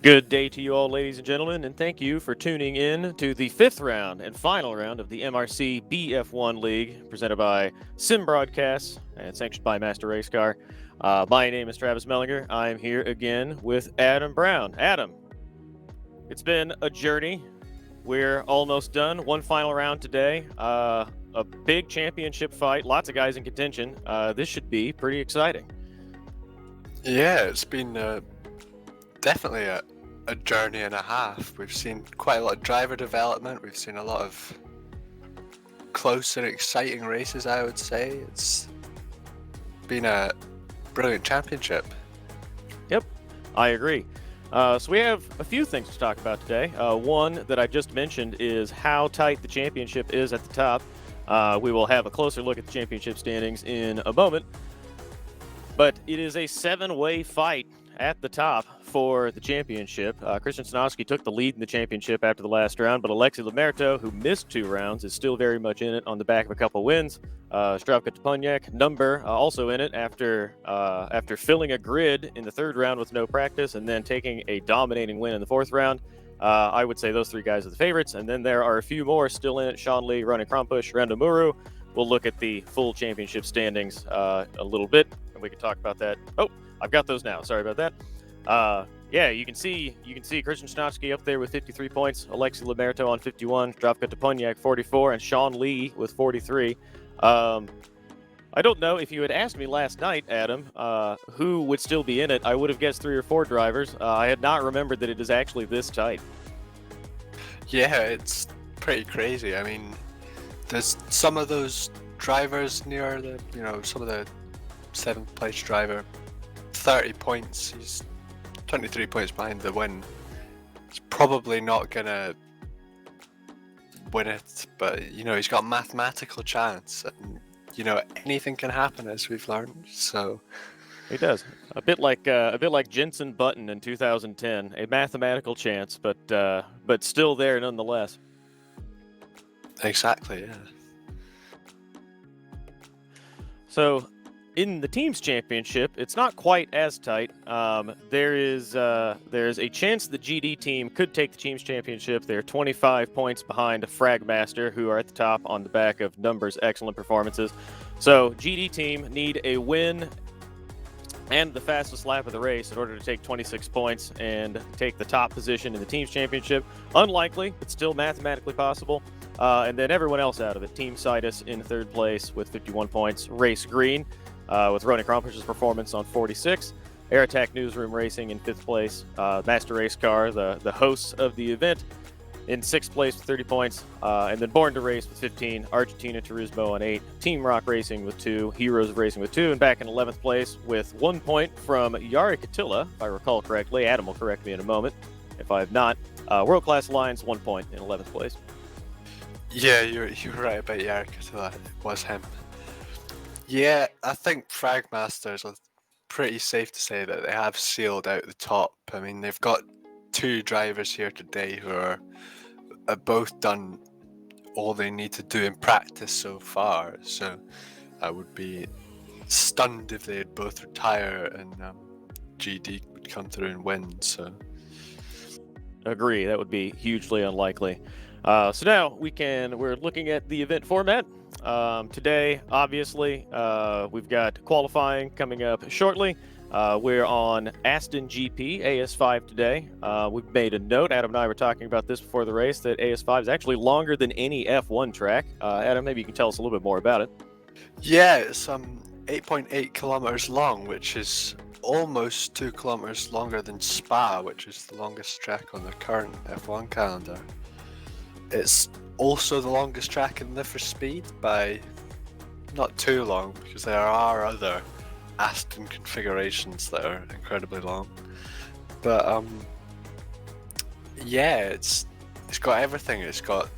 Good day to you all, ladies and gentlemen, and thank you for tuning in to the fifth round and final round of the MRC BF1 League, presented by Sim Broadcasts and sanctioned by Master Race Car. My name is Travis Mehlinger. I am here again with Adam Brown. Adam, it's been a journey. We're almost done. One final round today. A big championship fight. Lots of guys in contention. This should be pretty exciting. Yeah, it's been definitely a journey and a half. We've seen quite a lot of driver development. We've seen a lot of close and exciting races, I would say. It's been a brilliant championship. Yep, I agree. So we have a few things to talk about today. One that I just mentioned is how tight the championship is at the top. We will have a closer look at the championship standings in a moment. But it is a seven-way fight at the top for the championship. Christian Sanofsky took the lead in the championship after the last round, but Alexei Lemerto, who missed 2 rounds, is still very much in it on the back of a couple wins. Zdravko Toponiak, number also in it after filling a grid in the 3rd round with no practice and then taking a dominating win in the 4th round. I would say those 3 guys are the favorites, and then there are a few more still in it. Sean Lee, Ronnie Krampusch, Rando Muru. We'll look at the full championship standings a little bit, and we can talk about that. Oh, I've got those now. Sorry about that. Yeah, you can see Christian Sanofsky up there with 53 points, Alexei Lemerto on 51, Zdravko Toponiak 44, and Sean Lee with 43. I don't know if you had asked me last night, Adam, who would still be in it. I would have guessed 3 or 4 drivers. I had not remembered that it is actually this tight. Yeah, it's pretty crazy. I mean, there's some of those drivers near some of the 7th place driver, 30 points. He's 23 points behind the win. He's probably not gonna win it, but he's got a mathematical chance, and anything can happen, as we've learned. So he does a bit like Jensen Button in 2010, a mathematical chance, but still there nonetheless. Exactly, yeah. So, in the team's championship, it's not quite as tight. There's a chance the GD team could take the team's championship. They're 25 points behind Fragmaster, who are at the top on the back of numbers, excellent performances. So, GD team need a win and the fastest lap of the race in order to take 26 points and take the top position in the team's championship. Unlikely, but still mathematically possible. And then everyone else out of it. Team Citus in 3rd place with 51 points. Race Green with Ronnie Krampusch's performance on 46. Air Attack Newsroom Racing in 5th place. Master Race Car, the hosts of the event, in 6th place with 30 points. And then Born to Race with 15. Argentina Turismo on 8. Team Rock Racing with 2. Heroes of Racing with 2. And back in 11th place with 1 point from Yari Attila, if I recall correctly. Adam will correct me in a moment if I have not. World Class Alliance, 1 point in 11th place. Yeah, you're right about Yari Attila. It was him. Yeah, I think Fragmasters are pretty safe to say that they have sealed out the top. I mean, they've got 2 drivers here today who are both done all they need to do in practice so far. So I would be stunned if they'd both retire and GD would come through and win. So agree, that would be hugely unlikely. So now we're looking at the event format. Today, obviously, we've got qualifying coming up shortly. We're on Aston GP AS5 today. We've made a note, Adam and I were talking about this before the race, that AS5 is actually longer than any F1 track. Adam, maybe you can tell us a little bit more about it. Yeah, it's 8.8 kilometers long, which is almost 2 kilometers longer than Spa, which is the longest track on the current F1 calendar. It's also the longest track in Live for Speed by not too long, because there are other Aston configurations that are incredibly long. But yeah, it's got everything. It's got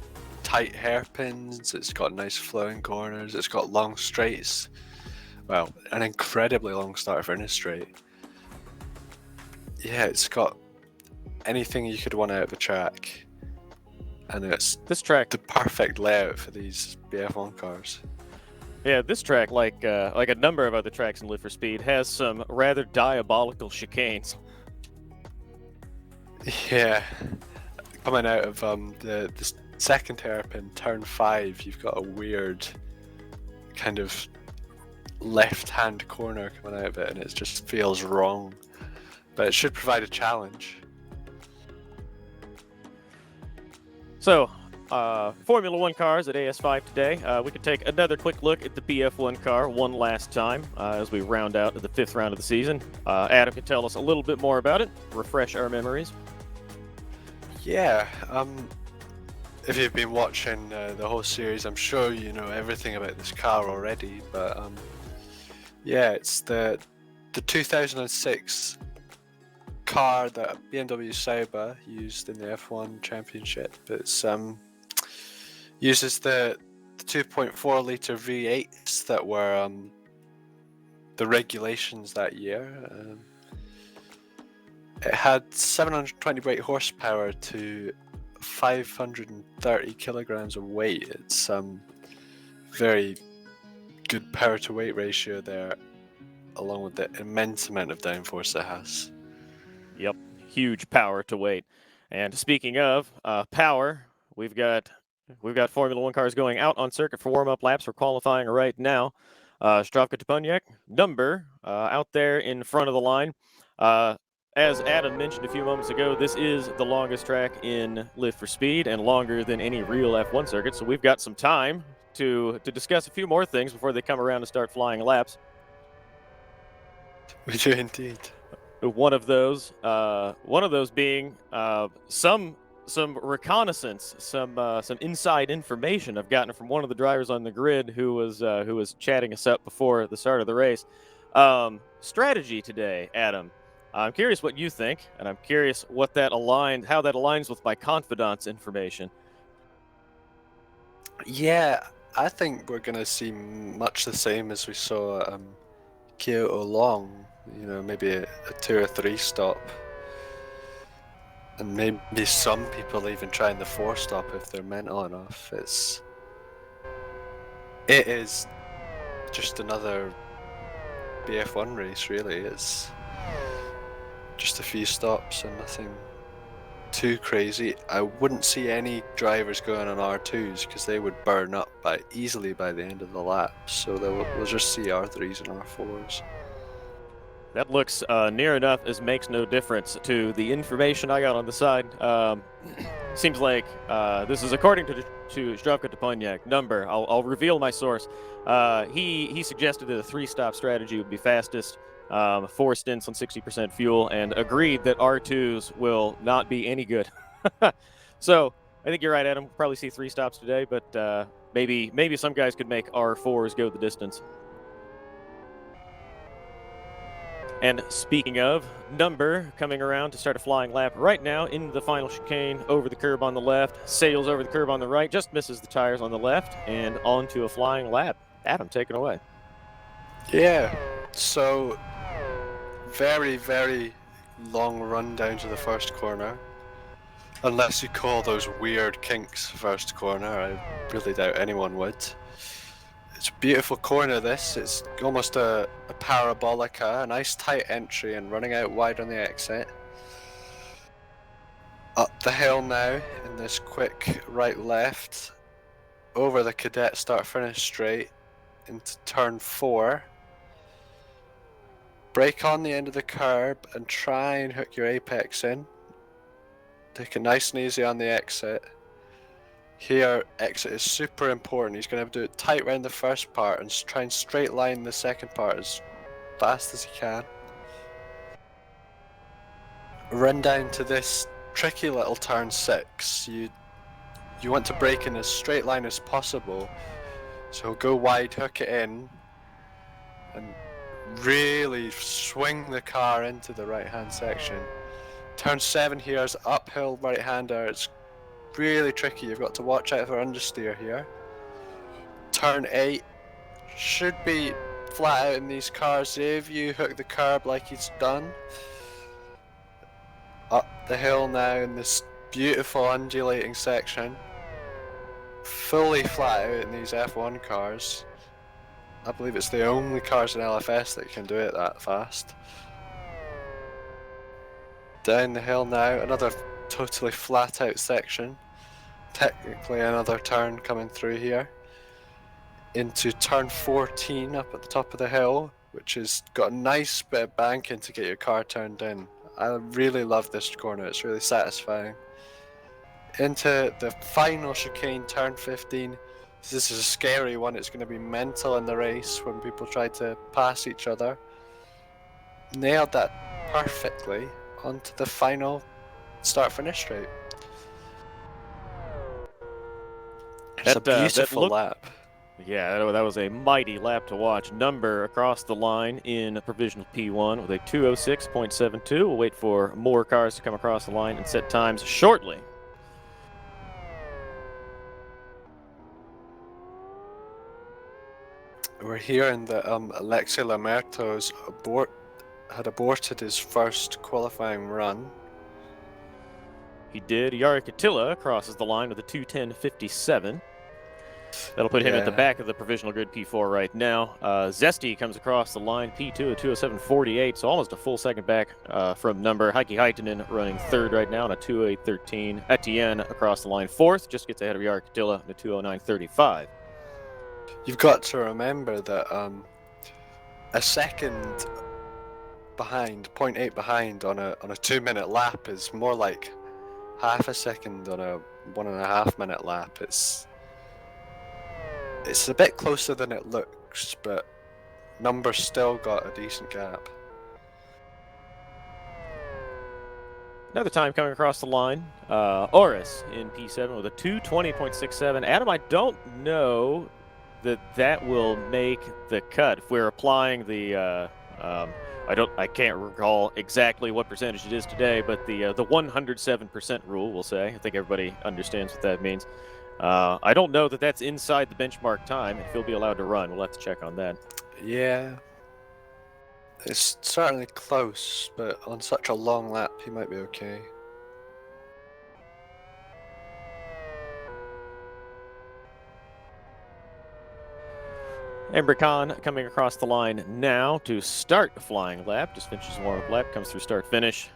tight hairpins, it's got nice flowing corners, it's got long straights. Well, an incredibly long start for a straight. Yeah, it's got anything you could want out of a track. And it's this track, the perfect layout for these BF1 cars. Yeah, this track, like a number of other tracks in Live for Speed, has some rather diabolical chicanes. Yeah, coming out of the second hairpin, turn 5, you've got a weird kind of left-hand corner coming out of it, and it just feels wrong. But it should provide a challenge. So, Formula One cars at AS5 today. We could take another quick look at the BF1 car one last time as we round out the 5th round of the season. Adam can tell us a little bit more about it, refresh our memories. Yeah, if you've been watching the whole series, I'm sure you know everything about this car already. But yeah, it's the 2006 car that BMW Sauber used in the F1 Championship. It's uses the 2.4 litre V8s that were the regulations that year. It had 720 brake horsepower to 530 kilograms of weight. It's very good power to weight ratio there, along with the immense amount of downforce it has. Yep, huge power to weight. And speaking of power, we've got Formula One cars going out on circuit for warm-up laps for qualifying right now. Zdravko Toponiak, number out there in front of the line. As Adam mentioned a few moments ago, this is the longest track in Live for Speed and longer than any real F1 circuit. So we've got some time to discuss a few more things before they come around and start flying laps. We do indeed. One of those being some reconnaissance, some inside information I've gotten from one of the drivers on the grid who was chatting us up before the start of the race. Strategy today, Adam. I'm curious what you think, and I'm curious how that aligns with my confidant's information. Yeah, I think we're going to see much the same as we saw Kyoto Long. You know, maybe a 2 or 3 stop. And maybe some people even trying the 4 stop if they're mental enough. It is just another BF1 race, really. It's just a few stops and nothing too crazy. I wouldn't see any drivers going on R2s because they would burn up easily by the end of the lap. So we'll just see R3s and R4s. That looks near enough as makes no difference to the information I got on the side. Seems like this is according to Zdravko Toponiak. Number, I'll reveal my source. He suggested that a 3-stop strategy would be fastest, 4 stints on 60% fuel, and agreed that R2s will not be any good. So I think you're right, Adam. We'll probably see 3 stops today, but maybe some guys could make R4s go the distance. And speaking of, number coming around to start a flying lap right now into the final chicane, over the curb on the left, sails over the curb on the right, just misses the tires on the left, and onto a flying lap. Adam, take it away. Yeah, so very, very long run down to the first corner. Unless you call those weird kinks first corner, I really doubt anyone would. It's a beautiful corner, this. It's almost a parabolica, a nice tight entry and running out wide on the exit. Up the hill now in this quick right-left. Over the cadet start-finish straight into turn 4. Brake on the end of the curb and try and hook your apex in. Take it nice and easy on the exit. Here, exit is super important. He's going to have to do it tight around the first part and try and straight line the second part as fast as he can. Run down to this tricky little turn 6. You want to brake in as straight line as possible. So go wide, hook it in, and really swing the car into the right hand section. Turn 7 here is uphill right hander. It's really tricky. You've got to watch out for understeer here. Turn 8 should be flat out in these cars if you hook the curb like he's done. Up the hill now in this beautiful undulating section. Fully flat out in these F1 cars. I believe it's the only cars in LFS that can do it that fast. Down the hill now, another totally flat out section. Technically another turn coming through here. Into turn 14 up at the top of the hill, which has got a nice bit of banking to get your car turned in. I really love this corner, it's really satisfying. Into the final chicane, turn 15. This is a scary one, it's going to be mental in the race when people try to pass each other. Nailed that perfectly onto the final start-finish straight. It's a beautiful lap. Yeah, that was a mighty lap to watch. Number across the line in Provisional P1 with a 2:06.72. We'll wait for more cars to come across the line and set times shortly. We're hearing that Alexei Lamerto's had aborted his first qualifying run. He did. Yarrick Attila crosses the line with a 2:10.57. That'll put him at the back of the provisional grid P4 right now. Zesty comes across the line, P2 at 2:07.48, so almost a full second back from Number. Heikki Haitinen running third right now on a 2:08.13. Etienne across the line fourth, just gets ahead of Yarrick Attila at a 2:09.35. You've got to remember that a second behind, 0.8 behind on a 2-minute lap is more like half a second on a 1.5 minute lap. It's a bit closer than it looks, but Number's still got a decent gap. Another time coming across the line, Oris in P7 with a 2:20.67. Adam, I don't know that will make the cut. If we're applying the, I can't recall exactly what percentage it is today, but the 107% rule, we'll say. I think everybody understands what that means. I don't know that that's inside the benchmark time. If he'll be allowed to run, we'll have to check on that. Yeah. It's certainly close, but on such a long lap, he might be okay. Emre Khan coming across the line now to start a flying lap. Just finishes the warm-up lap, comes through start-finish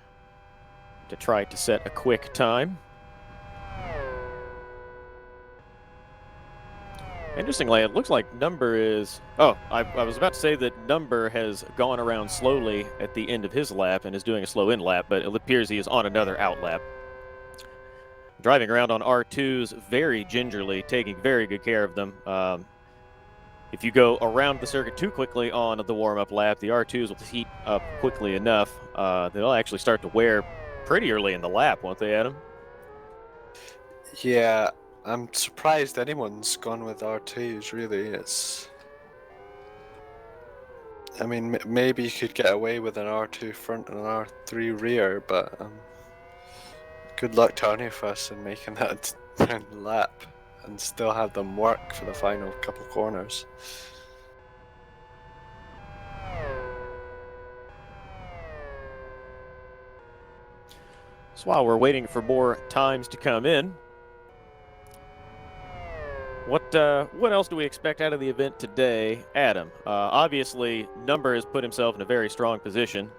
to try to set a quick time. Interestingly, it looks like Number is... Oh, I was about to say that Number has gone around slowly at the end of his lap and is doing a slow in lap, but it appears he is on another out lap. Driving around on R2s very gingerly, taking very good care of them. If you go around the circuit too quickly on the warm-up lap, the R2s will heat up quickly enough. They'll actually start to wear pretty early in the lap, won't they, Adam? Yeah, I'm surprised anyone's gone with R2s, really. I mean, maybe you could get away with an R2 front and an R3 rear, but good luck to any of us in making that lap and still have them work for the final couple corners. So while we're waiting for more times to come in, what else do we expect out of the event today, Adam? Obviously, Number has put himself in a very strong position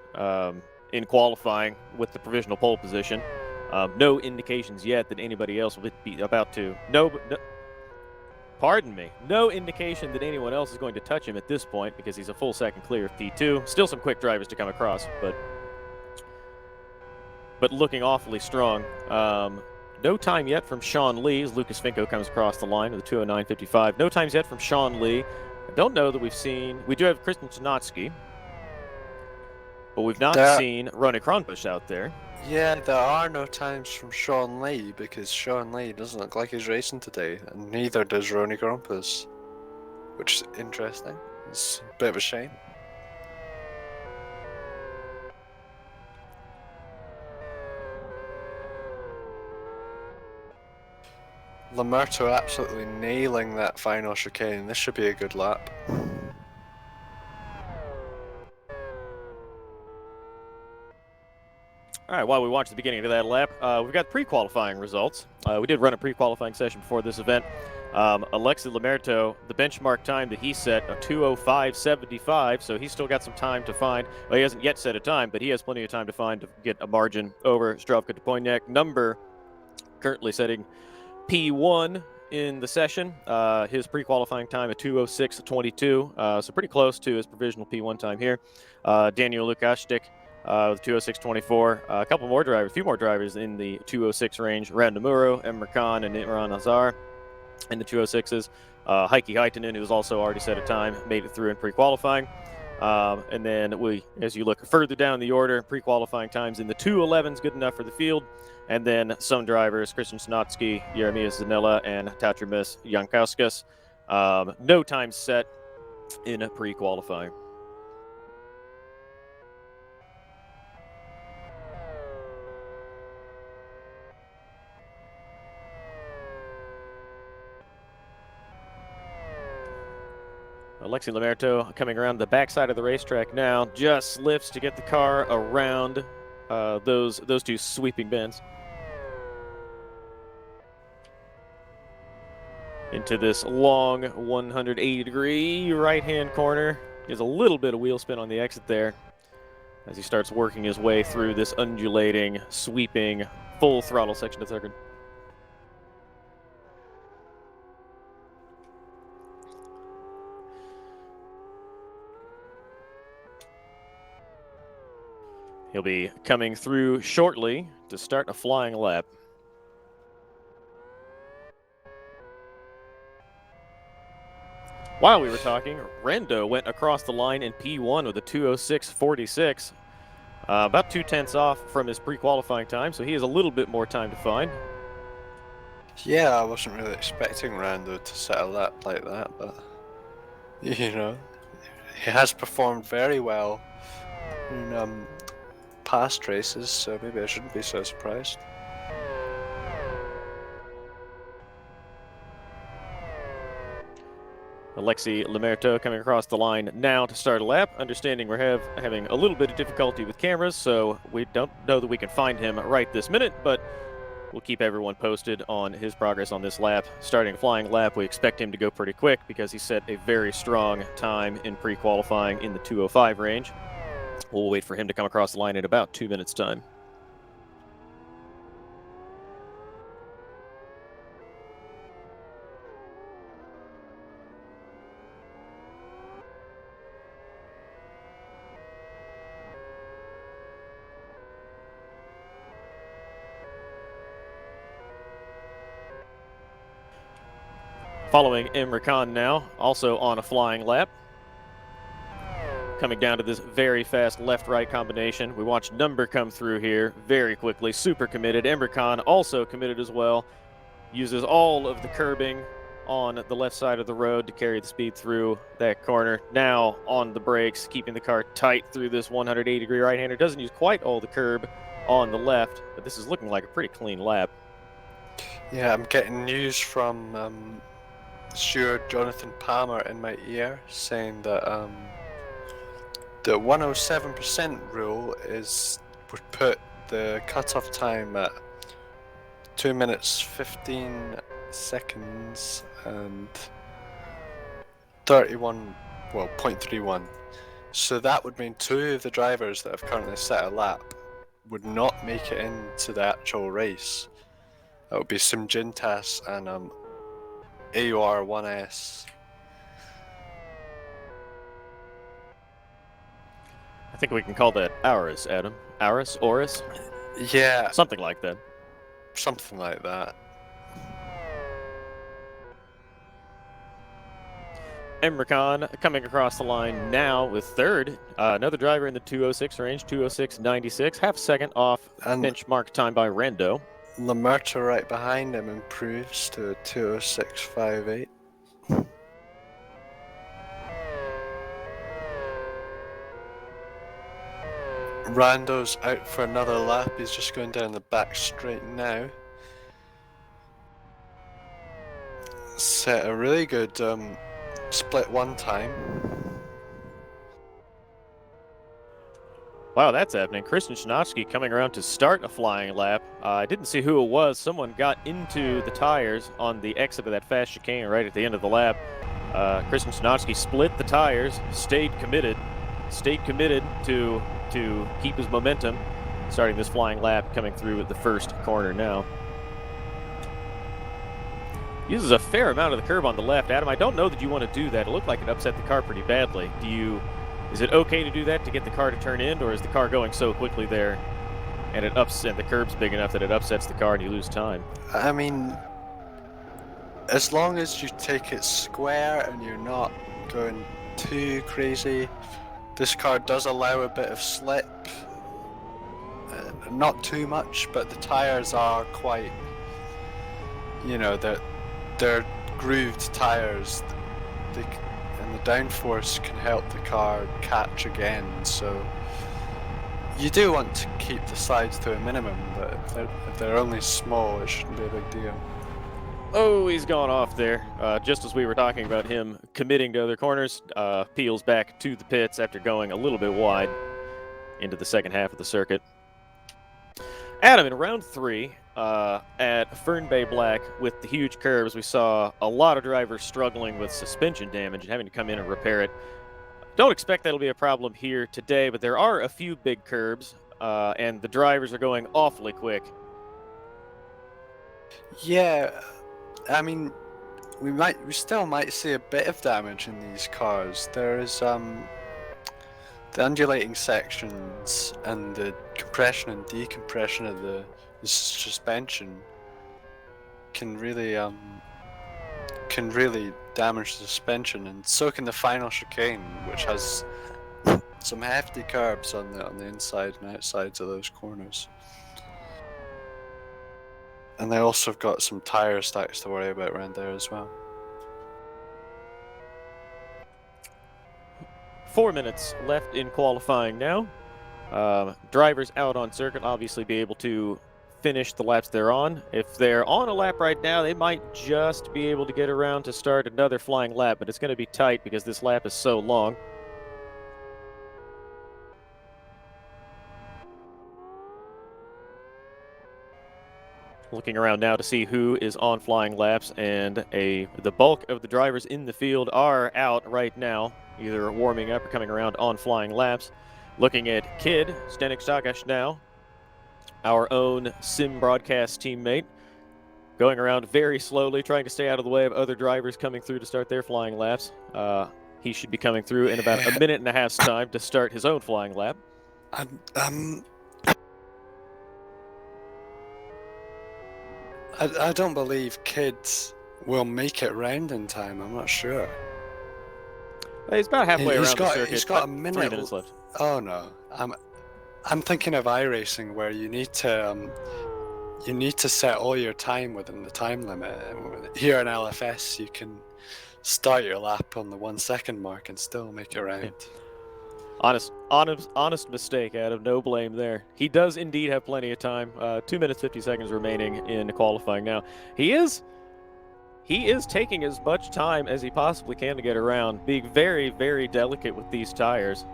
in qualifying with the provisional pole position. No indications yet that anybody else will be about to. Pardon me. No indication that anyone else is going to touch him at this point because he's a full second clear of P2. Still some quick drivers to come across, but looking awfully strong. No time yet from Sean Lee as Lucas Finko comes across the line with a 2:09.55. No times yet from Sean Lee. I don't know that we've seen. We do have Kristen Chinatsky, but we've not seen Ronnie Kronbusch out there. Yeah, there are no times from Sean Lee because Sean Lee doesn't look like he's racing today, and neither does Ronnie Kronbusch, which is interesting. It's a bit of a shame. Lamerto absolutely nailing that final chicane. This should be a good lap. All right, while we watch the beginning of that lap, we've got pre-qualifying results. We did run a pre-qualifying session before this event. Alexi Lamerto, the benchmark time that he set, a 2:05.75, so he's still got some time to find. Well, he hasn't yet set a time, but he has plenty of time to find to get a margin over Zdravko Depojniak. Number currently setting P1 in the session. His pre-qualifying time at 2:06.22, so pretty close to his provisional P1 time here. Daniel Lukashtik with 2:06.24. A couple more drivers, a few more drivers in the 2:06 range. Randamuro, Emre Khan, and Imran Azar in the 2:06s. Heikki Haitinen, who's also already set a time, made it through in pre-qualifying. And then as you look further down the order, pre-qualifying times in the 2:11s, good enough for the field. And then some drivers, Christian Snotsky, Jeremias Zanella, and Tatramis Jankauskas. No time set in pre-qualifying. Alexi Lamerto coming around the backside of the racetrack now, just lifts to get the car around those two sweeping bends. Into this long 180-degree right-hand corner. There's a little bit of wheel spin on the exit there as he starts working his way through this undulating, sweeping, full throttle section of the circuit. He'll be coming through shortly to start a flying lap. While we were talking, Rendo went across the line in P1 with a 2:06.46, about 2/10 off from his pre-qualifying time, so he has a little bit more time to find. Yeah, I wasn't really expecting Rando to set a lap like that, but you know, he has performed very well in past races, so maybe I shouldn't be so surprised. Alexi Lamerto coming across the line now to start a lap, understanding we're having a little bit of difficulty with cameras, so we don't know that we can find him right this minute, but we'll keep everyone posted on his progress on this lap. Starting a flying lap, we expect him to go pretty quick because he set a very strong time in pre-qualifying in the 2:05 range. We'll wait for him to come across the line in about 2 minutes' time. Following Imre Khan now, also on a flying lap. Coming down to this very fast left-right combination. We watched Number come through here very quickly, super committed. Imre Khan also committed as well. Uses all of the curbing on the left side of the road to carry the speed through that corner. Now on the brakes, keeping the car tight through this 180-degree right-hander. Doesn't use quite all the curb on the left, but this is looking like a pretty clean lap. Yeah, I'm getting news from steward Jonathan Palmer in my ear saying that the 107% rule would put the cutoff time at 2 minutes 15 seconds and 0.31. So that would mean two of the drivers that have currently set a lap would not make it into the actual race. That would be Simjintas and AUR1S. I think we can call that Auris, Adam. Auris? Oris? Yeah. Something like that. Something like that. Imre Khan coming across the line now with third. Another driver in the 2:06 range, 2:06.96, half second off And benchmark time by Rendo. Lamerta right behind him improves to 2:06.58. Rando's out for another lap. He's just going down the back straight now. Set a really good split one time. Wow, that's happening. Christian Schnotsky coming around to start a flying lap. I didn't see who it was. Someone got into the tires on the exit of that fast chicane right at the end of the lap. Christian Schnotsky split the tires, stayed committed to keep his momentum, starting this flying lap, coming through at the first corner now. Uses a fair amount of the curb on the left. Adam, I don't know that you want to do that. It looked like it upset the car pretty badly. Is it okay to do that to get the car to turn in, or is the car going so quickly there and the curb's big enough that it upsets the car and you lose time? I mean, as long as you take it square and you're not going too crazy, this car does allow a bit of slip. Not too much, but the tires are quite, they're grooved tires. And the downforce can help the car catch again, so you do want to keep the slides to a minimum, but if they're only small, it shouldn't be a big deal. Oh, he's gone off there. Just as we were talking about him committing to other corners, peels back to the pits after going a little bit wide into the second half of the circuit. Adam, in round 3 at Fern Bay Black with the huge curves, we saw a lot of drivers struggling with suspension damage and having to come in and repair it. Don't expect that'll be a problem here today, but there are a few big curbs, and the drivers are going awfully quick. Yeah, I mean, we still might see a bit of damage in these cars. There is the undulating sections and the compression and decompression of the suspension can really damage the suspension, and so can the final chicane, which has some hefty curbs on the inside and outsides of those corners. And they also have got some tire stacks to worry about around there as well. 4 minutes left in qualifying now. Drivers out on circuit obviously be able to finish the laps they're on. If they're on a lap right now, they might just be able to get around to start another flying lap, but it's going to be tight because this lap is so long. Looking around now to see who is on flying laps, and the bulk of the drivers in the field are out right now, either warming up or coming around on flying laps. Looking at Kid Zdeněk Stakaš now, our own sim broadcast teammate, going around very slowly, trying to stay out of the way of other drivers coming through to start their flying laps. He should be coming through in about a minute and a half's time to start his own flying lap. I don't believe Kids will make it round in time. I'm not sure. He's about halfway around the circuit. He's got a minute. 3 minutes left. Oh no, I'm thinking of iRacing, where you need to set all your time within the time limit. Here in LFS, you can start your lap on the 1 second mark and still make it round. Honest mistake, Adam. No blame there. He does indeed have plenty of time. 2 minutes 50 seconds remaining in qualifying now. He is taking as much time as he possibly can to get around, being very, very delicate with these tires.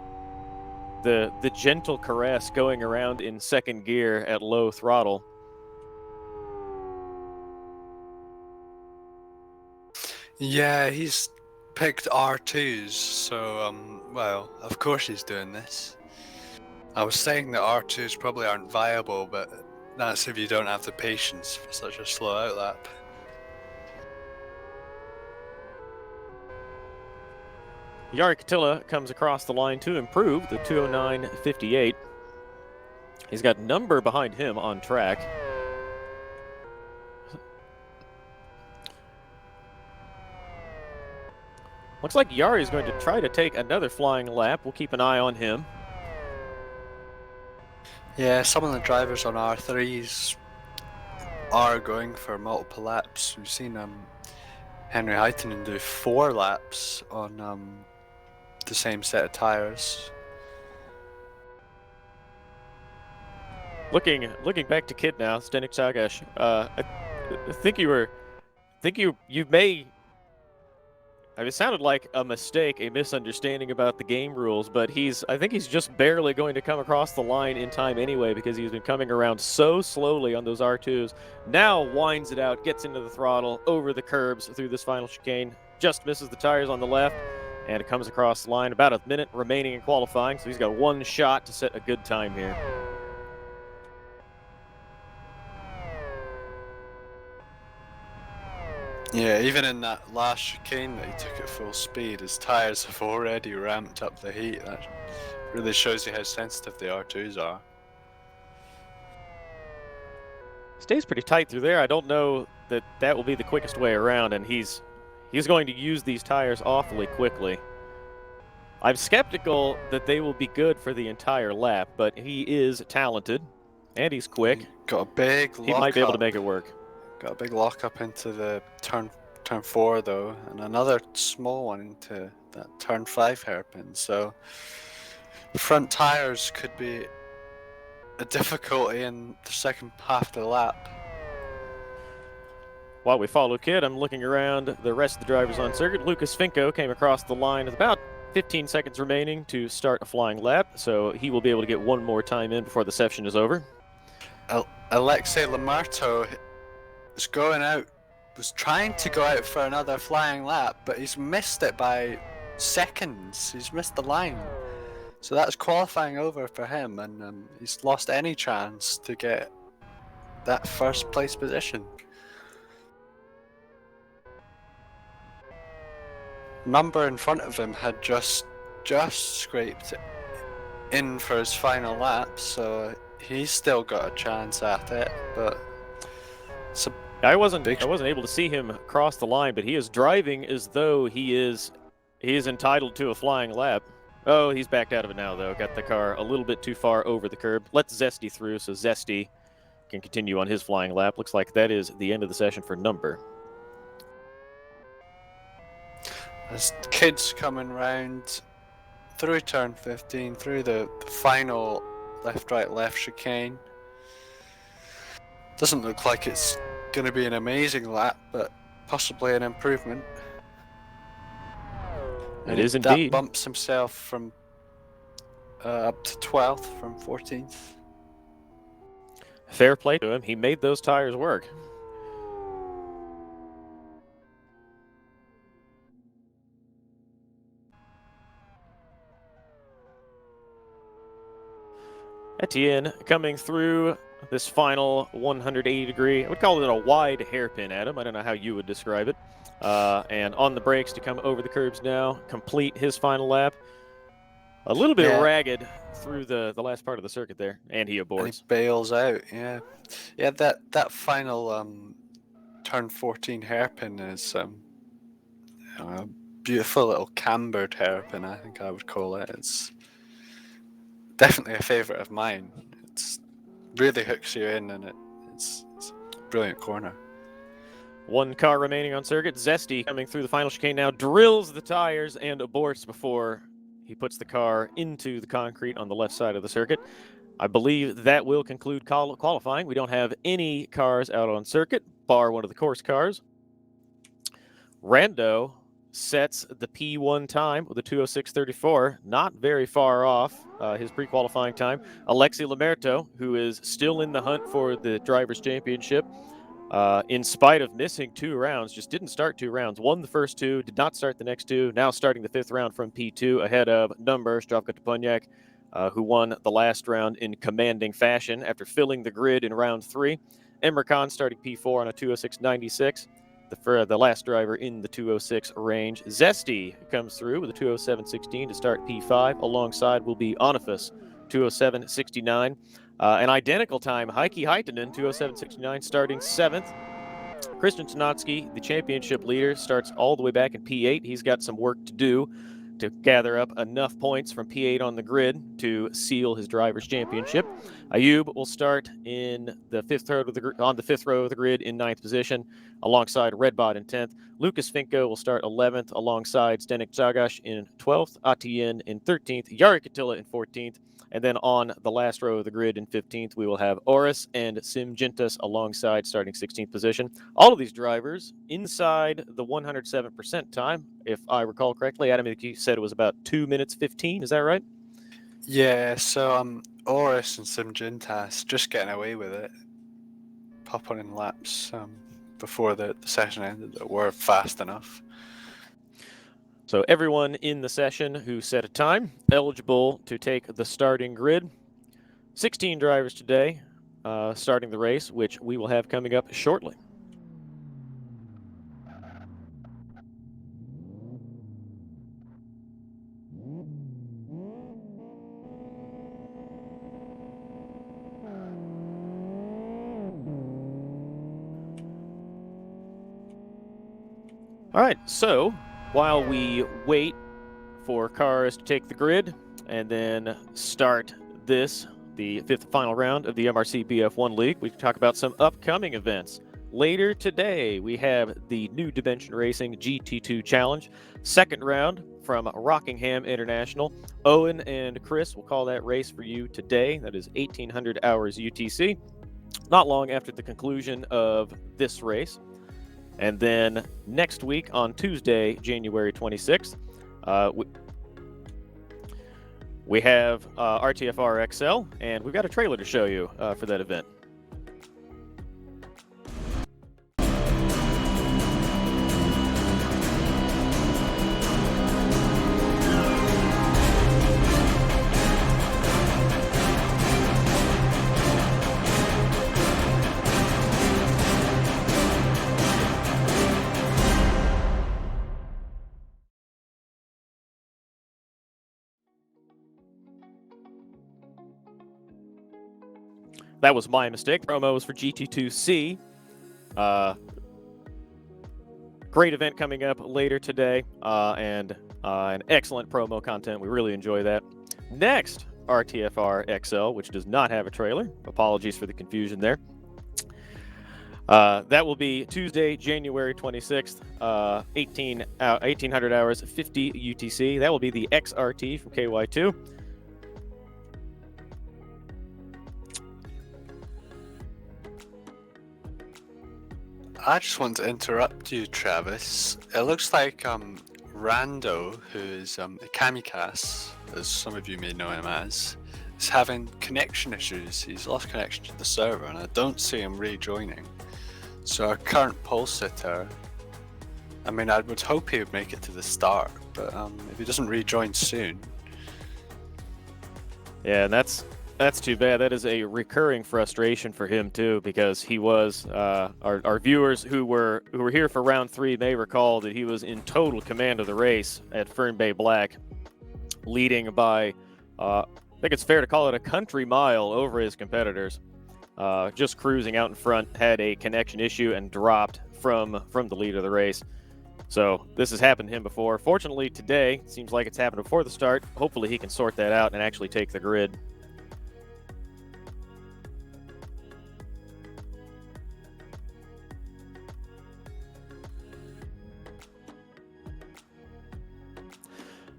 The gentle caress going around in second gear at low throttle. Yeah, he's picked R2s, so well, of course he's doing this. I was saying that R2s probably aren't viable, but that's if you don't have the patience for such a slow outlap. Jari Katila comes across the line to improve the 209.58. He's got number behind him on track. Looks like Jari is going to try to take another flying lap. We'll keep an eye on him. Yeah, some of the drivers on R3s are going for multiple laps. We've seen Henry Heitinen do 4 laps on the same set of tires. Looking back to Kid now, Zdeněk Stakaš. I think you may I mean, it sounded like a mistake, a misunderstanding about the game rules, but I think he's just barely going to come across the line in time anyway because he's been coming around so slowly on those R2s. Now winds it out, gets into the throttle, over the curbs through this final chicane, just misses the tires on the left, and it comes across the line. About a minute remaining in qualifying, so he's got one shot to set a good time here. Yeah, even in that last chicane that he took at full speed, his tyres have already ramped up the heat. That really shows you how sensitive the R2s are. Stays pretty tight through there. I don't know that will be the quickest way around, and he's going to use these tires awfully quickly. I'm skeptical that they will be good for the entire lap, but he is talented, and he's quick. Got a big lockup. He might be able to make it work. Got a big lockup into the turn 4 though, and another small one into that turn 5 hairpin. So the front tires could be a difficulty in the second half of the lap. While we follow Kid, I'm looking around the rest of the drivers on circuit. Lucas Finko came across the line with about 15 seconds remaining to start a flying lap, so he will be able to get one more time in before the session is over. Alexei Lamarto is going out, was trying to go out for another flying lap, but he's missed it by seconds. He's missed the line. So that's qualifying over for him, and he's lost any chance to get that first place position. Number in front of him had just scraped in for his final lap, so he's still got a chance at it, but it's a I wasn't able to see him cross the line, but he is driving as though he is entitled to a flying lap. Oh, he's backed out of it now, though. Got the car a little bit too far over the curb. Let's Zesty through, so Zesty can continue on his flying lap. Looks like that is the end of the session for Number. As Kid's coming round through turn 15, through the final left chicane. Doesn't look like it's going to be an amazing lap, but possibly an improvement. It is indeed. That bumps himself from up to 12th from 14th. Fair play to him. He made those tires work. Etienne coming through this final 180 degree, I would call it a wide hairpin, Adam. I don't know how you would describe it. And on the brakes to come over the curbs now, complete his final lap. A little bit ragged through the last part of the circuit there, and he aborts. And he bails out, yeah. Yeah, that final turn 14 hairpin is a beautiful little cambered hairpin, I think I would call it. It's definitely a favourite of mine. It's really hooks you in, and it's a brilliant corner. One car remaining on circuit. Zesty coming through the final chicane now, drills the tires and aborts before he puts the car into the concrete on the left side of the circuit. I believe that will conclude qualifying. We don't have any cars out on circuit, bar one of the course cars. Rando sets the P1 time with a 2:06.34, not very far off his pre-qualifying time. Alexei Lamerto, who is still in the hunt for the Drivers' Championship, in spite of missing 2 rounds, just didn't start 2 rounds. Won the first 2, did not start the next 2. Now starting the 5th round from P2 ahead of Number Zdravko Topunyak, who won the last round in commanding fashion after filling the grid in round 3. Emre Khan starting P4 on a 2:06.96. The last driver in the 2:06 range. Zesty comes through with a 2:07.16 to start P5. Alongside will be Onifus, 2:07.69. An identical time, Heikki Haitanen, 2:07.69, starting 7th. Christian Tanatsky, the championship leader, starts all the way back in P8. He's got some work to do to gather up enough points from P8 on the grid to seal his driver's championship. Ayub will start in the on the fifth row of the grid in 9th position, alongside Redbot in 10th. Lucas Finko will start 11th, alongside Zdenek Zagash in 12th, Atiyen in 13th, Jari Katila in 14th, and then on the last row of the grid in 15th, we will have Oris and Sim Gintas alongside, starting 16th position. All of these drivers inside the 107% time, if I recall correctly. Adam, you said it was about 2 minutes 15. Is that right? Yeah, so Oris and some Jintas just getting away with it, popping in laps before the session ended that were fast enough. So everyone in the session who set a time eligible to take the starting grid. 16 drivers today starting the race, which we will have coming up shortly. All right, so while we wait for cars to take the grid and then start this, the fifth final round of the MRC BF1 League, we can talk about some upcoming events. Later today, we have the New Dimension Racing GT2 Challenge, second round from Rockingham International. Owen and Chris will call that race for you today. That is 1800 hours UTC, not long after the conclusion of this race. And then next week on Tuesday, January 26th, we have RTFR XL, and we've got a trailer to show you for that event. That was my mistake. Promo was for GT2C. Great event coming up later today, and an excellent promo content. We really enjoy that. Next, RTFR XL, which does not have a trailer. Apologies for the confusion there. That will be Tuesday, January 26th, 1800 hours, 50 UTC. That will be the XRT from KY2. I just want to interrupt you, Travis. It looks like Rando, who is a Kamikaze, as some of you may know him as, is having connection issues. He's lost connection to the server, and I don't see him rejoining. So our current pole sitter, I mean, I would hope he would make it to the start, but if he doesn't rejoin soon. Yeah, and that's too bad. That is a recurring frustration for him too, because he was our viewers who were here for round 3 may recall that he was in total command of the race at Fern Bay Black, leading by I think it's fair to call it a country mile over his competitors. Just cruising out in front, had a connection issue and dropped from the lead of the race. So this has happened to him before. Fortunately today, it seems like it's happened before the start. Hopefully he can sort that out and actually take the grid.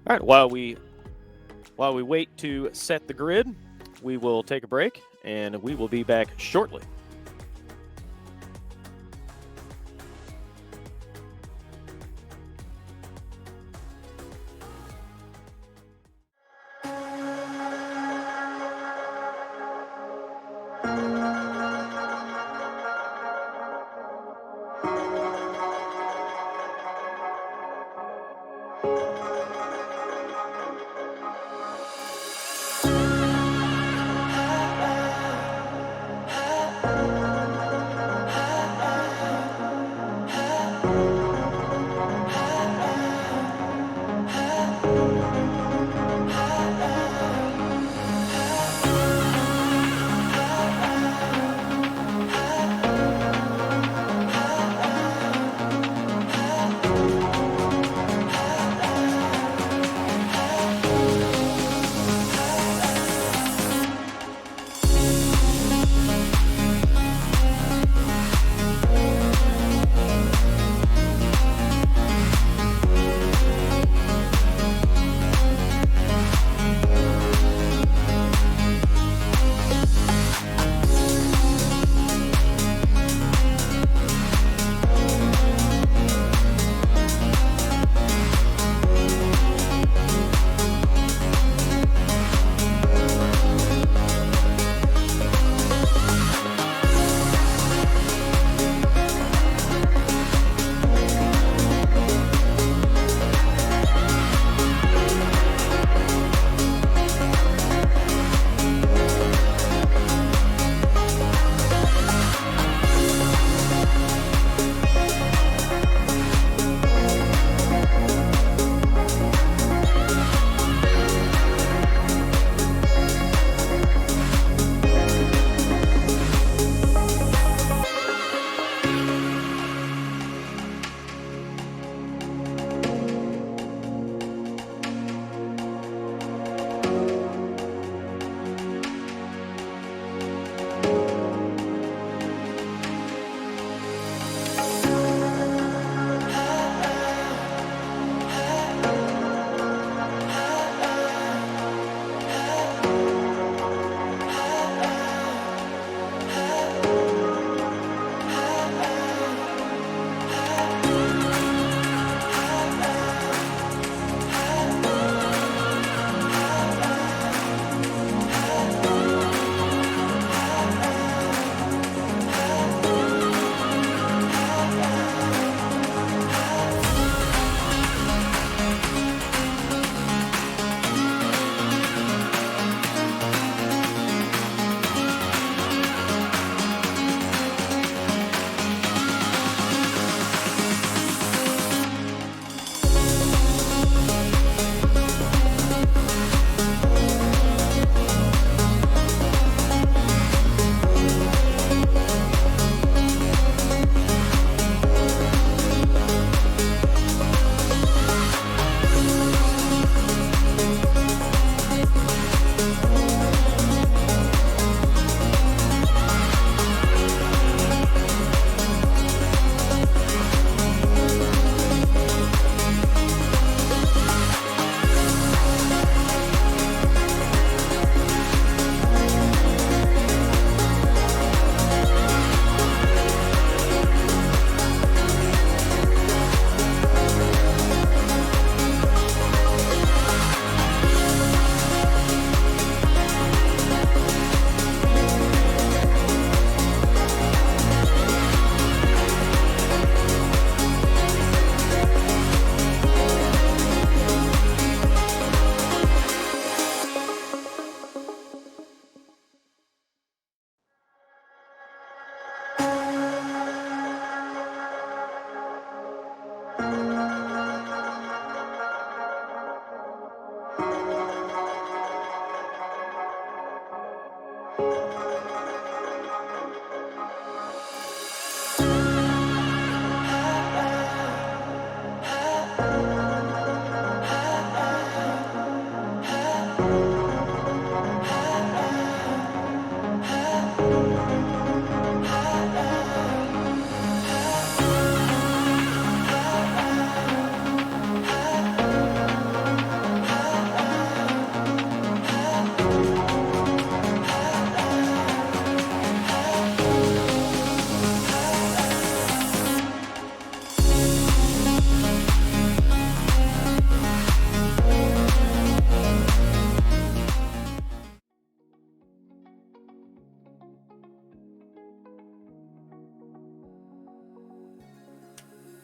All right, while we wait to set the grid, we will take a break, and we will be back shortly.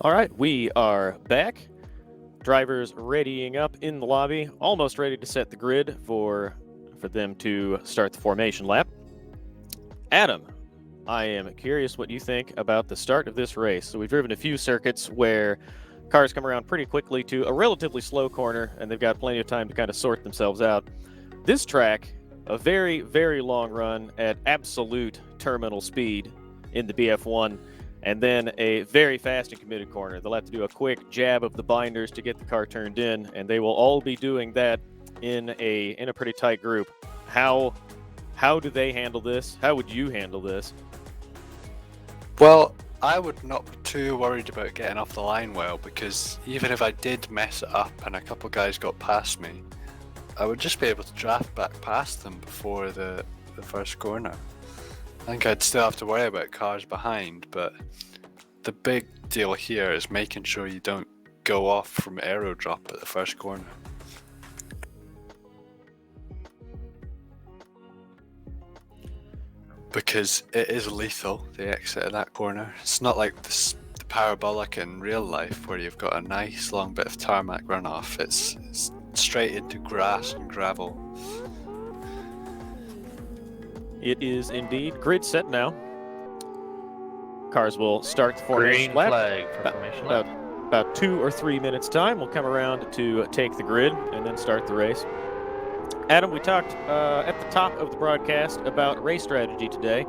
All right, we are back. Drivers readying up in the lobby, almost ready to set the grid for them to start the formation lap. Adam, I am curious what you think about the start of this race. So we've driven a few circuits where cars come around pretty quickly to a relatively slow corner, and they've got plenty of time to kind of sort themselves out. This track, a very, very long run at absolute terminal speed in the BF1, and then a very fast and committed corner. They'll have to do a quick jab of the binders to get the car turned in, and they will all be doing that in a pretty tight group. How do they handle this? How would you handle this? Well, I would not be too worried about getting off the line well, because even if I did mess it up and a couple guys got past me, I would just be able to draft back past them before the first corner. I think I'd still have to worry about cars behind, but the big deal here is making sure you don't go off from aero drop at the first corner. Because it is lethal, the exit of that corner. It's not like the parabolic in real life where you've got a nice long bit of tarmac runoff. It's straight into grass and gravel. It is indeed grid set now. Cars will start the formation Green lap. flag for formation lap. About 2 or 3 minutes time, we'll come around to take the grid and then start the race. Adam, we talked at the top of the broadcast about race strategy today.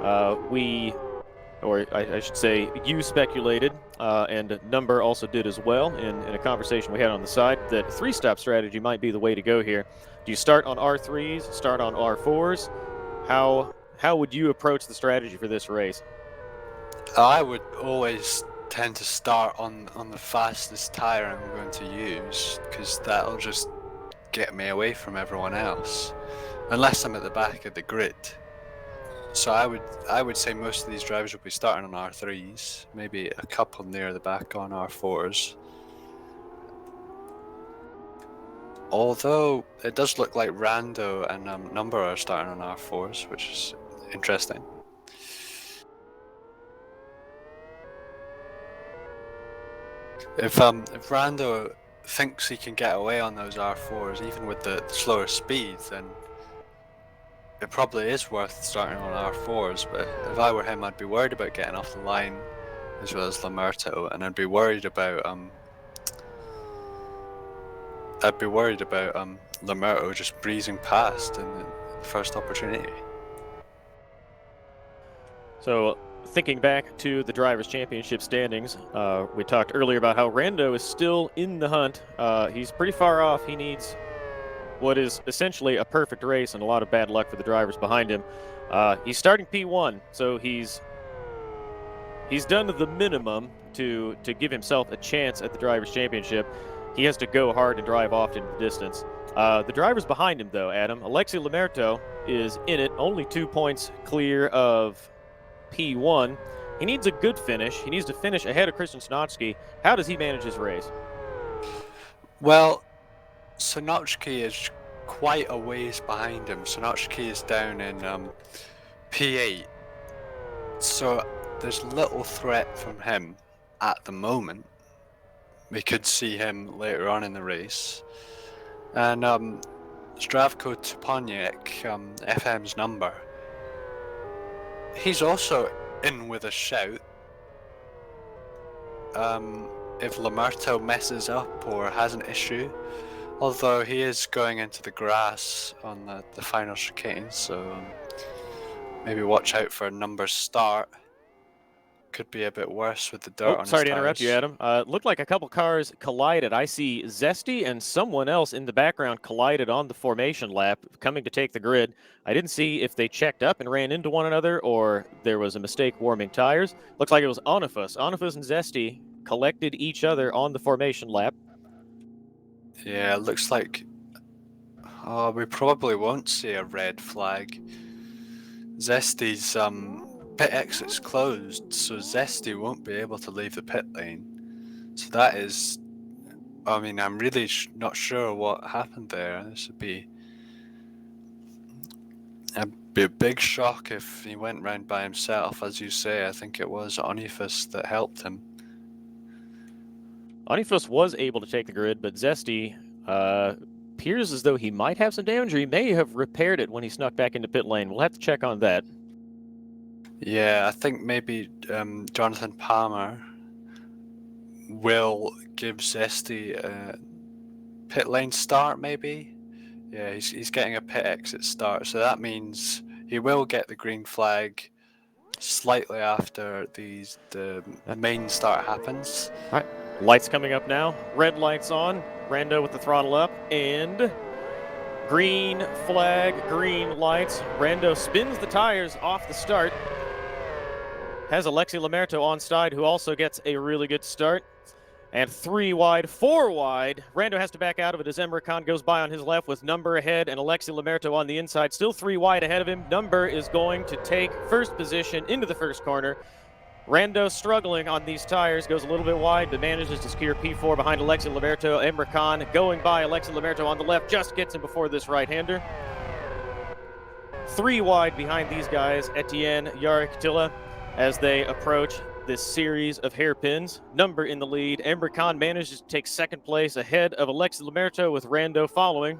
I should say, you speculated, and Number also did as well in a conversation we had on the side, that 3-stop strategy might be the way to go here. Do you start on R3s, start on R4s? How would you approach the strategy for this race? I would always tend to start on the fastest tire I'm going to use, because that'll just get me away from everyone else, unless I'm at the back of the grid. So I would say most of these drivers will be starting on R3s, maybe a couple near the back on R4s. Although it does look like Rando and Number are starting on R4s, which is interesting. If Rando thinks he can get away on those R4s, even with the slower speeds, then it probably is worth starting on R4s. But if I were him, I'd be worried about getting off the line, as well as Lamerto, and I'd be worried about Lamerto just breezing past in the first opportunity. So, thinking back to the Drivers' Championship standings, we talked earlier about how Rando is still in the hunt. He's pretty far off. He needs what is essentially a perfect race and a lot of bad luck for the drivers behind him. He's starting P1, so he's done the minimum to give himself a chance at the Drivers' Championship. He has to go hard and drive off into the distance. The drivers behind him, though, Adam, Alexei Lamerto is in it, only 2 points clear of P1. He needs a good finish. He needs to finish ahead of Christian Sonotsky. How does he manage his race? Well, Sonotsky is quite a ways behind him. Sonotsky is down in P8, so there's little threat from him at the moment. We could see him later on in the race. And Zdravko Toponiak, FM's Number, he's also in with a shout. If Lamerto messes up or has an issue, although he is going into the grass on the final chicane, so maybe watch out for a Number's start. Could be a bit worse with the dirt on his Sorry to tires. interrupt you, Adam. It looked like a couple cars collided. I see Zesty and someone else in the background collided on the formation lap, coming to take the grid. I didn't see if they checked up and ran into one another or there was a mistake warming tires. Looks like it was Onifus. Onifus and Zesty collected each other on the formation lap. Yeah, it looks like we probably won't see a red flag. Zesty's pit exit's closed, so Zesty won't be able to leave the pit lane. So that is, I mean, I'm really not sure what happened there. This would be a big shock if he went round by himself. As you say, I think it was Onifus that helped him. Onifus was able to take the grid, but Zesty appears as though he might have some damage, or he may have repaired it when he snuck back into pit lane. We'll have to check on that. Yeah, I think maybe Jonathan Palmer will give Zesty a pit lane start, maybe. Yeah, he's getting a pit exit start, so that means he will get the green flag slightly after the main start happens. All right, lights coming up now. Red lights on. Rando with the throttle up, and green flag, green lights. Rando spins the tires off the start. Has Alexi Lamerto on side, who also gets a really good start. And 3 wide, 4 wide. Rando has to back out of it as Emre Khan goes by on his left with Number ahead and Alexi Lamerto on the inside. Still 3 wide ahead of him. Number is going to take first position into the first corner. Rando struggling on these tires, goes a little bit wide, but manages to secure P4 behind Alexi Lamerto. Emre Khan going by Alexi Lamerto on the left, just gets him before this right-hander. 3 wide behind these guys, Etienne, Yarrick, Tilla, as they approach this series of hairpins. Number in the lead. Emre Khan manages to take second place ahead of Alexi Lamerto with Rando following.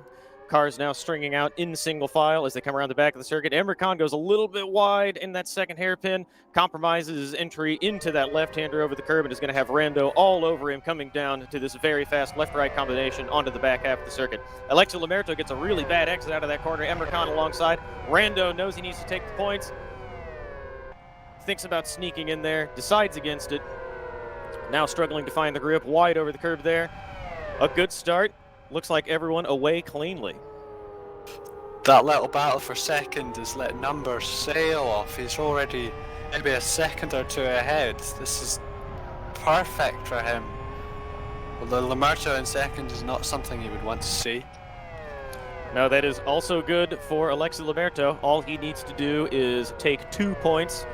Cars now stringing out in single file as they come around the back of the circuit. Emre Khan goes a little bit wide in that second hairpin, compromises his entry into that left-hander over the curb, and is going to have Rando all over him coming down to this very fast left-right combination onto the back half of the circuit. Alexi Lamerto gets a really bad exit out of that corner. Emre Khan alongside. Rando knows he needs to take the points. Thinks about sneaking in there, decides against it. Now struggling to find the grip, wide over the curb there. A good start. Looks like everyone away cleanly. That little battle for second has let Number sail off. He's already maybe a second or 2 ahead. This is perfect for him. Although Lamerto in second is not something you would want to see. No, that is also good for Alexi Lamerto. All he needs to do is take 2 points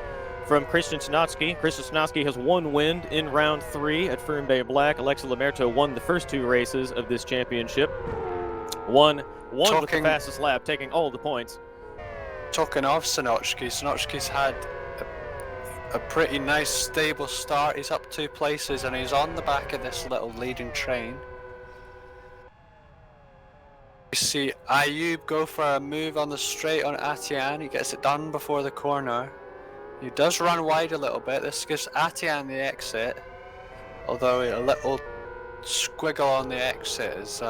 from Christian Snotsky. Christian Snotsky has 1 win in round 3 at Fern Bay Black. Alexi Lamerto won the first 2 races of this championship. Won with the fastest lap, taking all the points. Talking of Snotsky, Snotsky's had a pretty nice stable start. He's up 2 places and he's on the back of this little leading train. You see Ayub go for a move on the straight on Atian. He gets it done before the corner. He does run wide a little bit. This gives Atian the exit, although a little squiggle on the exit has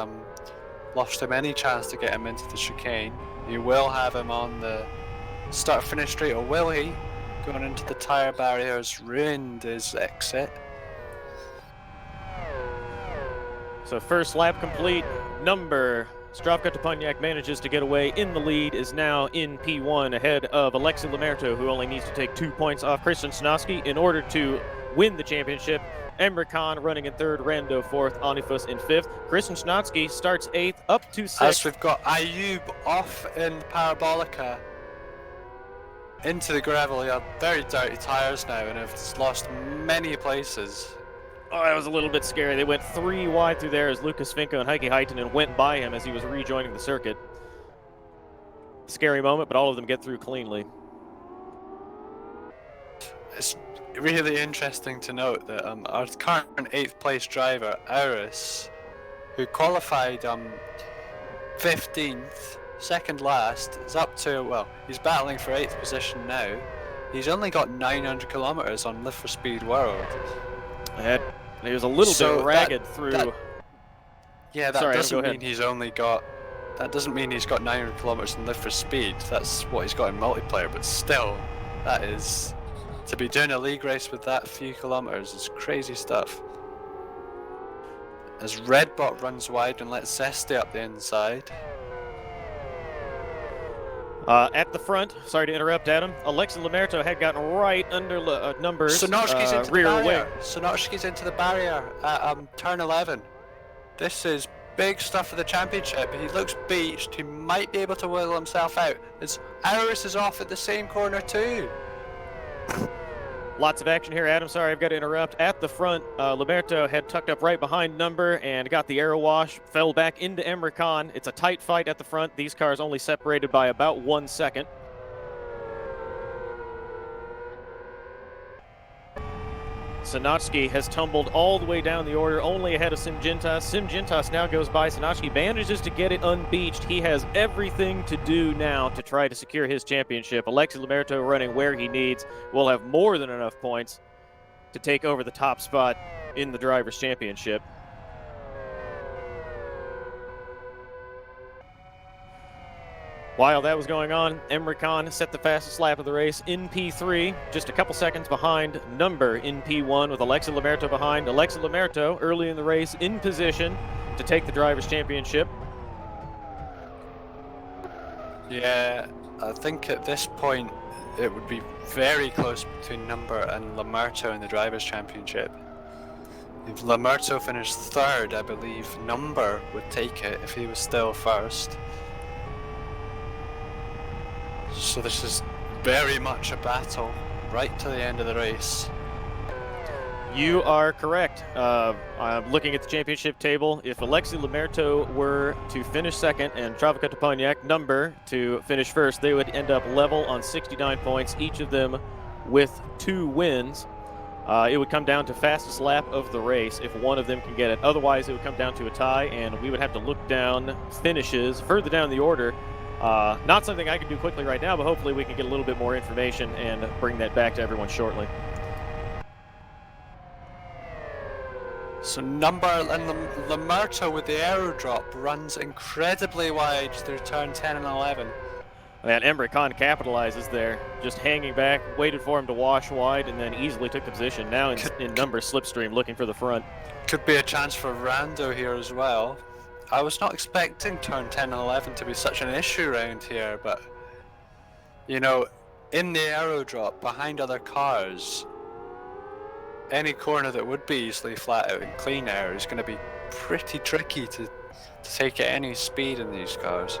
lost him any chance to get him into the chicane. You will have him on the start-finish straight, or will he? Going into the tyre barriers, ruined his exit. So first lap complete. Number Stravka Toponiak manages to get away in the lead, is now in P1 ahead of Alexi Lamerto, who only needs to take 2 points off Christian Snotsky in order to win the championship. Emre Khan running in 3rd, Rando 4th, Onifus in 5th. Christian Snotsky starts 8th, up to 6th. As we've got Ayub off in Parabolica into the gravel. He had very dirty tyres now and have lost many places. Oh, that was a little bit scary. They went 3 wide through there as Lucas Finko and Heikki Heitinen went by him as he was rejoining the circuit. Scary moment, but all of them get through cleanly. It's really interesting to note that our current 8th place driver, Auris, who qualified 15th, second last, is up to, well, he's battling for 8th position now. He's only got 900 kilometers on Live for Speed World. He was a little bit ragged through. Doesn't mean he's only got. That doesn't mean he's got 900 kilometers in Live for Speed. That's what he's got in multiplayer. But still, that is, to be doing a league race with that few kilometers is crazy stuff. As Redbot runs wide and lets Zesty up the inside. At the front, sorry to interrupt, Adam. Alexi Lamerto had gotten right under Numbers rear wing. Sonotsky's into the barrier at turn 11. This is big stuff for the championship. He looks beached. He might be able to wiggle himself out. As Auris is off at the same corner too. Lots of action here, Adam. Sorry, I've got to interrupt. At the front, Lamerto had tucked up right behind Number and got the aero wash, fell back into Emre Khan. It's a tight fight at the front. These cars only separated by about 1 second. Sinotsky has tumbled all the way down the order, only ahead of Simgintas. Simgintas now goes by. Sinotsky manages to get it unbeached. He has everything to do now to try to secure his championship. Alexi Lamerto running where he needs will have more than enough points to take over the top spot in the Drivers' Championship. While that was going on, Emre Can set the fastest lap of the race in P3, just a couple seconds behind Number in P1 with Alexi Lamerto behind. Alexi Lamerto early in the race in position to take the Drivers' Championship. Yeah, I think at this point it would be very close between Number and Lamerto in the Drivers' Championship. If Lamerto finished third, I believe Number would take it if he was still first. So this is very much a battle right to the end of the race. You are correct. I'm looking at the championship table. If Alexi Lamerto were to finish second and Travica Toponiak, Number, to finish first, they would end up level on 69 points, each of them with 2 wins. It would come down to fastest lap of the race if one of them can get it. Otherwise, it would come down to a tie, and we would have to look down finishes further down the order. Not something I can do quickly right now, but hopefully we can get a little bit more information and bring that back to everyone shortly. So Number and Lamerto with the aero drop runs incredibly wide through turn 10 and 11. And Emre Can capitalizes there, just hanging back, waited for him to wash wide, and then easily took the position. Now in Number slipstream, looking for the front. Could be a chance for Rando here as well. I was not expecting turn 10 and 11 to be such an issue around here, but you know, in the aero drop behind other cars, any corner that would be easily flat out and clean air is going to be pretty tricky to take at any speed in these cars.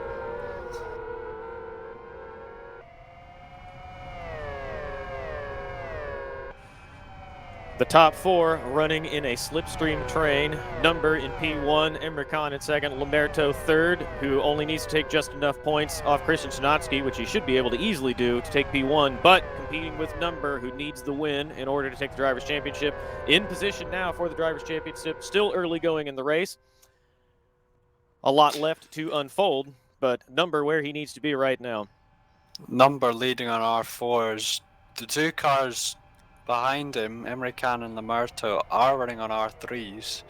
The top 4 running in a slipstream train. Number in P1, Emre Can in second, Lamerto third, who only needs to take just enough points off Christian Szynotsky, which he should be able to easily do to take P1, but competing with Number, who needs the win in order to take the Drivers' Championship. In position now for the Drivers' Championship, still early going in the race. A lot left to unfold, but Number where he needs to be right now. Number leading on R4s. The 2 cars behind him, Emre Can and Lamerto, are running on R3s.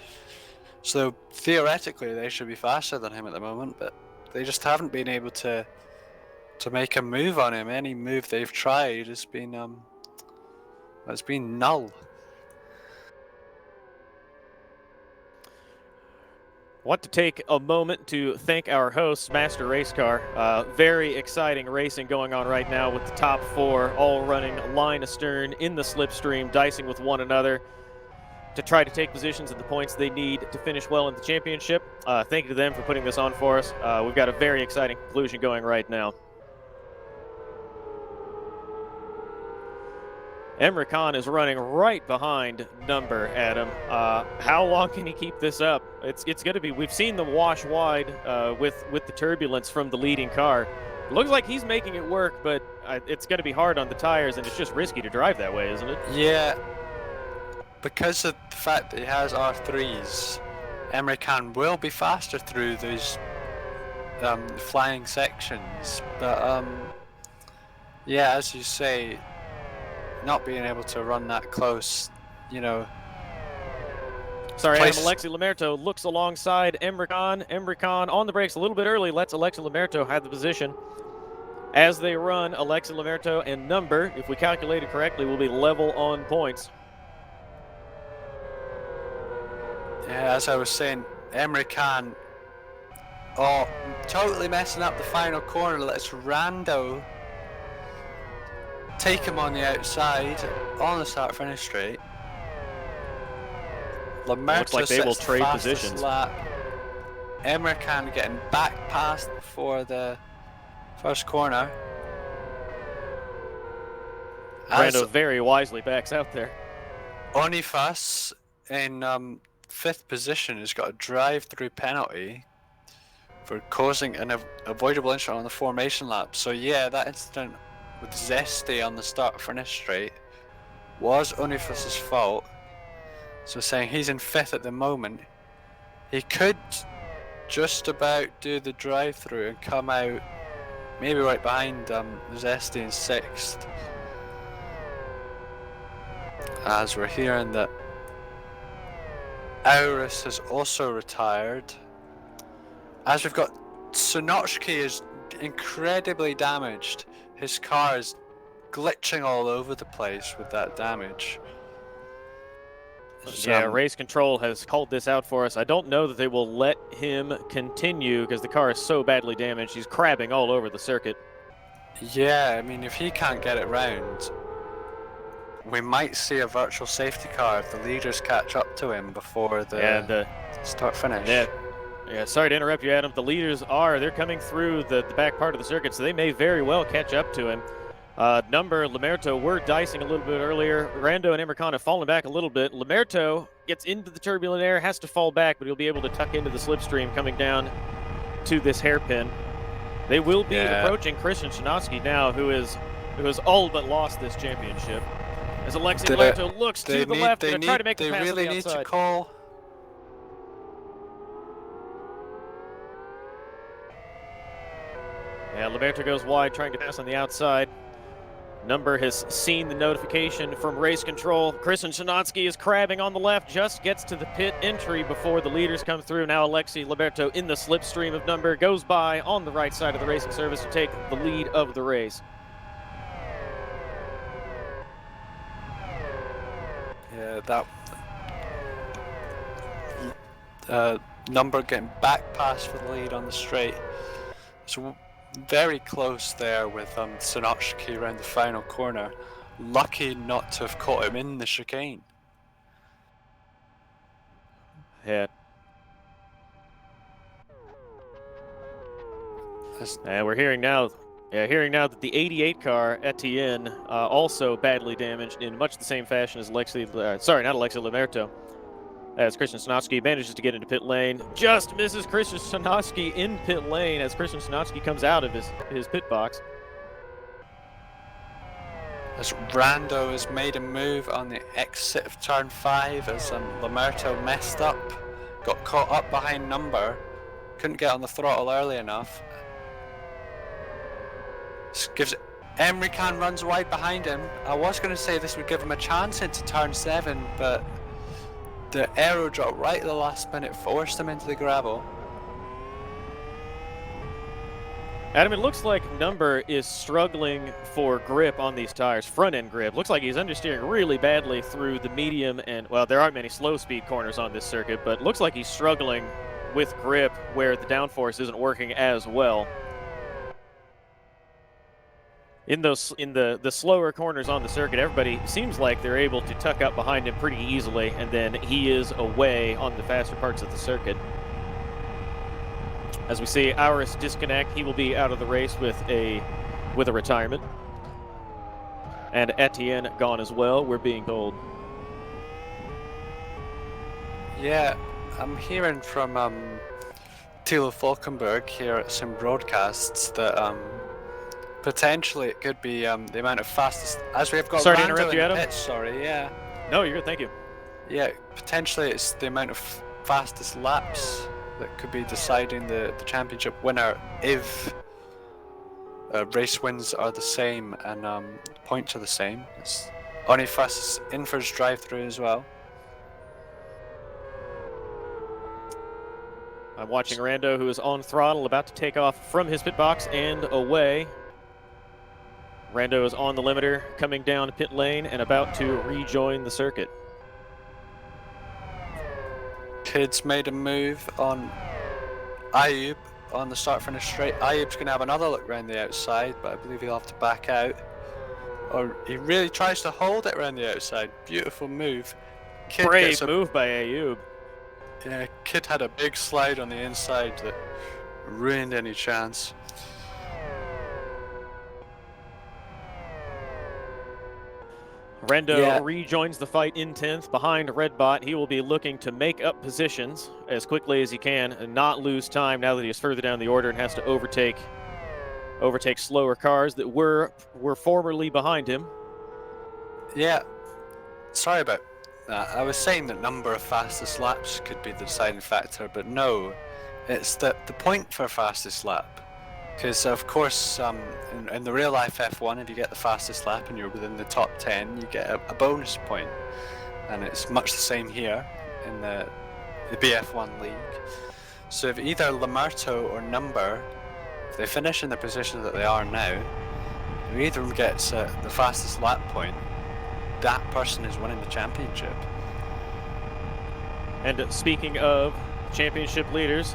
So theoretically they should be faster than him at the moment, but they just haven't been able to make a move on him. Any move they've tried has been null. Want to take a moment to thank our hosts, Master Race Car. Very exciting racing going on right now with the top 4 all running line astern in the slipstream, dicing with one another to try to take positions at the points they need to finish well in the championship. Thank you to them for putting this on for us. We've got a very exciting conclusion going right now. Emre Can is running right behind Number, Adam. How long can he keep this up? It's going to be, we've seen them wash wide with the turbulence from the leading car. It looks like he's making it work, but it's going to be hard on the tires, and it's just risky to drive that way, isn't it? Yeah, because of the fact that he has R3s, Emre Can will be faster through those flying sections. But yeah, as you say, not being able to run that close, you know. Sorry, Adam, Alexi Lamerto looks alongside Emre Can. Emre Can on the brakes a little bit early, lets Alexi Lamerto have the position. As they run, Alexi Lamerto and Number, if we calculated correctly, will be level on points. Yeah, as I was saying, Emre Can, totally messing up the final corner. Lets Rando take him on the outside on the start-finish straight. Lamerto looks like they will trade positions. Lap. Emre Can getting back past before the first corner. Rando very wisely backs out there. Onifas in 5th position has got a drive-through penalty for causing an avoidable incident on the formation lap. So yeah, that incident with Zesty on the start-finish straight was Onifas's fault. So saying he's in 5th at the moment. He could just about do the drive-through and come out maybe right behind Zesty in 6th. As we're hearing that Auris has also retired. As we've got Sonochki is incredibly damaged. His car is glitching all over the place with that damage. Yeah, race control has called this out for us. I don't know that they will let him continue because the car is so badly damaged. He's crabbing all over the circuit. Yeah, I mean, if he can't get it round, we might see a virtual safety car if the leaders catch up to him before the start-finish. Yeah, sorry to interrupt you, Adam. The leaders they're coming through the back part of the circuit, so they may very well catch up to him. Number, Limerto were dicing a little bit earlier. Rando and Emercon have fallen back a little bit. Limerto gets into the turbulent air, has to fall back, but he'll be able to tuck into the slipstream coming down to this hairpin. They will be approaching Christian Szymanski now, who has all but lost this championship. As Alexei Limerto looks to the left and try to make the pass on the outside. They really need to call. Yeah, Limerto goes wide, trying to pass on the outside. Number has seen the notification from race control. Christian Szymanski is crabbing on the left, just gets to the pit entry before the leaders come through. Now Alexei Limerto in the slipstream of Number goes by on the right side of the racing service to take the lead of the race. Yeah, that Number getting back pass for the lead on the straight. So very close there with Sonochki around the final corner. Lucky not to have caught him in the chicane. Yeah. And we're hearing now that the 88 car, Etienne, also badly damaged in much the same fashion as Alexei Limerto. As Christian Szymanski manages to get into pit lane, just misses Christian Szymanski in pit lane as Christian Szymanski comes out of his pit box. As Rando has made a move on the exit of turn 5 as Limerto messed up, got caught up behind Number, couldn't get on the throttle early enough. This gives Emrican runs wide behind him. I was going to say this would give him a chance into turn 7, but the aero drop right at the last minute forced him into the gravel. Adam, it looks like Number is struggling for grip on these tires, front-end grip. Looks like he's understeering really badly through the medium and, well, there aren't many slow-speed corners on this circuit, but looks like he's struggling with grip where the downforce isn't working as well. In the slower corners on the circuit, everybody seems like they're able to tuck up behind him pretty easily, and then he is away on the faster parts of the circuit. As we see Auris disconnect, he will be out of the race with a retirement. And Etienne gone as well, we're being told. Yeah, I'm hearing from Thilo Falkenberg here at some broadcasts that potentially it could be the amount of fastest, as we have got. Sorry to interrupt you, Adam. Sorry, yeah. No, you're good, thank you. Yeah, potentially it's the amount of fastest laps that could be deciding the championship winner if race wins are the same and points are the same. It's Onifas is in for his drive-through as well. I'm watching Rando, who is on throttle, about to take off from his pit box and away. Rando is on the limiter, coming down pit lane and about to rejoin the circuit. Kids made a move on Ayub on the start-finish straight. Ayub's going to have another look around the outside, but I believe he'll have to back out. Or he really tries to hold it around the outside. Beautiful move. Kid Brave move by Ayub. Yeah, Kid had a big slide on the inside that ruined any chance. Rando rejoins the fight in 10th behind Redbot. He will be looking to make up positions as quickly as he can and not lose time now that he is further down the order and has to overtake slower cars that were formerly behind him. Yeah, sorry about I was saying that number of fastest laps could be the deciding factor, but no, it's the point for fastest lap. Because of course, in the real life F1, if you get the fastest lap and you're within the top 10, you get a bonus point. And it's much the same here in the BF1 league. So if either Lamerto or Number, if they finish in the position that they are now, if either of them gets the fastest lap point, that person is winning the championship. And speaking of championship leaders,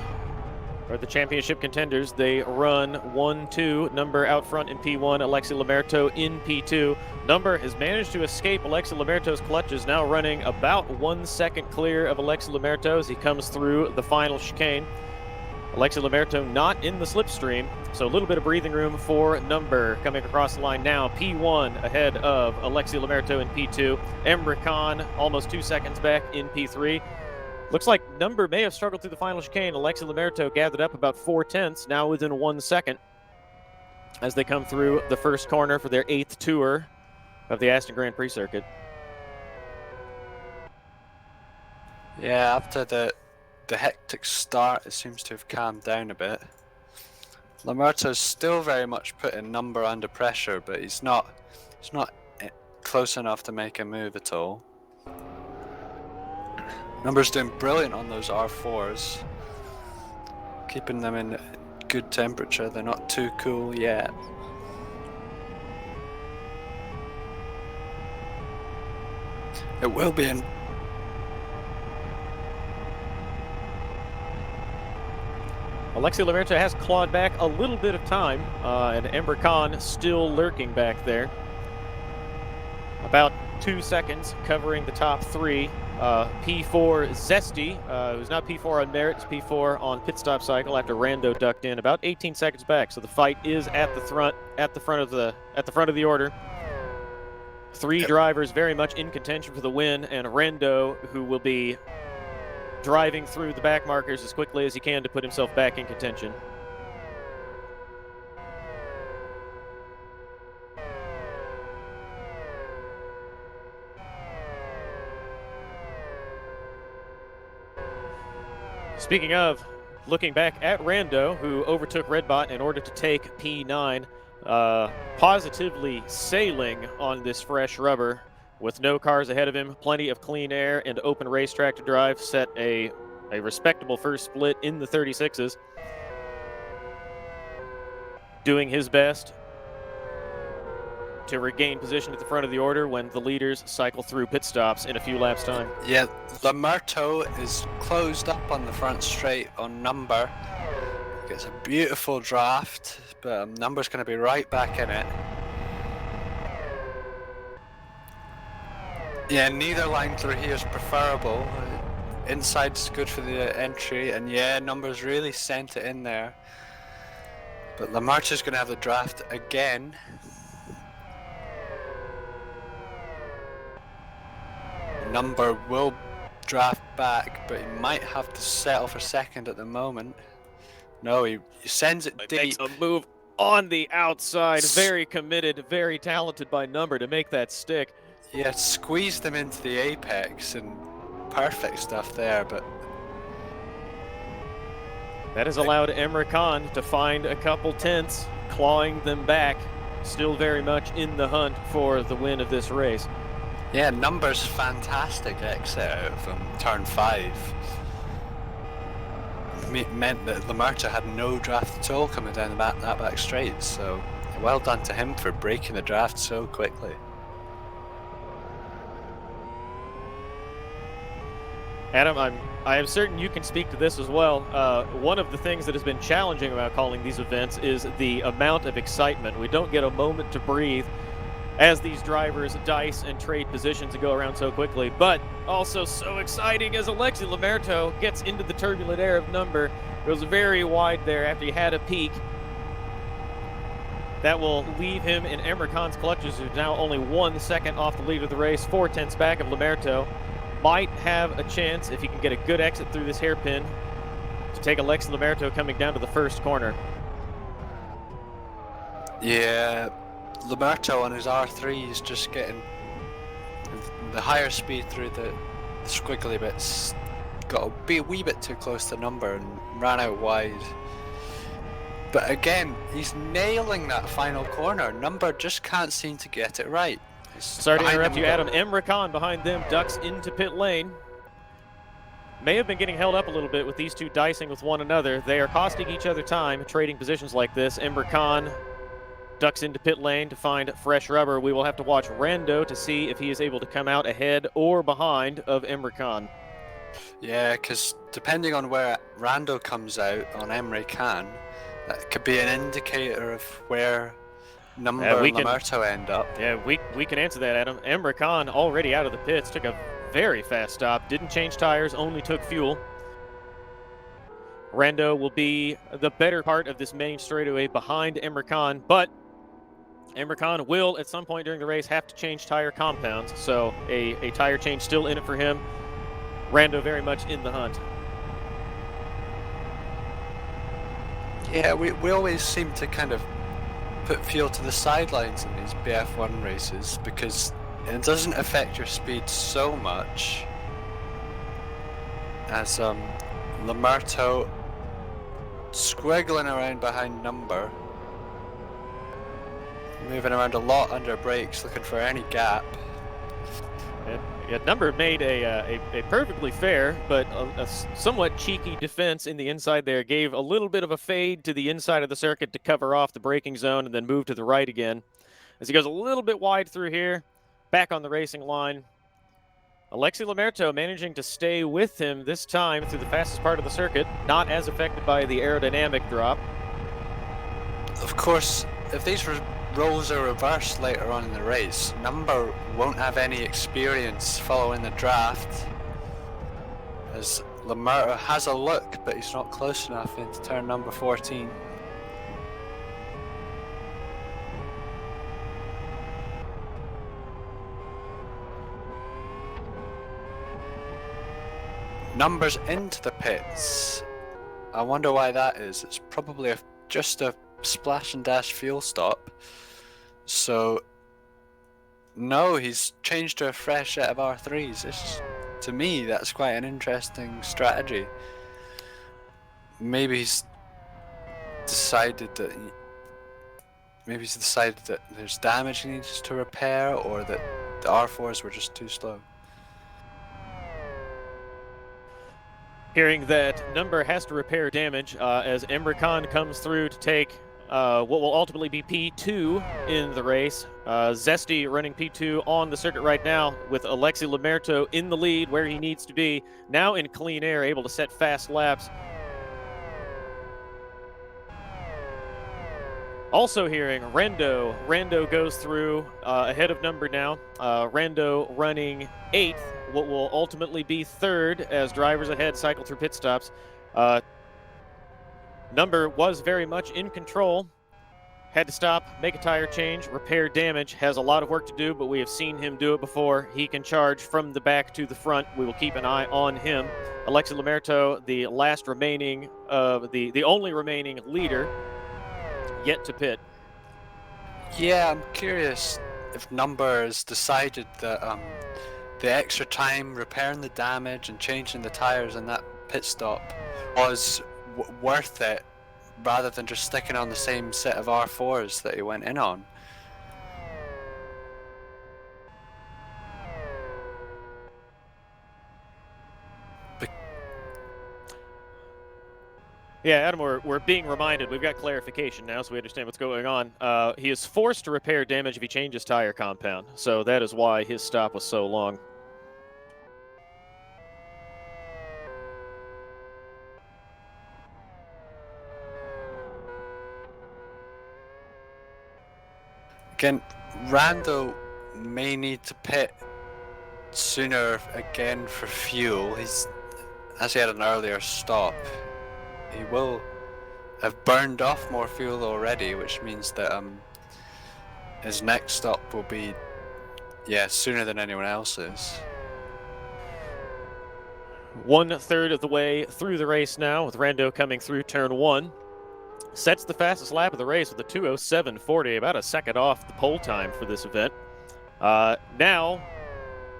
or the championship contenders, they run 1-2. Number out front in P1, Alexi Lamerto in P2. Number has managed to escape Alexi Lamerto's clutches, now running about 1 second clear of Alexi Lamerto as he comes through the final chicane. Alexi Lamerto not in the slipstream, so a little bit of breathing room for Number coming across the line now. P1 ahead of Alexi Lamerto in P2. Emre Can almost 2 seconds back in P3. Looks like Number may have struggled through the final chicane. Alexi Lamerto gathered up about 4/10, now within 1 second as they come through the first corner for their 8th tour of the Aston Grand Prix circuit. Yeah, after the hectic start, it seems to have calmed down a bit. Lamerto's still very much putting Number under pressure, but he's not close enough to make a move at all. Number's doing brilliant on those R4s, keeping them in good temperature. They're not too cool yet. It will be in. Alexi Lamerto has clawed back a little bit of time, and Emre Can still lurking back there. About 2 seconds covering the top 3. P4 Zesty, who's not P4 on merit, it's P4 on pit stop cycle after Rando ducked in, about 18 seconds back. So the fight is at the front of the order. 3 drivers very much in contention for the win, and Rando, who will be driving through the back markers as quickly as he can to put himself back in contention. Speaking of looking back at Rando, who overtook Redbot in order to take P9, positively sailing on this fresh rubber with no cars ahead of him, plenty of clean air and open racetrack to drive, set a respectable first split in the 36s. Doing his best to regain position at the front of the order when the leaders cycle through pit stops in a few laps' time. Yeah, Lamerto is closed up on the front straight on Number. Gets a beautiful draft, but Number's going to be right back in it. Yeah, neither line through here is preferable. Inside's good for the entry, and yeah, Number's really sent it in there. But Lamerto's going to have the draft again. Number will draft back, but he might have to settle for second at the moment. No, he sends it deep. Makes a move on the outside. Very committed, very talented by Number to make that stick. Yeah, squeezed them into the apex and perfect stuff there, but that has allowed Emre Can to find a couple tenths, clawing them back. Still very much in the hunt for the win of this race. Yeah, Number's fantastic exit out of turn 5. Meant that Lamerto had no draft at all coming down that back straight, so well done to him for breaking the draft so quickly. Adam, I am certain you can speak to this as well. One of the things that has been challenging about calling these events is the amount of excitement. We don't get a moment to breathe as these drivers dice and trade positions and go around so quickly, but also so exciting as Alexi Lamerto gets into the turbulent air of Number. Goes very wide there after he had a peak. That will leave him in Emre Can's clutches, who's now only 1 second off the lead of the race, 4 tenths back of Lamerto. Might have a chance, if he can get a good exit through this hairpin, to take Alexi Lamerto coming down to the first corner. Yeah, Lamerto on his R3 is just getting the higher speed through the squiggly bits got to be a wee bit too close to number and ran out wide. But again, he's nailing that final corner. Number just can't seem to get it right. Sorry to interrupt you, Adam. Emre Can behind them ducks into pit lane. May have been getting held up a little bit with these two dicing with one another. They are costing each other time, trading positions like this. Emre Can ducks into pit lane to find fresh rubber. We will have to watch Rando to see if he is able to come out ahead or behind of Emre Can. Yeah, because depending on where Rando comes out on Emre Can, that could be an indicator of where Number and Lamerto end up. Yeah, we can answer that, Adam. Emre Can already out of the pits, took a very fast stop, didn't change tires, only took fuel. Rando will be the better part of this main straightaway behind Emre Can, but Emre Can will, at some point during the race, have to change tire compounds, so a tire change still in it for him. Rando very much in the hunt. Yeah, we always seem to kind of put fuel to the sidelines in these BF1 races because it doesn't affect your speed so much as Lamerto squiggling around behind Number, moving around a lot under brakes, looking for any gap. Number made a perfectly fair but a somewhat cheeky defense in the inside there. Gave a little bit of a fade to the inside of the circuit to cover off the braking zone and then move to the right again. As he goes a little bit wide through here, back on the racing line. Alexis Lamerto managing to stay with him this time through the fastest part of the circuit, not as affected by the aerodynamic drop. Of course, if these roles are reversed later on in the race, Number won't have any experience following the draft, as Lamerto has a look, but he's not close enough into turn number 14. Number's into the pits. I wonder why that is. It's probably just a splash and dash fuel stop. So no, he's changed to a fresh set of R3s. To me, that's quite an interesting strategy. Maybe he's decided that there's damage he needs to repair, or that the R4s were just too slow. Hearing that Number has to repair damage as Emre Can comes through to take what will ultimately be P2 in the race. Zesty running P2 on the circuit right now with Alexis Lamerto in the lead where he needs to be. Now in clean air, able to set fast laps. Also hearing Rando. Rando goes through ahead of Number now. Rando running 8th, what will ultimately be 3rd as drivers ahead cycle through pit stops. Number was very much in control. Had to stop, make a tire change, repair damage. Has a lot of work to do, but we have seen him do it before. He can charge from the back to the front. We will keep an eye on him. Alexis Lamerto, the last remaining, the only remaining leader yet to pit. Yeah, I'm curious if Number has decided that the extra time repairing the damage and changing the tires in that pit stop was worth it, rather than just sticking on the same set of R4s that he went in on. Yeah, Adam, we're being reminded. We've got clarification now, so we understand what's going on. He is forced to repair damage if he changes tire compound, so that is why his stop was so long. Again, Rando may need to pit sooner again for fuel. As he had an earlier stop, he will have burned off more fuel already, which means that his next stop will be sooner than anyone else's. 1/3 of the way through the race now, with Rando coming through turn 1. Sets the fastest lap of the race with a 2:07.40, about a second off the pole time for this event. Now,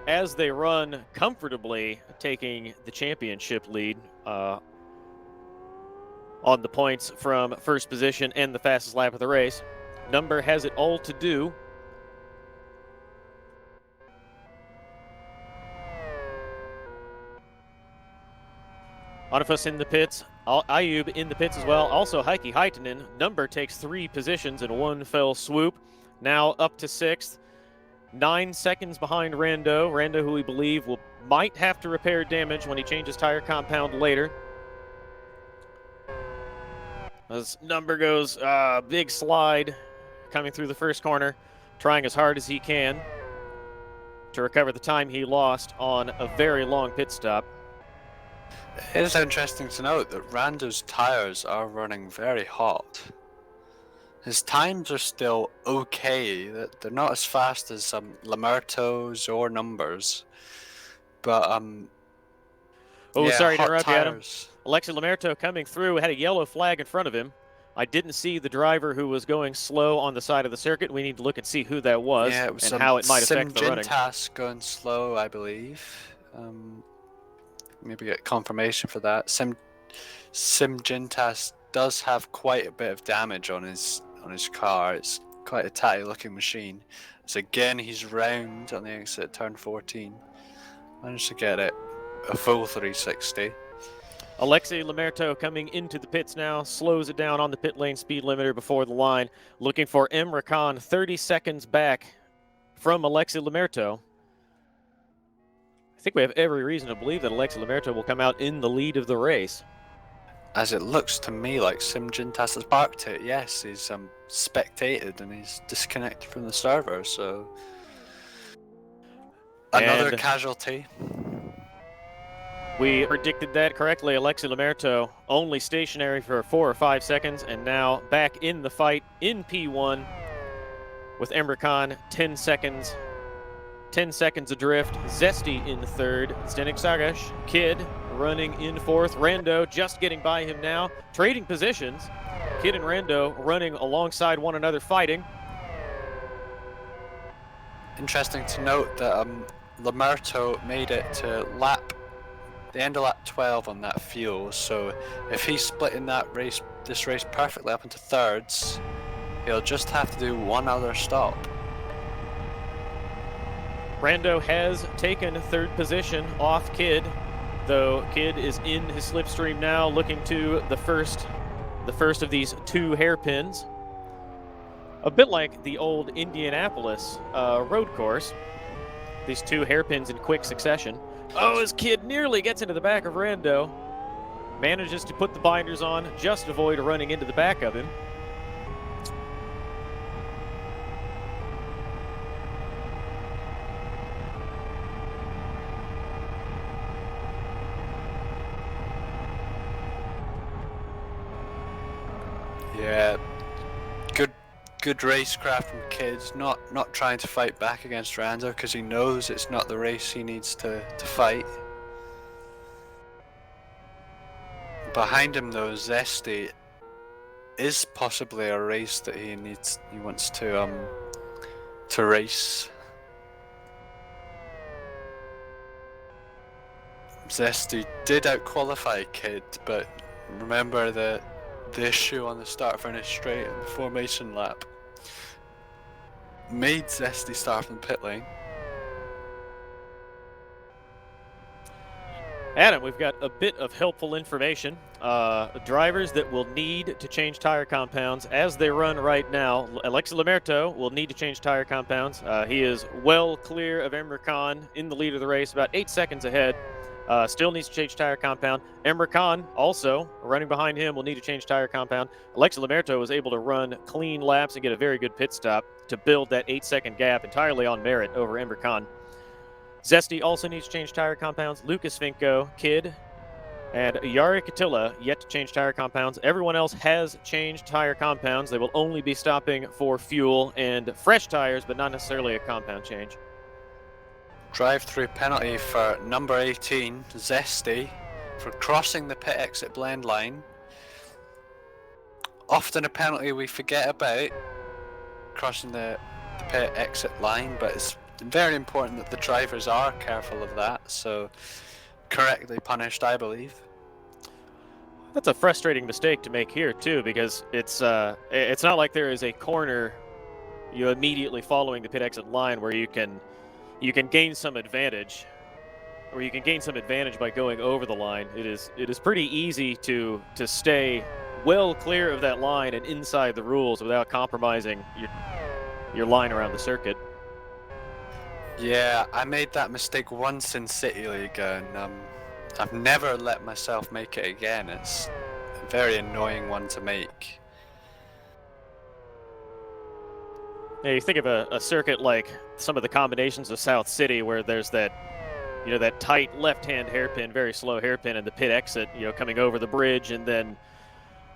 as they run comfortably, taking the championship lead on the points from first position and the fastest lap of the race. Number has it all to do. Onifus in the pits, Ayub in the pits as well. Also Heikki Haitinen. Number takes 3 positions in one fell swoop. Now up to 6th. 9 seconds behind Rando. Rando, who we believe might have to repair damage when he changes tire compound later. As Number goes big slide coming through the first corner, trying as hard as he can to recover the time he lost on a very long pit stop. It is interesting to note that Rando's tires are running very hot. His times are still okay. They're not as fast as Lamerto's or Numbers, but sorry to interrupt you, Adam. tires. Alexi Lamerto coming through had a yellow flag in front of him. I didn't see the driver who was going slow on the side of the circuit. We need to look and see who that was, Yeah, it was and how it might affect the running. Simgintas going slow, I believe. Maybe get confirmation for that. Simgintas does have quite a bit of damage on his car. It's quite a tatty looking machine. So again, he's round on the exit at turn 14. Managed to get it a full 360. Alexi Lamerto coming into the pits now, slows it down on the pit lane speed limiter before the line, looking for Emre Can 30 seconds back from Alexi Lamerto. I think we have every reason to believe that Alexi Lamerto will come out in the lead of the race. As it looks to me like Simgintas has parked it. Yes, he's spectated and he's disconnected from the server, so another casualty. We predicted that correctly. Alexi Lamerto only stationary for 4 or 5 seconds, and now back in the fight in P1 with Emre Can 10 seconds. 10 seconds adrift. Zesty in third. Zdenek Sagash, Kid running in fourth. Rando just getting by him now. Trading positions. Kid and Rando running alongside one another, fighting. Interesting to note that Lamerto made it to the end of lap 12 on that fuel, so if he's splitting this race perfectly up into thirds, he'll just have to do one other stop. Rando has taken third position off Kid, though Kid is in his slipstream now, looking to the first of these 2 hairpins. A bit like the old Indianapolis road course. These 2 hairpins in quick succession. Oh, as Kid nearly gets into the back of Rando. Manages to put the binders on, just avoid running into the back of him. Yeah, good racecraft from Kids, not trying to fight back against Rando because he knows it's not the race he needs to fight. Behind him though, Zesty is possibly a race that he wants to race. Zesty did outqualify Kid, but remember the issue on the start-finish straight in the formation lap made Zesty start from the pit lane. Adam, we've got a bit of helpful information. Drivers that will need to change tire compounds as they run right now. Alexi Lamerto will need to change tire compounds. He is well clear of Emre Can in the lead of the race, about 8 seconds ahead. Still needs to change tire compound. Emre Can, also running behind him, will need to change tire compound. Alexi Lamerto was able to run clean laps and get a very good pit stop to build that 8-second gap entirely on merit over Emre Can. Zesty also needs to change tire compounds. Lucas Finko, Kid, and Yari Katila yet to change tire compounds. Everyone else has changed tire compounds. They will only be stopping for fuel and fresh tires, but not necessarily a compound change. Drive-through penalty for number 18, Zesty, for crossing the pit exit blend line. Often a penalty we forget about, crossing the pit exit line, but it's very important that the drivers are careful of that, so correctly punished, I believe. That's a frustrating mistake to make here too, because it's not like there is a corner immediately following the pit exit line where you can gain some advantage, or you can gain some advantage by going over the line. It is pretty easy to stay well clear of that line and inside the rules without compromising your line around the circuit. Yeah, I made that mistake once in City League, and I've never let myself make it again. It's a very annoying one to make. Yeah, you think of a circuit like some of the combinations of South City where there's that, that tight left-hand hairpin, very slow hairpin, and the pit exit, coming over the bridge, and then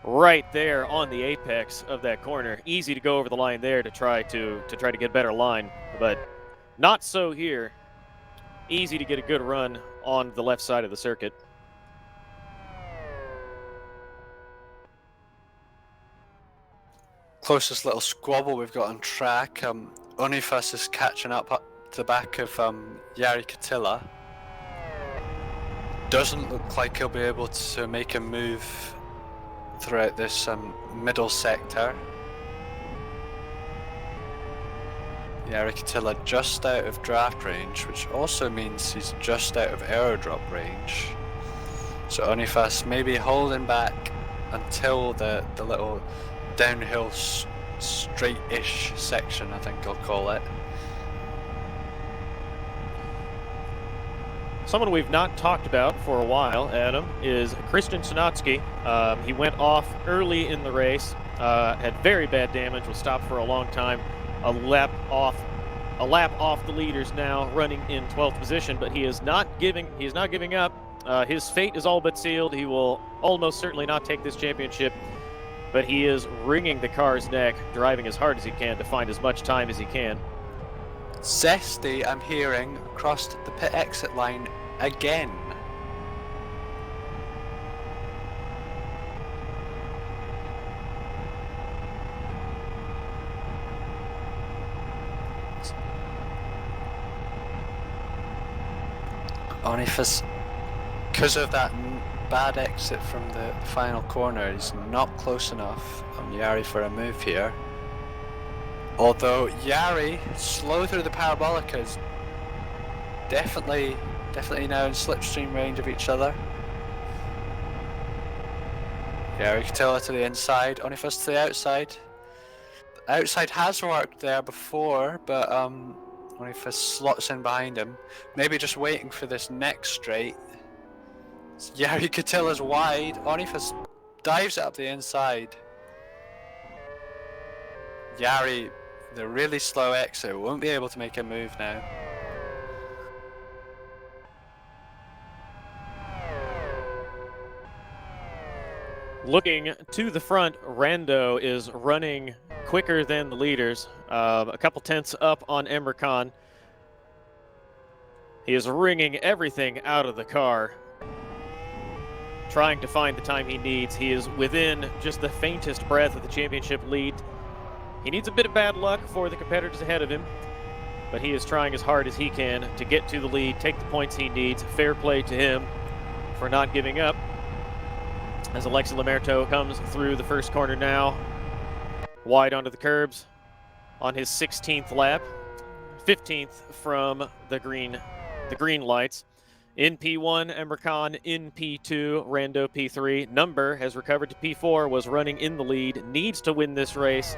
right there on the apex of that corner. Easy to go over the line there to try to get a better line, but not so here. Easy to get a good run on the left side of the circuit. Closest little squabble we've got on track. Onifus is catching up to the back of Jari Katila. Doesn't look like he'll be able to make a move throughout this middle sector. Jari Katila just out of draft range, which also means he's just out of airdrop range. So Onifus maybe holding back until the little downhill straight-ish section, I think I'll call it. Someone we've not talked about for a while, Adam, is Christian Sinotsky. He went off early in the race, had very bad damage, was stopped for a long time. A lap off the leaders now, running in 12th position, but he is not giving up. His fate is all but sealed. He will almost certainly not take this championship, but he is wringing the car's neck, driving as hard as he can to find as much time as he can. Zesty, I'm hearing, crossed the pit exit line again. Onifus, because of that bad exit from the final corner, is not close enough on Jari for a move here. Although Jari, slow through the Parabolicas, definitely now in slipstream range of each other. Jari Katila to the inside, Onifus to the outside. The outside has worked there before, but Onifus slots in behind him. Maybe just waiting for this next straight. Jari Katila's wide, Onifus dives it up the inside. Jari, the really slow exit, won't be able to make a move now. Looking to the front, Rando is running quicker than the leaders, a couple tenths up on Emre Khan. He is wringing everything out of the car, trying to find the time he needs. He is within just the faintest breath of the championship lead. He needs a bit of bad luck for the competitors ahead of him, but he is trying as hard as he can to get to the lead, take the points he needs. Fair play to him for not giving up. As Alexis Lemerto comes through the first corner now, wide onto the curbs on his 16th lap, 15th from the green lights. In P1, Emre Khan in P2, Rando P3. Number has recovered to P4, was running in the lead, needs to win this race,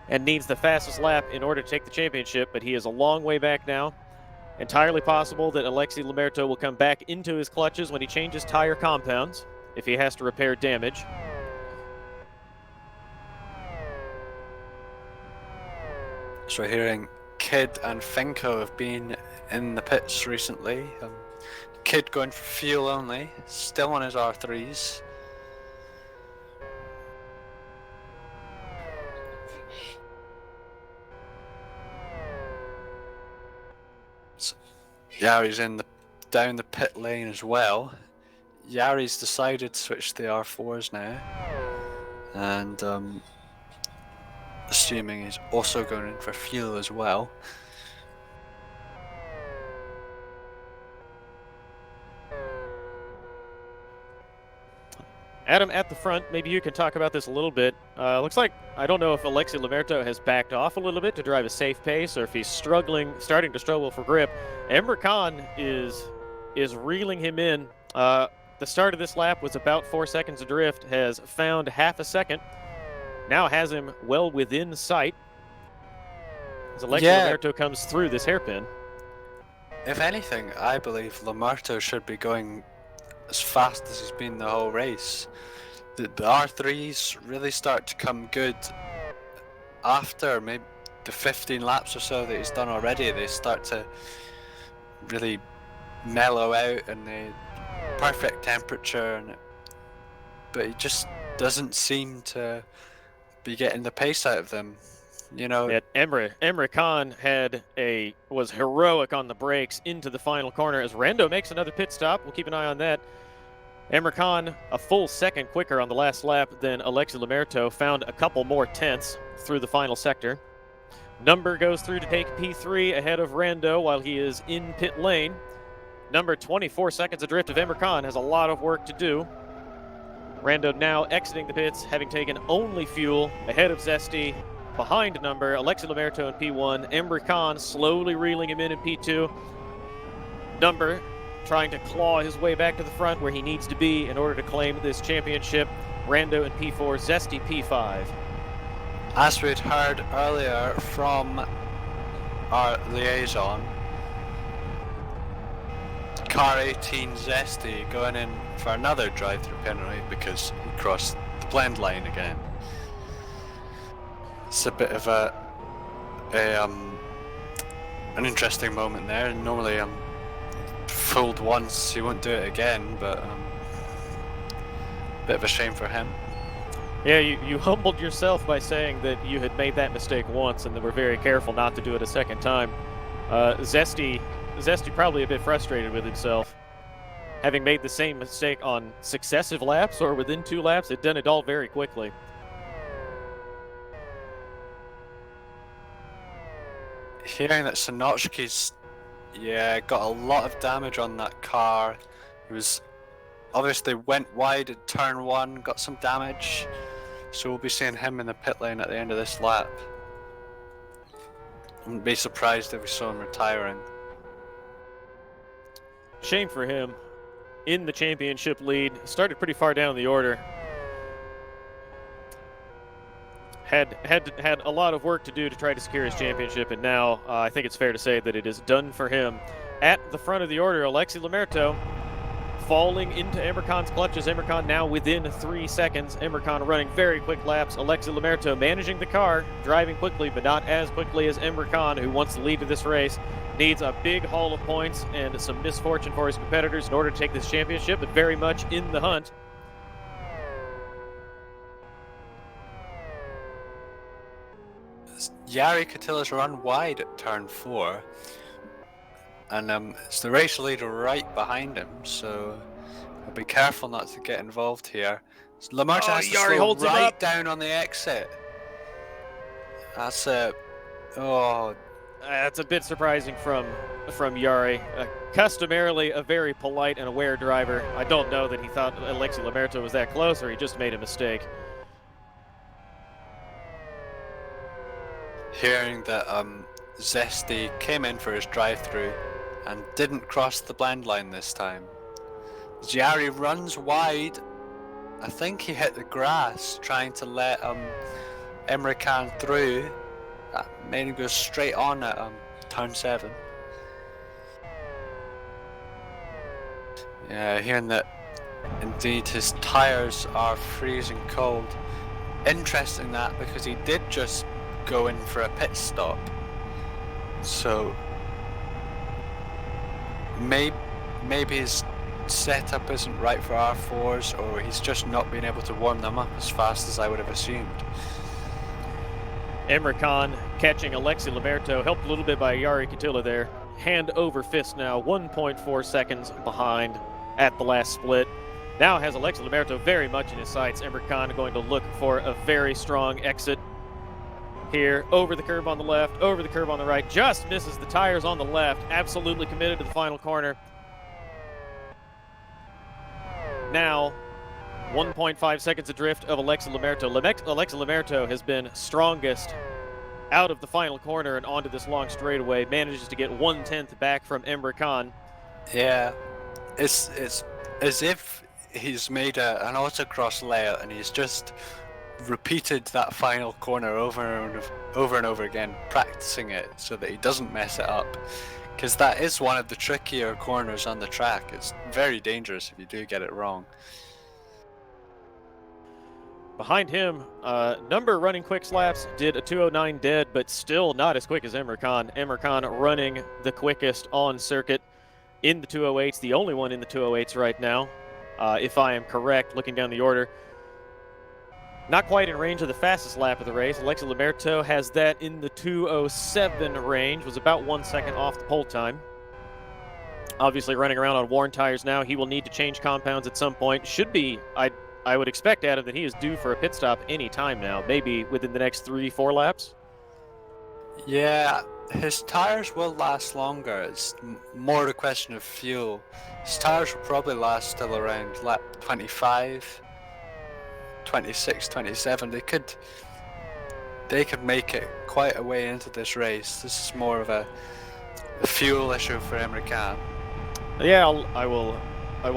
and needs the fastest lap in order to take the championship, but he is a long way back now. Entirely possible that Alexis Lemerto will come back into his clutches when he changes tire compounds, if he has to repair damage. So we're hearing Kid and Finko have been in the pits recently. Kid going for fuel only, still on his R3s. So Yari's down the pit lane as well. Yari's decided to switch to the R4s now, and assuming he's also going in for fuel as well. Adam, at the front, maybe you can talk about this a little bit. Looks like, I don't know if Alexi Lamerto has backed off a little bit to drive a safe pace or if he's starting to struggle for grip. Emre Can is reeling him in. The start of this lap was about 4 seconds adrift, has found half a second, now has him well within sight as Alexi Lamerto comes through this hairpin. If anything, I believe Lamerto should be going as fast as he's been the whole race. The R3s really start to come good after maybe the 15 laps or so that he's done already. They start to really mellow out and the perfect temperature, but he just doesn't seem to be getting the pace out of them. You know, yeah, Emre Can was heroic on the brakes into the final corner as Rando makes another pit stop. We'll keep an eye on that. Emre Can, a full second quicker on the last lap than Alexi Lamerto, found a couple more tenths through the final sector. Number goes through to take P3 ahead of Rando while he is in pit lane. Number 24 seconds adrift of Emre Can has a lot of work to do. Rando now exiting the pits, having taken only fuel ahead of Zesty. Behind Number, Alexi Lamerto in P1, Emre Can slowly reeling him in P2. Number trying to claw his way back to the front where he needs to be in order to claim this championship. Rando in P4, Zesty P5. As we'd heard earlier from our liaison, car 18 Zesty going in for another drive-through penalty because he crossed the blend line again. It's a bit of an interesting moment there. Normally fooled once, he won't do it again, but bit of a shame for him. Yeah, you humbled yourself by saying that you had made that mistake once and that were very careful not to do it a second time. Zesty probably a bit frustrated with himself. Having made the same mistake on successive laps or within 2 laps, had done it all very quickly. Hearing that Sanochki's got a lot of damage on that car. He was obviously went wide at turn 1, got some damage. So we'll be seeing him in the pit lane at the end of this lap. I wouldn't be surprised if we saw him retiring. Shame for him. In the championship lead, started pretty far down the order. Had a lot of work to do to try to secure his championship, and now I think it's fair to say that it is done for him. At the front of the order, Alexi Lamerto falling into Emre Can's clutches. Emre Can now within 3 seconds. Emre Can running very quick laps. Alexi Lamerto managing the car, driving quickly, but not as quickly as Emre Can, who wants the lead of this race. Needs a big haul of points and some misfortune for his competitors in order to take this championship, but very much in the hunt. Jari Katila's run wide at turn 4, and it's the race leader right behind him, so I'll be careful not to get involved here. Lamerto has to slow right down on the exit. That's That's a bit surprising from Jari. Customarily a very polite and aware driver. I don't know that he thought Alexi Lamerto was that close, or he just made a mistake. Hearing that Zesty came in for his drive-through and didn't cross the blend line this time. Jari runs wide. I think he hit the grass trying to let Emre Can through. That made him go straight on at turn 7. Yeah, hearing that indeed his tyres are freezing cold. Interesting that, because he did just go in for a pit stop. So maybe his setup isn't right for R4s, or he's just not been able to warm them up as fast as I would have assumed. Emre Can catching Alexi Lamerto, helped a little bit by Jari Katila there. Hand over fist now, 1.4 seconds behind at the last split. Now has Alexi Lamerto very much in his sights. Emre Can going to look for a very strong exit here, over the curb on the left, over the curb on the right, just misses the tires on the left, absolutely committed to the final corner. Now 1.5 seconds adrift of Alexa Lamerto. Alexa Lamerto has been strongest out of the final corner and onto this long straightaway. Manages to get 1/10 back from Emre Can. Yeah, it's as if he's made an autocross layout and he's just repeated that final corner over and over again, practicing it so that he doesn't mess it up. Because that is one of the trickier corners on the track. It's very dangerous if you do get it wrong. Behind him, Number running quick slaps, did a 2:09 dead, but still not as quick as Emre Can. Emre Can running the quickest on circuit in the 208s, the only one in the 208s right now, if I am correct, looking down the order. Not quite in range of the fastest lap of the race. Alexa Lamerto has that in the 2:07 range, was about 1 second off the pole time. Obviously running around on worn tires now. He will need to change compounds at some point. Should be, I would expect, Adam, that he is due for a pit stop any time now, maybe within the next 3-4 laps. Yeah, his tires will last longer. It's more a question of fuel. His tires will probably last till around lap 25, 26, 27. They could make it quite a way into this race. This is more of a fuel issue for Emre Can. Yeah, I will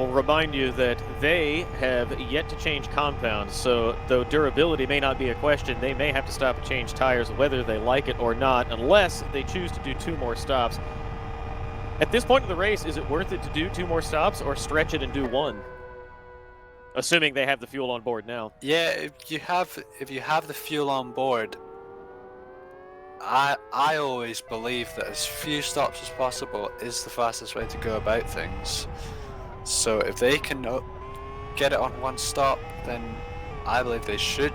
remind you that they have yet to change compounds, so though durability may not be a question, they may have to stop and change tires whether they like it or not, unless they choose to do 2 more stops. At this point in the race, is it worth it to do 2 more stops or stretch it and do 1? Assuming they have the fuel on board now. Yeah, if you have the fuel on board, I always believe that as few stops as possible is the fastest way to go about things. So if they can get it on 1 stop, then I believe they should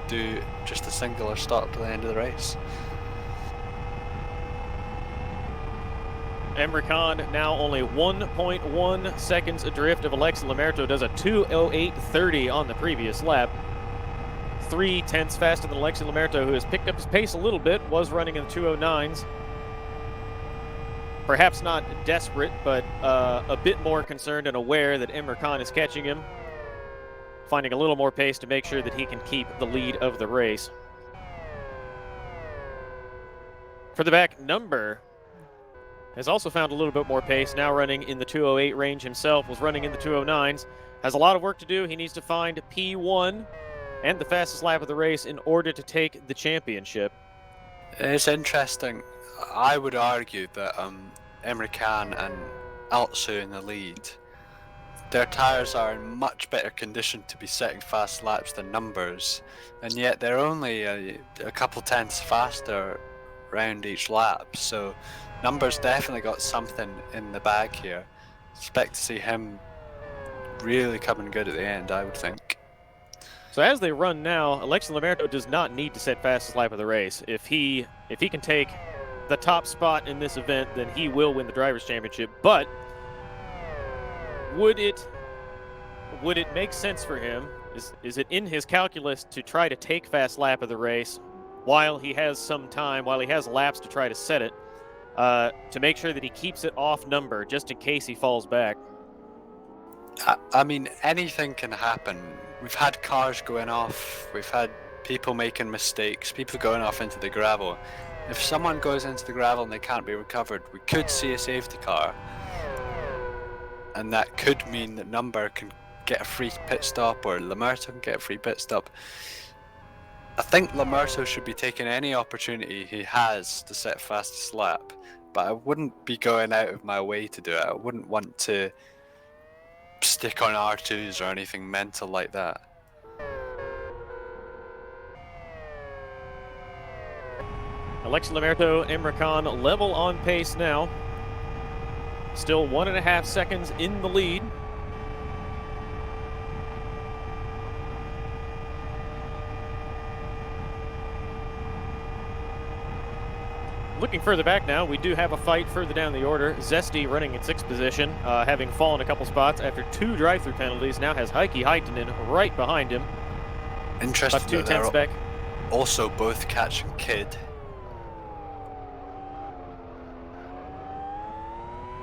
do just a singular stop to the end of the race. Emre Can now only 1.1 seconds adrift of Alexa Lamerto, does a 2:08.30 on the previous lap. 0.3 faster than Alexa Lamerto, who has picked up his pace a little bit, was running in the 2:09s. Perhaps not desperate, but a bit more concerned and aware that Emre Can is catching him, finding a little more pace to make sure that he can keep the lead of the race. For the back, Number has also found a little bit more pace, now running in the 2:08 range himself, was running in the 2:09s. Has a lot of work to do. He needs to find P1 and the fastest lap of the race in order to take the championship. It's interesting. I would argue that Emre Can and Altsu in the lead, their tyres are in much better condition to be setting fast laps than Numbers, and yet they're only a couple tenths faster round each lap, so Numbers definitely got something in the bag here. Expect to see him really coming good at the end, I would think. So as they run now, Alexa Lamerto does not need to set fastest lap of the race. If he can take the top spot in this event, then he will win the Drivers' Championship. But would it make sense for him? Is it in his calculus to try to take fast lap of the race while he has some time, while he has laps to try to set it, to make sure that he keeps it off Number just in case he falls back? I mean, anything can happen. We've had cars going off, we've had people making mistakes, people going off into the gravel. If someone goes into the gravel and they can't be recovered, we could see a safety car. And that could mean that Number can get a free pit stop, or Lamerto can get a free pit stop. I think Lamerto should be taking any opportunity he has to set fastest lap, but I wouldn't be going out of my way to do it. I wouldn't want to stick on R2s or anything mental like that. Alexa Lamerto, Emre Can level on pace now. Still 1.5 seconds in the lead. Looking further back now, we do have a fight further down the order. Zesty running in 6th position, having fallen a couple spots after 2 drive-through penalties, now has Heikki Heittonen right behind him. Interesting about 2 tenths back. Also both catching Kid.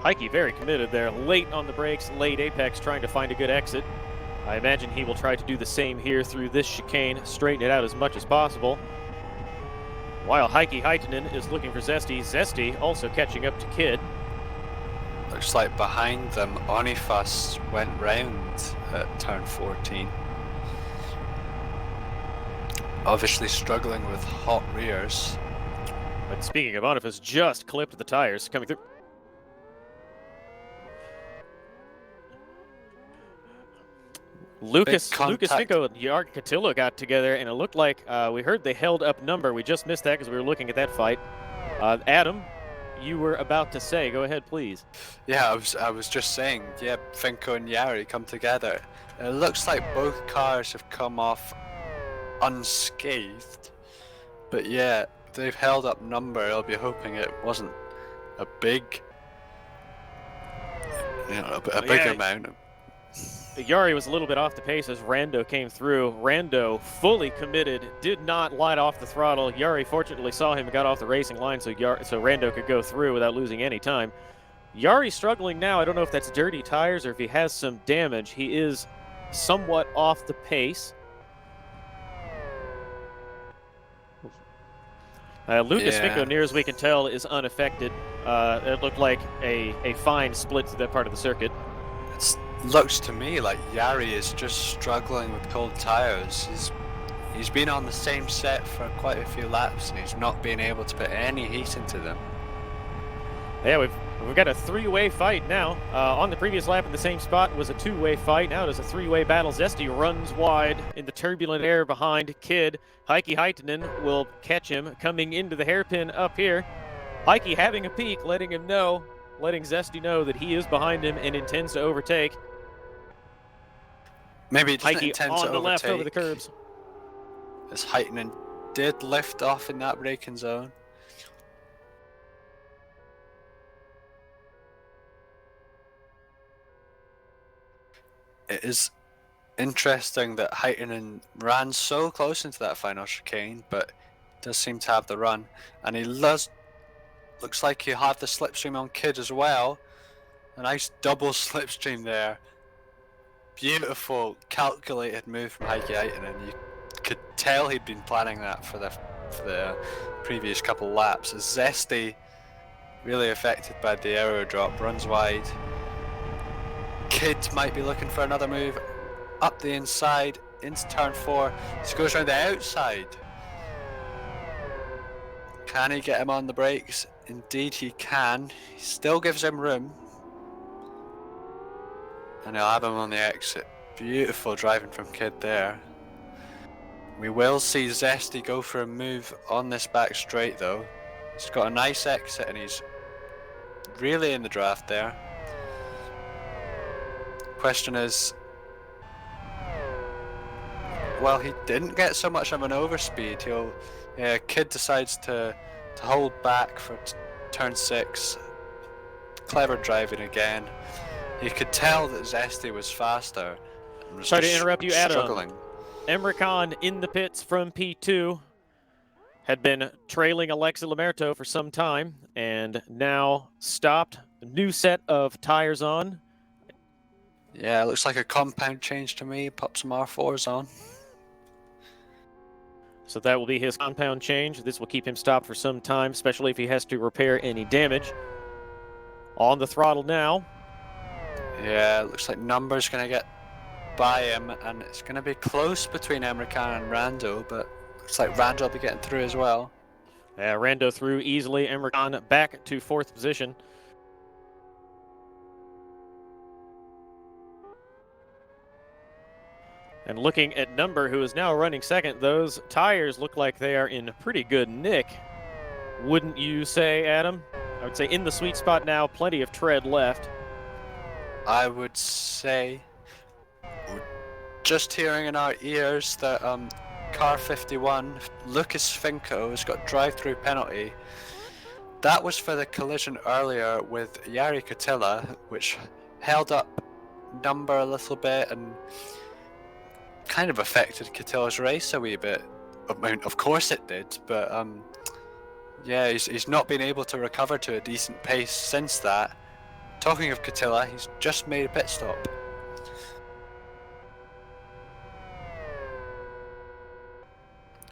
Heikki very committed there, late on the brakes, late apex, trying to find a good exit. I imagine he will try to do the same here through this chicane, straighten it out as much as possible. While Heikki Heitinen is looking for Zesty, Zesty also catching up to Kid. Looks like behind them, Onifas went round at turn 14. Obviously struggling with hot rears. But speaking of Onifas, just clipped the tires coming through. Lucas Fico and Jarg Catillo got together, and it looked like we heard they held up number. We just missed that because we were looking at that fight. Adam, you were about to say, go ahead, please. Yeah, I was just saying, yeah, Finko and Jari come together. It looks like both cars have come off unscathed, but yeah, they've held up number. I'll be hoping it wasn't a big, a big amount. Jari was a little bit off the pace as Rando came through. Rando, fully committed, did not light off the throttle. Jari fortunately saw him and got off the racing line so Rando could go through without losing any time. Jari's struggling now. I don't know if that's dirty tires or if he has some damage. He is somewhat off the pace. Lucas Finko, near as we can tell, is unaffected. It looked like a fine split through that part of the circuit. Looks to me like Jari is just struggling with cold tires. He's been on the same set for quite a few laps and he's not been able to put any heat into them. Yeah, we've got a three-way fight now. On the previous lap in the same spot was a two-way fight. Now it is a three-way battle. Zesty runs wide in the turbulent air behind Kid. Heikki Heitinen will catch him coming into the hairpin up here. Heikki having a peek, letting Zesty know that he is behind him and intends to overtake. Maybe he doesn't Heikki intend on to the left overtake, over the curbs. as Heitinen did lift off in that braking zone. It is interesting that Heitinen ran so close into that final chicane, but does seem to have the run, and he looks like he'll have the slipstream on Kid as well. A nice double slipstream there. Beautiful, calculated move from Heikki Heitinen. You could tell he'd been planning that for the previous couple laps. Zesty, really affected by the aero drop, runs wide. Kid might be looking for another move up the inside into turn 4. He goes around the outside. Can he get him on the brakes? Indeed he can. He still gives him room. And he'll have him on the exit. Beautiful driving from Kid there. We will see Zesty go for a move on this back straight though. He's got a nice exit and he's really in the draft there. Question is, well, he didn't get so much of an overspeed. Kid decides to hold back for turn 6. Clever driving again. You could tell that Zesty was faster. Sorry to interrupt you, Adam. Struggling. Emre Khan in the pits from P2 had been trailing Alexi Lamerto for some time and now stopped. A new set of tires on. Yeah, it looks like a compound change to me. Pop some R4s on. So that will be his compound change. This will keep him stopped for some time, especially if he has to repair any damage. On the throttle now. Yeah, it looks like Number's going to get by him, and it's going to be close between Emre Khan and Rando, but looks like Rando will be getting through as well. Rando through easily. Emre Khan back to 4th position. And looking at Number, who is now running 2nd, those tires look like they are in pretty good nick. Wouldn't you say, Adam? I would say in the sweet spot now, plenty of tread left. I would say, just hearing in our ears that car 51, Lucas Finko, has got drive-through penalty. That was for the collision earlier with Jari Kotila, which held up Number a little bit and kind of affected Kotila's race a wee bit. I mean, of course it did, but yeah, he's not been able to recover to a decent pace since that. Talking of Kotila, he's just made a pit stop.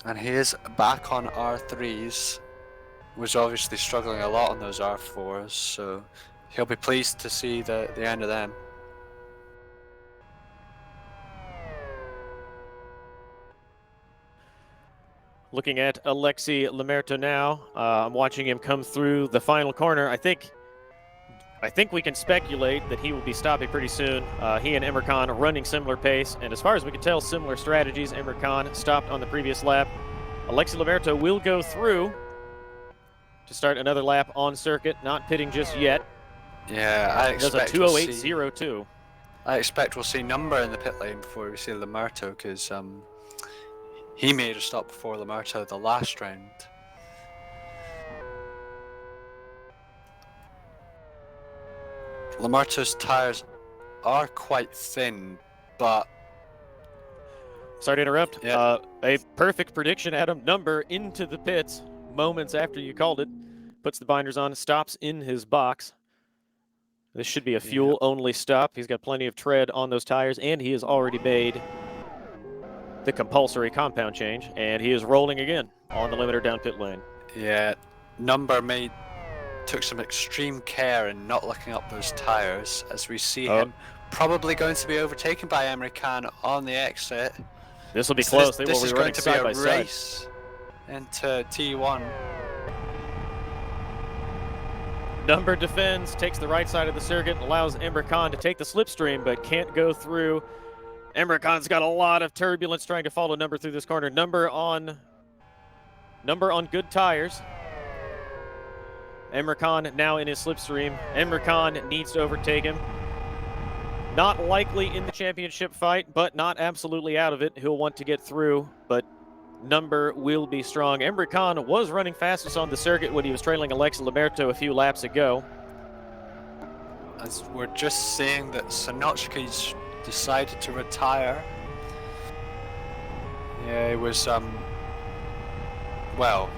And he is back on R3s. Was obviously struggling a lot on those R4s, so he'll be pleased to see the end of them. Looking at Alexis Lemerto now, I'm watching him come through the final corner. I think we can speculate that he will be stopping pretty soon. He and Emre Can are running similar pace, and as far as we can tell, similar strategies. Emre Can stopped on the previous lap. Alexis Lemerto will go through to start another lap on circuit, not pitting just yet. Yeah, I expect does a 2:08.02. I expect we'll see number in the pit lane before we see Lemerto, because he made a stop before Lemerto the last round. Lemerto's tyres are quite thin, but... Sorry to interrupt. Yeah. A perfect prediction, Adam. Number into the pits moments after you called it. Puts the binders on, stops in his box. This should be a fuel-only stop. He's got plenty of tread on those tires, and he has already made the compulsory compound change, and he is rolling again on the limiter down pit lane. Yeah, number took some extreme care in not looking up those tires, as we see him probably going to be overtaken by Emre Can on the exit. This will be close. This is going to be a race into T1. Number defends, takes the right side of the circuit, allows Emre Can to take the slipstream, but can't go through. Emre Can's got a lot of turbulence trying to follow Number through this corner. Number on good tires. Emre Can now in his slipstream. Emre Can needs to overtake him. Not likely in the championship fight, but not absolutely out of it. He'll want to get through, but Number will be strong. Emre Can was running fastest on the circuit when he was trailing Alexis Lemerto a few laps ago. As we're just seeing that Sanochki's decided to retire. Yeah, it was, well,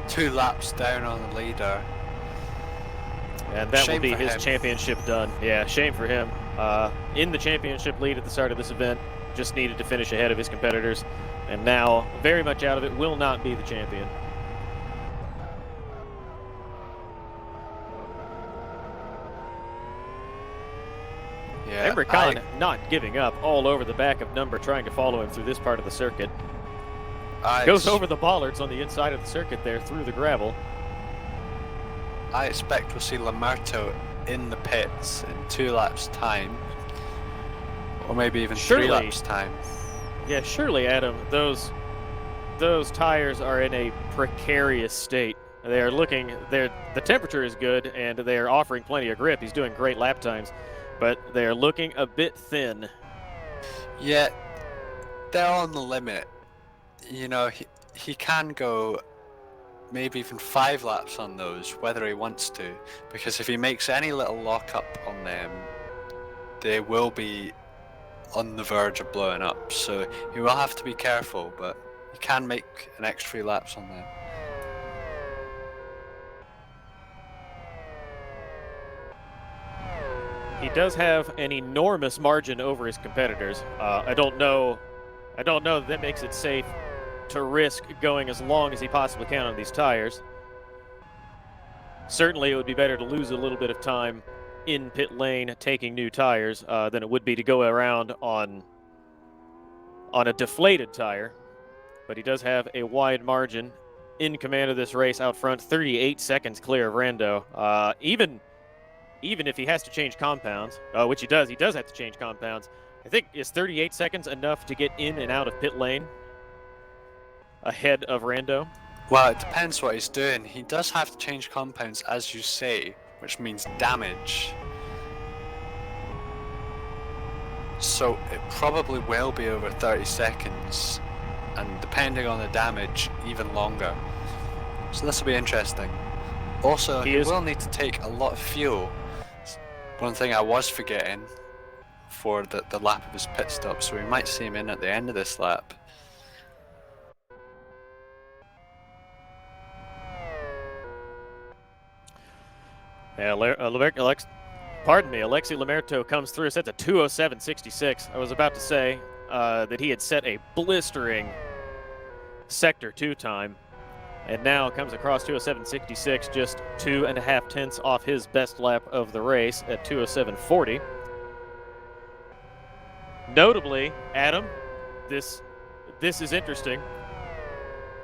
2 laps down on the leader. And that will be his championship done. Yeah, shame for him. In the championship lead at the start of this event, just needed to finish ahead of his competitors. And now, very much out of it, will not be the champion. Yeah, Emre Can not giving up, all over the back of Number, trying to follow him through this part of the circuit. Goes over the bollards on the inside of the circuit there, through the gravel. I expect we'll see Lemerto in the pits in 2 laps' time. Or maybe even 3 laps' time. Yeah, surely, Adam, those tires are in a precarious state. They are the temperature is good, and they are offering plenty of grip. He's doing great lap times, but they're looking a bit thin. Yeah, they're on the limit. You know, he can go maybe even 5 laps on those, whether he wants to, because if he makes any little lockup on them, they will be on the verge of blowing up, so he will have to be careful, but he can make an extra 3 laps on them. He does have an enormous margin over his competitors. I don't know that makes it safe to risk going as long as he possibly can on these tires. Certainly it would be better to lose a little bit of time in pit lane taking new tires than it would be to go around on a deflated tire. But he does have a wide margin, in command of this race out front, 38 seconds clear of Rando. Even if he has to change compounds, which he does have to change compounds. I think is 38 seconds enough to get in and out of pit lane ahead of Rando? Well, it depends what he's doing. He does have to change compounds, as you say, which means damage. So it probably will be over 30 seconds, and depending on the damage, even longer. So this will be interesting. Also, he will need to take a lot of fuel. One thing I was forgetting for the lap of his pit stop, so we might see him in at the end of this lap. Yeah, Alexis Lemerto comes through. Sets a 2:07.66. I was about to say that he had set a blistering Sector 2 time. And now comes across 207.66, just 2.5 tenths off his best lap of the race at 207.40. Notably, Adam, this is interesting.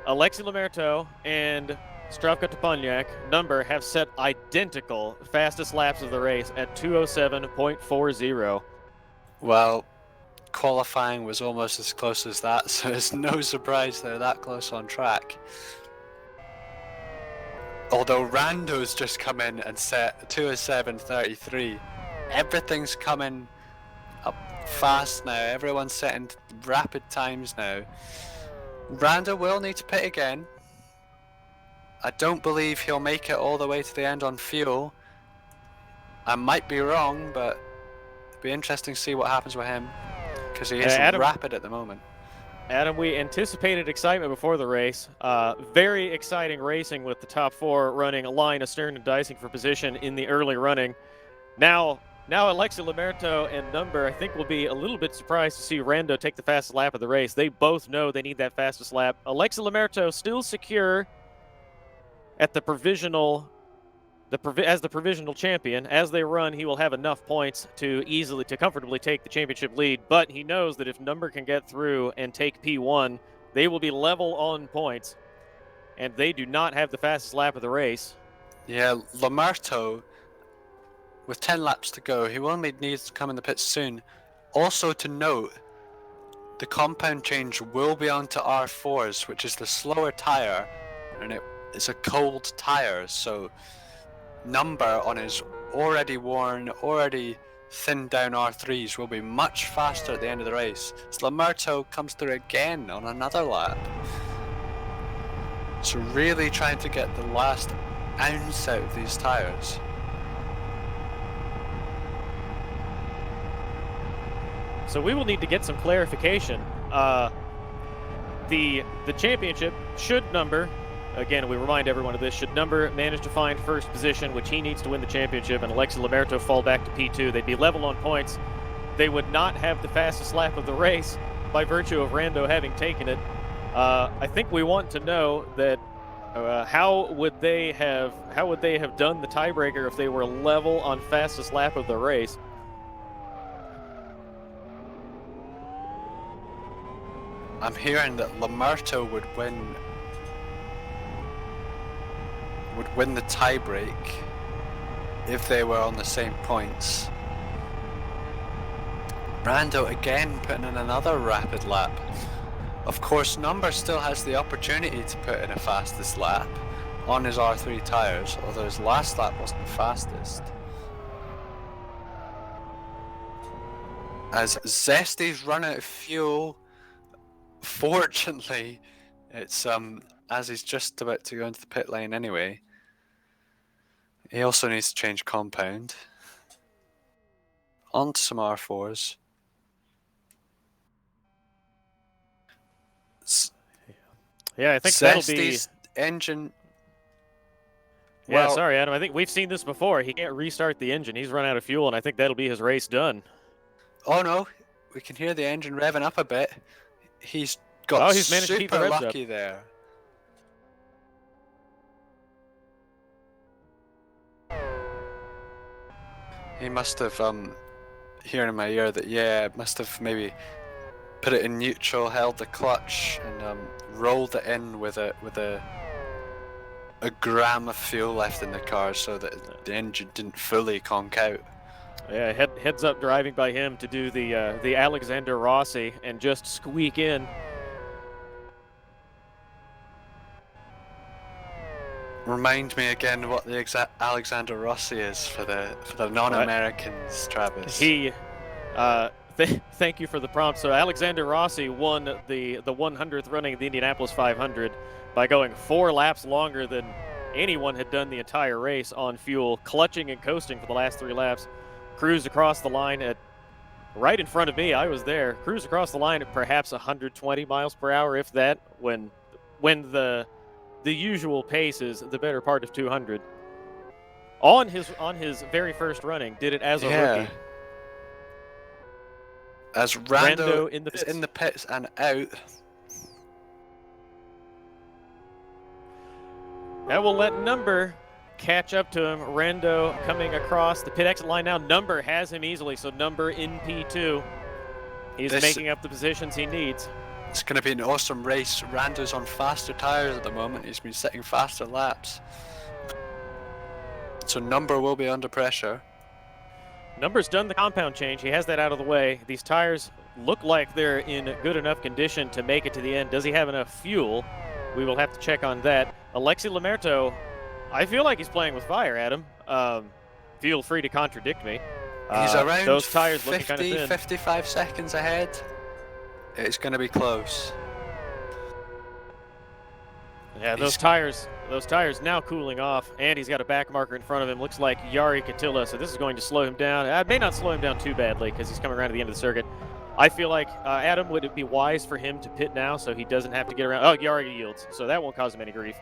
Alexis Lemerteau and Zdravko Toponiak number have set identical fastest laps of the race at 207.40. Well, qualifying was almost as close as that, so it's no surprise they're that close on track. Although Rando's just come in and set 207.33. Everything's coming up fast now. Everyone's setting rapid times now. Rando will need to pit again. I don't believe he'll make it all the way to the end on fuel. I might be wrong, but it'll be interesting to see what happens with him, because he is rapid at the moment. Adam, we anticipated excitement before the race. Very exciting racing with the top 4 running a line astern and dicing for position in the early running. Now Alexis Lemerteau and Number, I think, will be a little bit surprised to see Rando take the fastest lap of the race. They both know they need that fastest lap. Alexis Lemerteau still secure at the provisional, as the provisional champion. As they run, he will have enough points to comfortably take the championship lead. But he knows that if Number can get through and take P1, they will be level on points, and they do not have the fastest lap of the race. Yeah, Lemerteau, with 10 laps to go, he will need to come in the pits soon. Also to note, the compound change will be onto R4s, which is the slower tire, and it's a cold tire, so Number on his already worn, already thinned down R3s will be much faster at the end of the race. So Lemerteau comes through again on another lap. So really trying to get the last ounce out of these tires. So we will need to get some clarification. The championship should Number, again, we remind everyone of this, should Number manage to find first position, which he needs to win the championship, and Alexis Lemerteau fall back to P2, they'd be level on points. They would not have the fastest lap of the race by virtue of Rando having taken it. I think we want to know that how would they have done the tiebreaker if they were level on fastest lap of the race? I'm hearing that Lemerteau would win the tiebreak if they were on the same points. Rando again putting in another rapid lap. Of course, Number still has the opportunity to put in a fastest lap on his R3 tyres, although his last lap wasn't the fastest. As Zesty's run out of fuel, fortunately, it's as he's just about to go into the pit lane anyway. He also needs to change compound onto some R4s. Yeah, I think that'll be engine. Yeah, well, sorry, Adam. I think we've seen this before. He can't restart the engine. He's run out of fuel, and I think that'll be his race done. Oh no, we can hear the engine revving up a bit. He's got he's managed to keep the revs lucky up there. He must have hearing in my ear that must have maybe put it in neutral, held the clutch, and rolled it in with a gram of fuel left in the car, so that the engine didn't fully conk out. Yeah, heads up driving by him to do the Alexander Rossi and just squeak in. Remind me again what the exact Alexander Rossi is for the non-Americans, Travis. Thank you for the prompt. So Alexander Rossi won the 100th running of the Indianapolis 500 by going 4 laps longer than anyone had done the entire race on fuel, clutching and coasting for the last 3 laps. Cruised across the line at right in front of me. I was there. Cruised across the line at perhaps 120 miles per hour, if that, when the usual pace is the better part of 200. On his very first running, did it as a rookie. As Rando is in the pits and out. That will let Number catch up to him. Rando coming across the pit exit line now. Number has him easily, so Number in P2. He's making up the positions he needs. It's going to be an awesome race. Rando's on faster tires at the moment. He's been setting faster laps. So Number will be under pressure. Number's done the compound change. He has that out of the way. These tires look like they're in good enough condition to make it to the end. Does he have enough fuel? We will have to check on that. Alexi Lamerto, I feel like he's playing with fire, Adam. Feel free to contradict me. He's around those tires 50, looking kind of thin. 55 seconds ahead. It's going to be close. Yeah, those tires now cooling off, and he's got a back marker in front of him. Looks like Jari Katila, so this is going to slow him down. It may not slow him down too badly because he's coming around to the end of the circuit. I feel like, Adam, would it be wise for him to pit now so he doesn't have to get around? Oh, Jari yields, so that won't cause him any grief.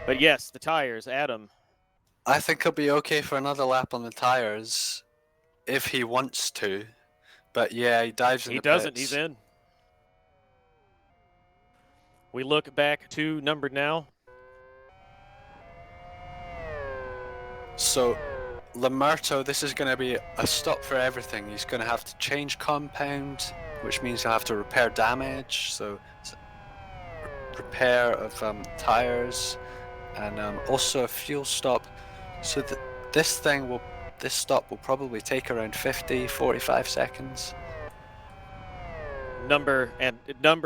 But yes, the tires, Adam. I think he'll be okay for another lap on the tires if he wants to. But yeah, he dives in the pits. He doesn't, he's in. We look back to Number now. So, Lamerto, this is going to be a stop for everything. He's going to have to change compound, which means he'll have to repair damage. So, repair of tires, and also a fuel stop. So this stop will probably take around 45 seconds. Number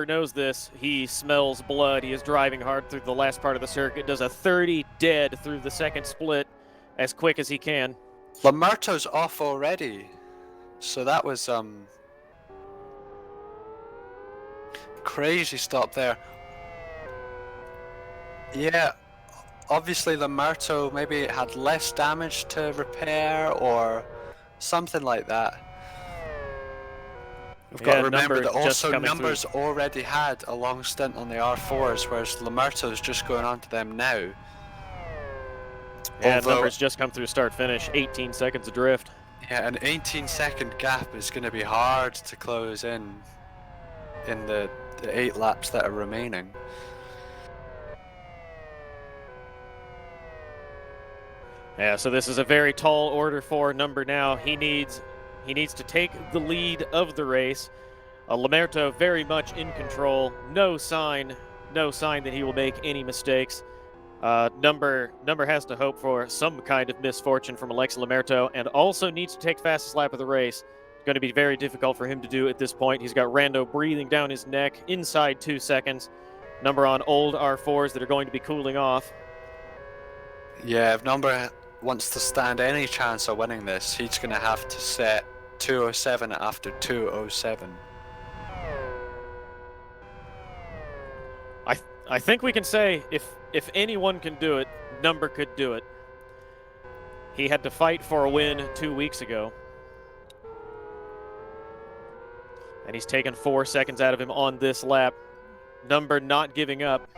knows this. He smells blood. He is driving hard through the last part of the circuit. Does a 30 dead through the second split as quick as he can. Lamerto's off already, so that was crazy stop there. Yeah, obviously Lamerto maybe had less damage to repair or something like that. We've got to remember that also Number's already had a long stint on the R4s, whereas Lamerto's just going on to them now. Yeah, Number's just come through start-finish, 18 seconds adrift. Yeah, an 18-second gap is going to be hard to close in the 8 laps that are remaining. Yeah, so this is a very tall order for Number now. He needs to take the lead of the race. Lamerto very much in control. No sign that he will make any mistakes. Number has to hope for some kind of misfortune from Alexi Lamerto, and also needs to take fastest lap of the race. It's going to be very difficult for him to do at this point. He's got Rando breathing down his neck inside 2 seconds. Number on old R4s that are going to be cooling off. Yeah, if Number wants to stand any chance of winning this, he's going to have to set 207 after 207. I think we can say if anyone can do it, Number could do it. He had to fight for a win 2 weeks ago. And he's taken 4 seconds out of him on this lap. Number not giving up.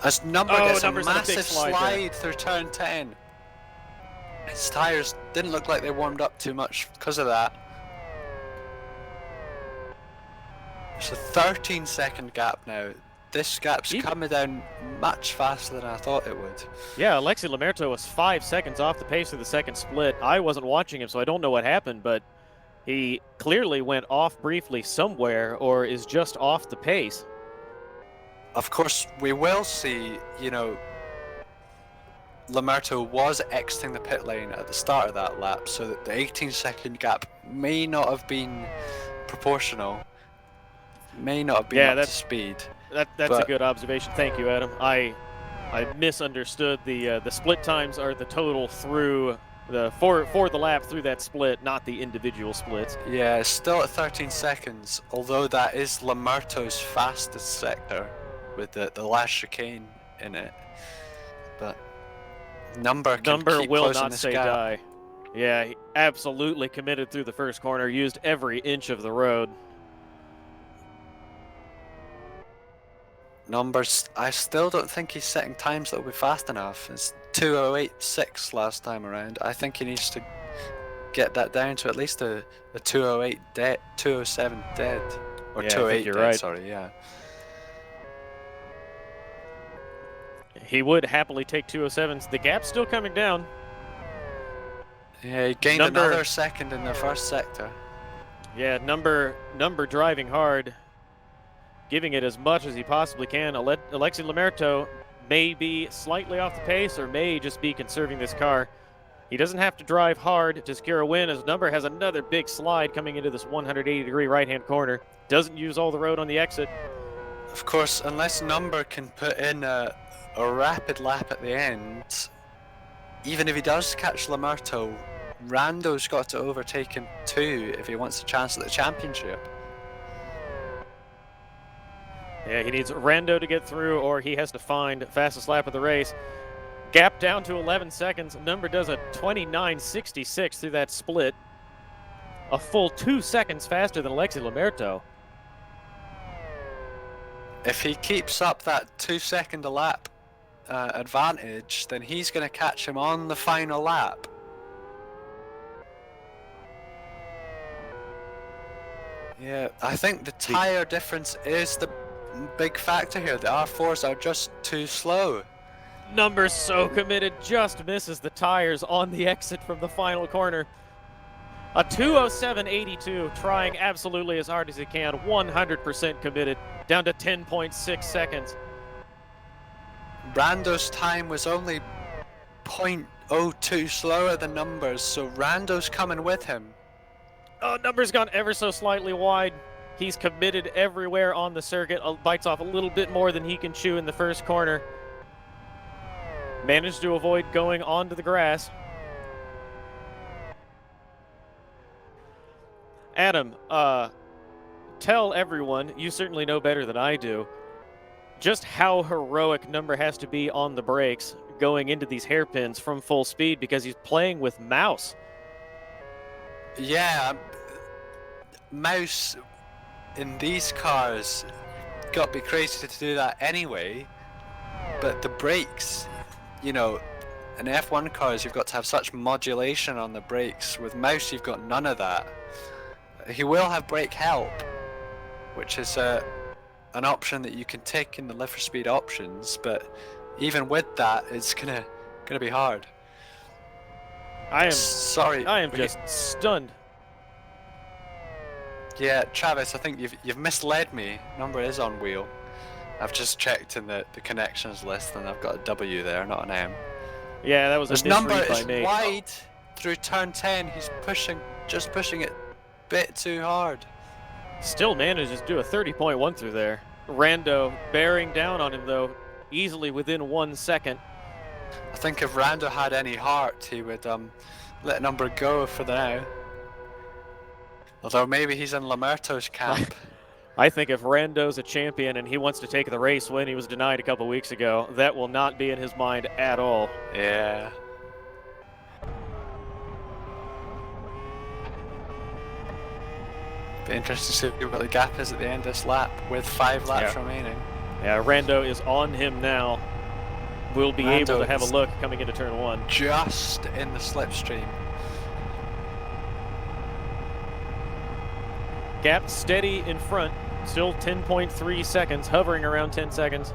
As Number gets a Number's massive slide there through turn 10. His tires didn't look like they warmed up too much because of that. It's a 13-second gap now. This gap's coming down much faster than I thought it would. Yeah, Alexi Lamerto was 5 seconds off the pace of the second split. I wasn't watching him, so I don't know what happened, but he clearly went off briefly somewhere or is just off the pace. Of course, we will see, Lamerto was exiting the pit lane at the start of that lap, so that the 18-second gap may not have been proportional, may not have been up to speed. That's a good observation. Thank you, Adam. I misunderstood the split times are the total through for the lap through that split, not the individual splits. Yeah, it's still at 13 seconds, although that is Lamerto's fastest sector with the last chicane in it. But Number will not say gap. die. Yeah, he absolutely committed through the first corner, used every inch of the road. Numbers, I still don't think he's setting times that will be fast enough. It's 2:08.6 last time around. I think he needs to get that down to at least a 208 dead, 207 dead, or Yeah, I 208 think you're dead. right. Sorry, yeah. He would happily take 207s. The gap's still coming down. Yeah, he gained another second in the first sector. Yeah, number driving hard, giving it as much as he possibly can. Alexi Lamerto may be slightly off the pace or may just be conserving this car. He doesn't have to drive hard to secure a win, as Number has another big slide coming into this 180-degree right-hand corner. Doesn't use all the road on the exit. Of course, unless Number can put in a rapid lap at the end, even if he does catch Lamerto, Rando's got to overtake him too if he wants a chance at the championship. Yeah, he needs Rando to get through, or he has to find fastest lap of the race. Gap down to 11 seconds. Number does a 29.66 through that split. A full 2 seconds faster than Alexi Lamerto. If he keeps up that 2 second a lap advantage, then he's going to catch him on the final lap. Yeah, I think the tyre difference is the big factor here. The R4s are just too slow. Number's so committed, just misses the tires on the exit from the final corner. A 2:07.82, trying absolutely as hard as he can, 100% committed, down to 10.6 seconds. Rando's time was only 0.02 slower than Number's, so Rando's coming with him. Oh, Number's gone ever so slightly wide. He's committed everywhere on the circuit, bites off a little bit more than he can chew in the first corner. Managed to avoid going onto the grass. Adam, tell everyone, you certainly know better than I do, just how heroic Number has to be on the brakes going into these hairpins from full speed, because he's playing with Mouse. Yeah, Mouse in these cars got to be crazy to do that anyway, but the brakes, you know, in F1 cars you've got to have such modulation on the brakes. With Mouse you've got none of that. He will have brake help, which is an option that you can take in the Live for Speed options, but even with that it's gonna be hard. I am just stunned. Yeah, Travis, I think you've misled me. Number is on wheel. I've just checked in the connections list and I've got a W there, not an M. Yeah, that was a misread Number by is me. wide through turn 10. He's just pushing it a bit too hard. Still manages to do a 30.1 through there. Rando bearing down on him though, easily within 1 second. I think if Rando had any heart, he would let Number go for the now. Although maybe he's in Lamerto's camp. I think if Rando's a champion and he wants to take the race when he was denied a couple weeks ago, that will not be in his mind at all. Yeah. Be interesting to see what the gap is at the end of this lap with 5 laps remaining. Yeah, Rando is on him now. We'll be able to have a look coming into turn 1. Just in the slipstream. Gap steady in front, still 10.3 seconds, hovering around 10 seconds.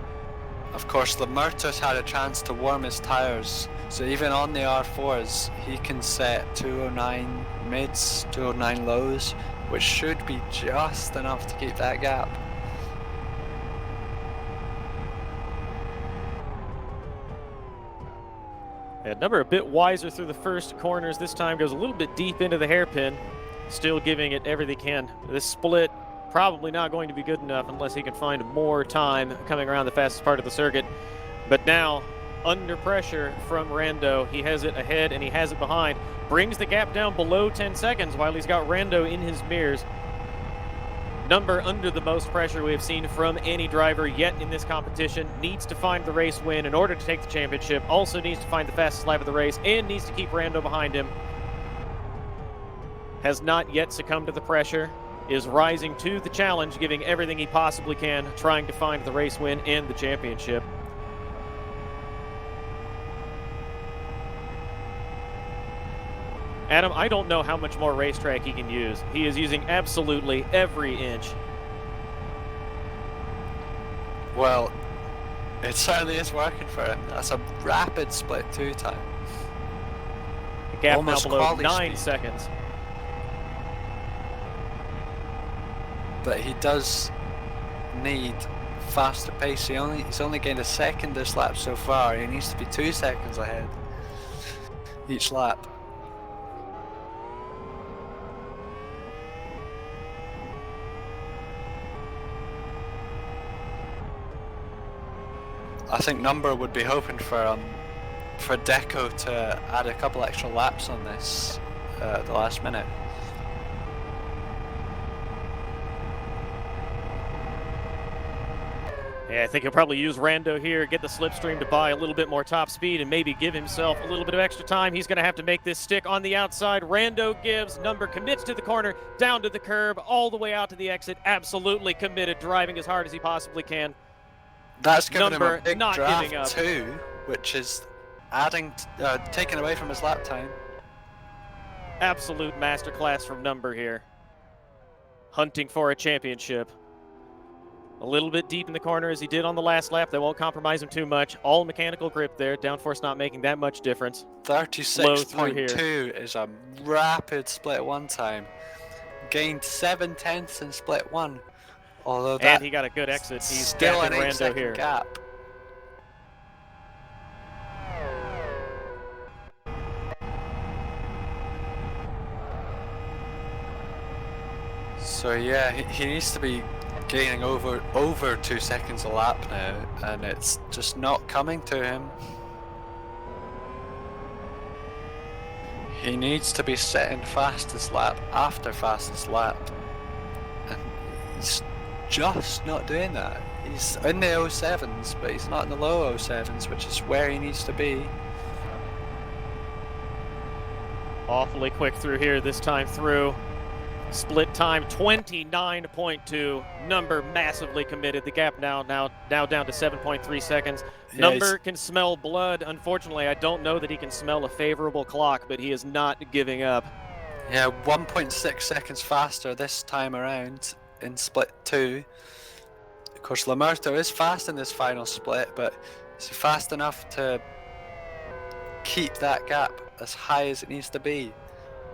Of course, Lamerto's had a chance to warm his tires, so even on the R4s, he can set 209 mids, 209 lows, which should be just enough to keep that gap. Yeah, Number a bit wiser through the first corners. This time goes a little bit deep into the hairpin. Still giving it everything he can. This split probably not going to be good enough unless he can find more time coming around the fastest part of the circuit. But now, under pressure from Rando, he has it ahead and he has it behind. Brings the gap down below 10 seconds while he's got Rando in his mirrors. Number under the most pressure we have seen from any driver yet in this competition. Needs to find the race win in order to take the championship. Also needs to find the fastest lap of the race and needs to keep Rando behind him. Has not yet succumbed to the pressure, is rising to the challenge, giving everything he possibly can, trying to find the race win and the championship. Adam, I don't know how much more racetrack he can use. He is using absolutely every inch. Well, it certainly is working for him. That's a rapid split 2 time. The gap Almost now below quality 9 speed. seconds. But he does need faster pace. He's only gained a second this lap so far. He needs to be 2 seconds ahead each lap. I think Number would be hoping for Deco to add a couple extra laps on this at the last minute. Yeah, I think he'll probably use Rando here, get the slipstream to buy a little bit more top speed and maybe give himself a little bit of extra time. He's going to have to make this stick on the outside. Rando gives, Number commits to the corner, down to the curb, all the way out to the exit. Absolutely committed, driving as hard as he possibly can. That's giving him Number a big not draft giving up. too, which is taking away from his lap time. Absolute masterclass from Number here. Hunting for a championship. A little bit deep in the corner as he did on the last lap. That won't compromise him too much. All mechanical grip there. Downforce not making that much difference. 36.2 is a rapid split 1 time. Gained 7/10 in split 1. Although that And he got a good exit. He's still an gapping 8 Rando second here. gap. So yeah, he needs to be gaining over 2 seconds a lap now, and it's just not coming to him. He needs to be setting fastest lap after fastest lap, and he's just not doing that. He's in the 07s, but he's not in the low 07s, which is where he needs to be. Awfully quick through here this time through. Split time 29.2. Number massively committed. The gap now down to 7.3 seconds. Yeah, Number can smell blood. Unfortunately, I don't know that he can smell a favorable clock, but he is not giving up. Yeah, 1.6 seconds faster this time around in split 2. Of course, Lamerto is fast in this final split, but is he fast enough to keep that gap as high as it needs to be?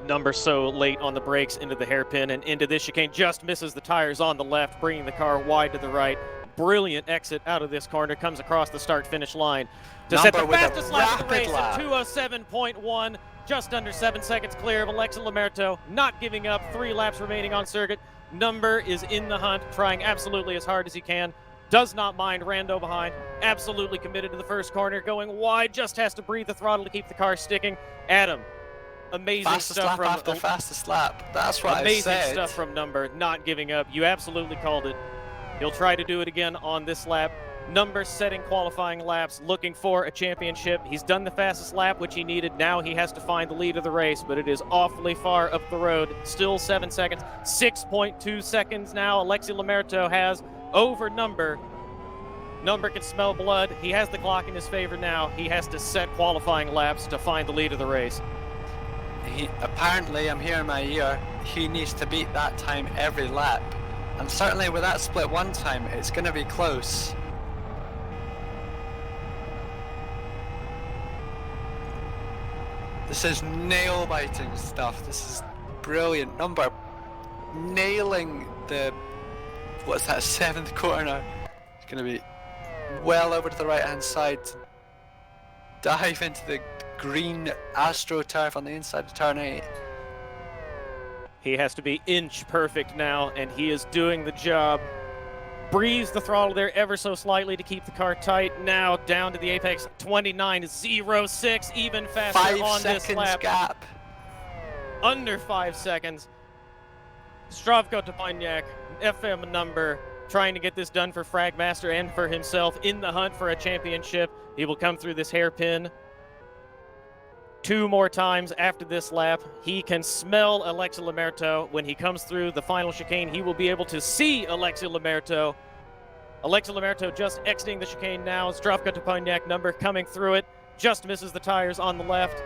Number so late on the brakes into the hairpin and into this chicane, just misses the tires on the left, bringing the car wide to the right. Brilliant exit out of this corner, comes across the start-finish line to set the fastest lap of the race at 2:07.1, just under 7 seconds clear of Alexa Lamerto, not giving up. 3 laps remaining on circuit. Number is in the hunt, trying absolutely as hard as he can. Does not mind Rando behind. Absolutely committed to the first corner, going wide, just has to breathe the throttle to keep the car sticking. Adam. Amazing fastest stuff lap from after fastest lap. That's what I amazing said. stuff from Number, not giving up. You absolutely called it. He'll try to do it again on this lap. Number setting qualifying laps, looking for a championship. He's done the fastest lap, which he needed. Now he has to find the lead of the race, but it is awfully far up the road. Still 7 seconds, 6.2 seconds now. Alexi Lamerto has over Number. Number can smell blood. He has the clock in his favor now. He has to set qualifying laps to find the lead of the race. Apparently, I'm hearing my ear, he needs to beat that time every lap. And certainly with that split 1 time, it's going to be close. This is nail-biting stuff. This is brilliant. Number nailing the, what's that, 7th corner. It's going to be well over to the right-hand side. Dive into the green AstroTurf on the inside of turn 8. He has to be inch perfect now, and he is doing the job. Breathes the throttle there ever so slightly to keep the car tight. Now down to the apex, 29.06, even faster 5 on this seconds lap. gap. Under 5 seconds. Zdravko Topaniak, FM Number, trying to get this done for Fragmaster and for himself in the hunt for a championship. He will come through this hairpin 2 more times after this lap. He can smell Alexi Lamerto. When he comes through the final chicane, he will be able to see Alexi Lamerto. Alexi Lamerto just exiting the chicane now. Zdravko Topaniak Number coming through it. Just misses the tires on the left.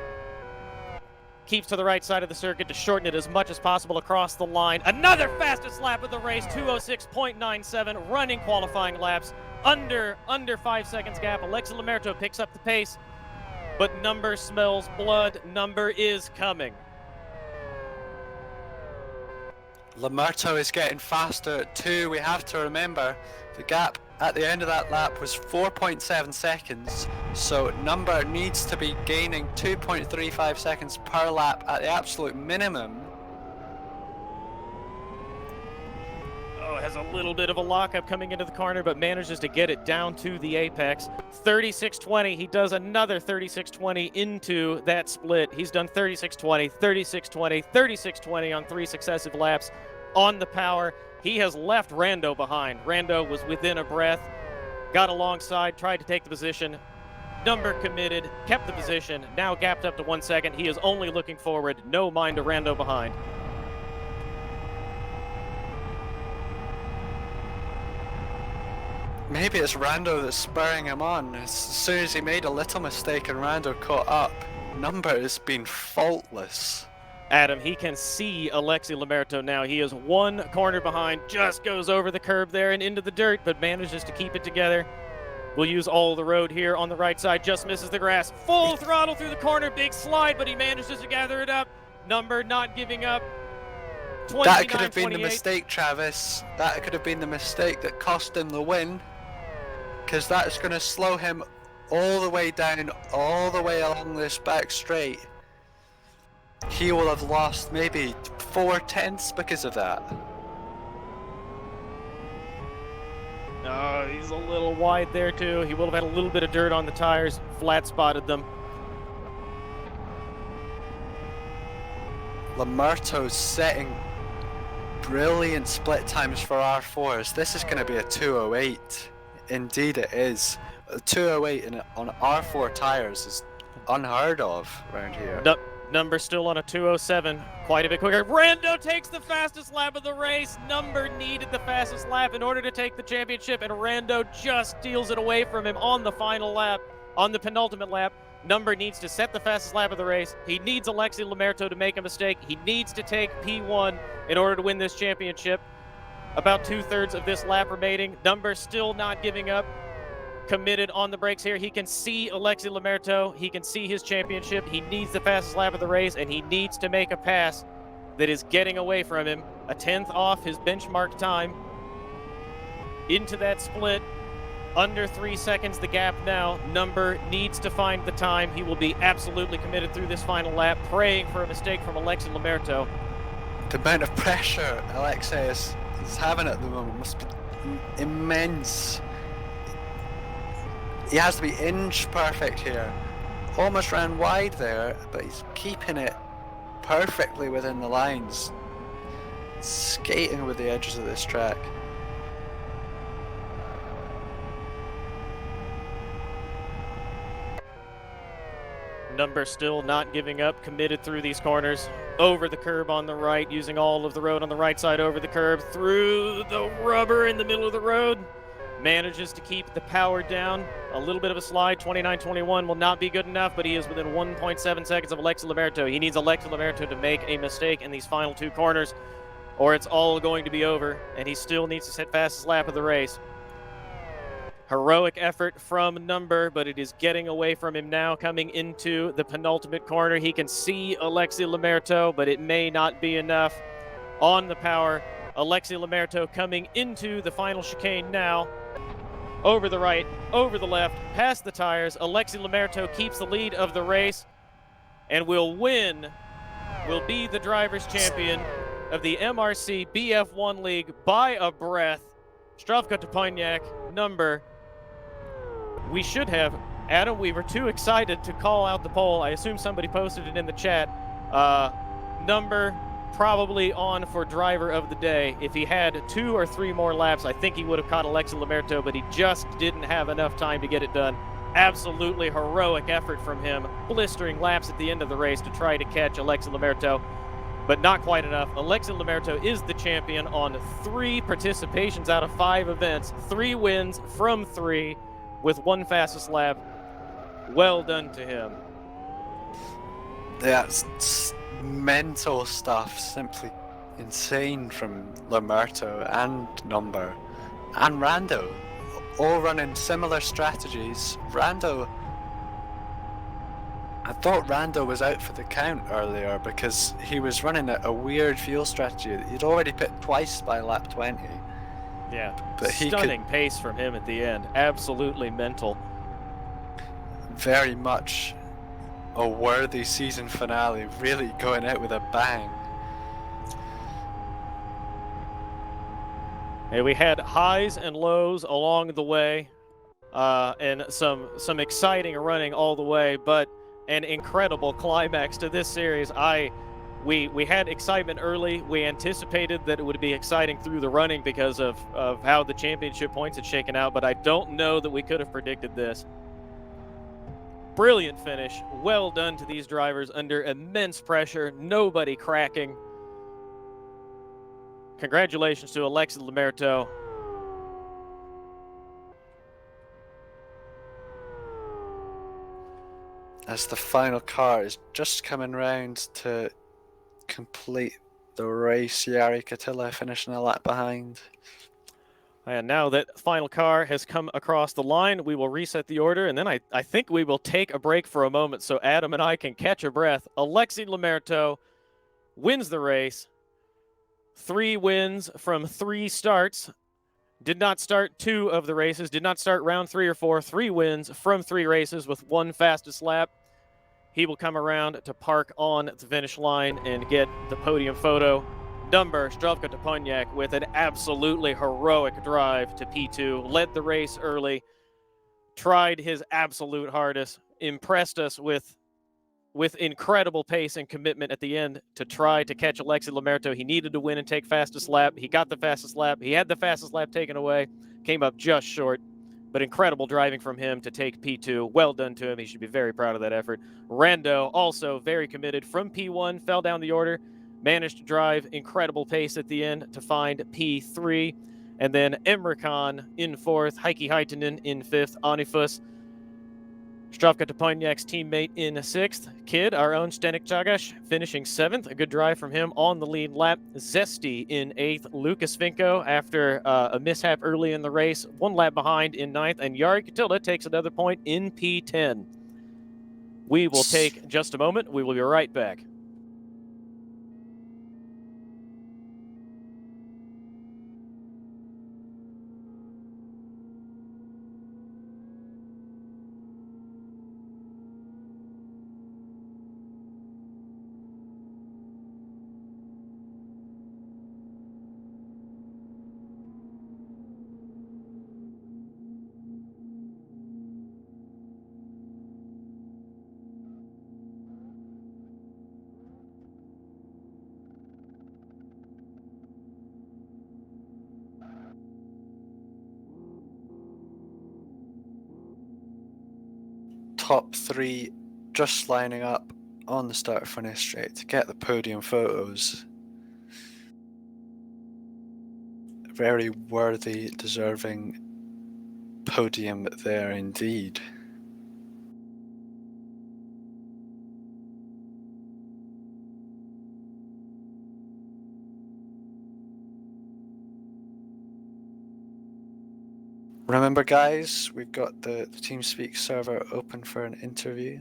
keeps to the right side of the circuit to shorten it as much as possible across the line. Another fastest lap of the race, 2:06.97, running qualifying laps, under 5 seconds gap. Alexi Lamerto picks up the pace, but Number smells blood. Number is coming. Lamerto is getting faster too. We have to remember the gap at the end of that lap was 4.7 seconds, so Number needs to be gaining 2.35 seconds per lap at the absolute minimum. Oh, has a little bit of a lockup coming into the corner, but manages to get it down to the apex. 36.20, he does another 36.20 into that split. He's done 36.20, 36.20, 36.20 on 3 successive laps on the power. He has left Rando behind. Rando was within a breath, got alongside, tried to take the position. Number committed, kept the position, now gapped up to 1 second. He is only looking forward, no mind to Rando behind. Maybe it's Rando that's spurring him on. As soon as he made a little mistake and Rando caught up, Number has been faultless. Adam, he can see Alexi Lamerto now. He is 1 corner behind, just goes over the curb there and into the dirt, but manages to keep it together. Will use all the road here on the right side, just misses the grass. Full throttle through the corner, big slide, but he manages to gather it up. Number not giving up. That could have been the mistake, Travis. That could have been the mistake that cost him the win, because that's going to slow him all the way down, all the way along this back straight. He will have lost maybe 4/10 because of that. Oh, he's a little wide there too. He will have had a little bit of dirt on the tires, flat spotted them. Lamerto's setting brilliant split times for R4s. This is going to be a 2:08. Indeed it is. A 2:08 on R4 tires is unheard of around here. Number still on a 2:07, quite a bit quicker. Rando takes the fastest lap of the race. Number needed the fastest lap in order to take the championship, and Rando just steals it away from him on the final lap, on the penultimate lap. Number needs to set the fastest lap of the race. He needs Alexi Lamerto to make a mistake. He needs to take P1 in order to win this championship. About 2/3 of this lap remaining. Number still not giving up. Committed on the brakes here. He can see Alexi Lamerto. He can see his championship. He needs the fastest lap of the race, and he needs to make a pass that is getting away from him. A 10th off his benchmark time. Into that split. Under 3 seconds the gap now. Number needs to find the time. He will be absolutely committed through this final lap, praying for a mistake from Alexi Lamerto. The amount of pressure Alexei is having at the moment must be immense. He has to be inch perfect here. Almost ran wide there, but he's keeping it perfectly within the lines. Skating with the edges of this track. Number still not giving up, committed through these corners. Over the curb on the right, using all of the road on the right side over the curb. Through the rubber in the middle of the road. Manages to keep the power down. A little bit of a slide. 29.21 will not be good enough, but he is within 1.7 seconds of Alexi Lamerto. He needs Alexi Lamerto to make a mistake in these final 2 corners, or it's all going to be over, and he still needs to set fastest lap of the race. Heroic effort from Number, but it is getting away from him now, coming into the penultimate corner. He can see Alexi Lamerto, but it may not be enough. On the power, Alexi Lamerto coming into the final chicane now. Over the right, over the left, past the tires. Alexi Lamerto keeps the lead of the race and will win, will be the driver's champion of the MRC BF1 League by a breath. Stravka Toponiak, Number. We should have, Adam, we were too excited to call out the poll. I assume somebody posted it in the chat. Number probably on for driver of the day. If he had 2 or 3 more laps, I think he would have caught Alexi Lamerto, but he just didn't have enough time to get it done. Absolutely heroic effort from him, blistering laps at the end of the race to try to catch Alexi Lamerto, but not quite enough. Alexi Lamerto is the champion on 3 participations out of 5 events, 3 wins from 3 with 1 fastest lap. Well done to him. That's mental stuff, simply insane from Lamerto and Number and Rando, all running similar strategies. I thought Rando was out for the count earlier because he was running a weird fuel strategy. He'd already pit twice by lap 20. Yeah, But he stunning pace from him at the end. Absolutely mental. Very much a worthy season finale, really going out with a bang. And we had highs and lows along the way, and some exciting running all the way, but an incredible climax to this series. We had excitement early. We anticipated that it would be exciting through the running because of how the championship points had shaken out, but I don't know that we could have predicted this. Brilliant finish. Well done to these drivers under immense pressure. Nobody cracking. Congratulations to Alexis Lamerto. As the final car is just coming round to complete the race, Jari Katila finishing a lap behind. And now that final car has come across the line, we will reset the order, and then I think we will take a break for a moment so Adam and I can catch a breath. Alexis Lamerto wins the race. 3 wins from 3 starts. Did not start 2 of the races, did not start round 3 or 4. 3 wins from 3 races with 1 fastest lap. He will come around to park on the finish line and get the podium photo. Dumber Stravka Toponiak with an absolutely heroic drive to P2, led the race early, tried his absolute hardest, impressed us with incredible pace and commitment at the end to try to catch Alexis Lamerto. He needed to win and take fastest lap. He got the fastest lap. He had the fastest lap taken away, came up just short, but incredible driving from him to take P2. Well done to him. He should be very proud of that effort. Rando, also very committed from P1, fell down the order, managed to drive incredible pace at the end to find P3. And then Emre Khan in 4th, Heikki Haitinen in 5th, Anifus Stravka Toponiak's teammate in 6th. Kid, our own Zdeněk Čagaš, finishing 7th. A good drive from him on the lead lap. Zesty in 8th. Lucas Vinko, after a mishap early in the race, 1 lap behind in 9th. And Jari Katila takes another point in P10. We will take just a moment. We will be right back. Top 3 just lining up on the start finish straight to get the podium photos. Very worthy, deserving podium there indeed. Remember, guys, we've got the TeamSpeak server open for an interview.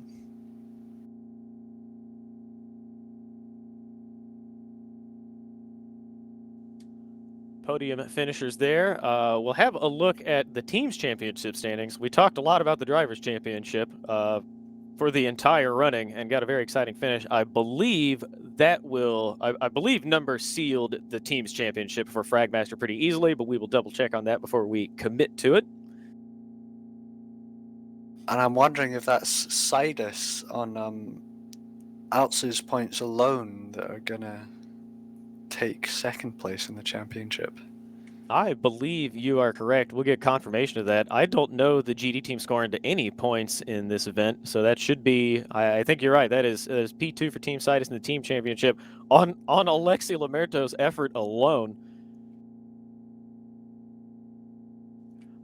Podium finishers there. We'll have a look at the team's championship standings. We talked a lot about the drivers' championship for the entire running and got a very exciting finish. I believe I believe Number sealed the team's championship for Fragmaster pretty easily, but we will double check on that before we commit to it. And I'm wondering if that's Sidus on Altsu's points alone that are gonna take 2nd place in the championship. I believe you are correct. We'll get confirmation of that. I don't know the GD team scoring to any points in this event, so that should be. I think you're right. That is P2 for Team Sidus in the team championship on Alexis Lamerto's effort alone.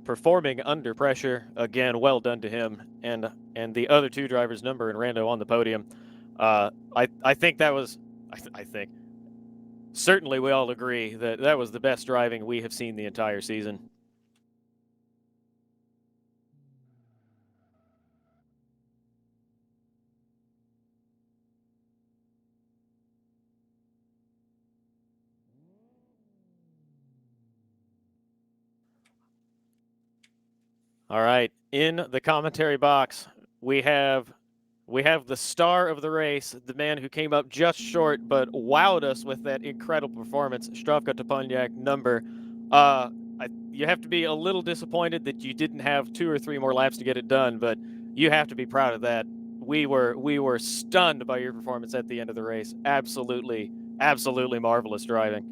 Performing under pressure again. Well done to him and the other 2 drivers, Number and Rando, on the podium. I think that was, I think, certainly we all agree that that was the best driving we have seen the entire season. All right, in the commentary box, we have the star of the race, the man who came up just short but wowed us with that incredible performance, Stravka Topolyak number. You have to be a little disappointed that you didn't have 2 or 3 more laps to get it done, but you have to be proud of that. We were stunned by your performance at the end of the race. Absolutely marvelous driving.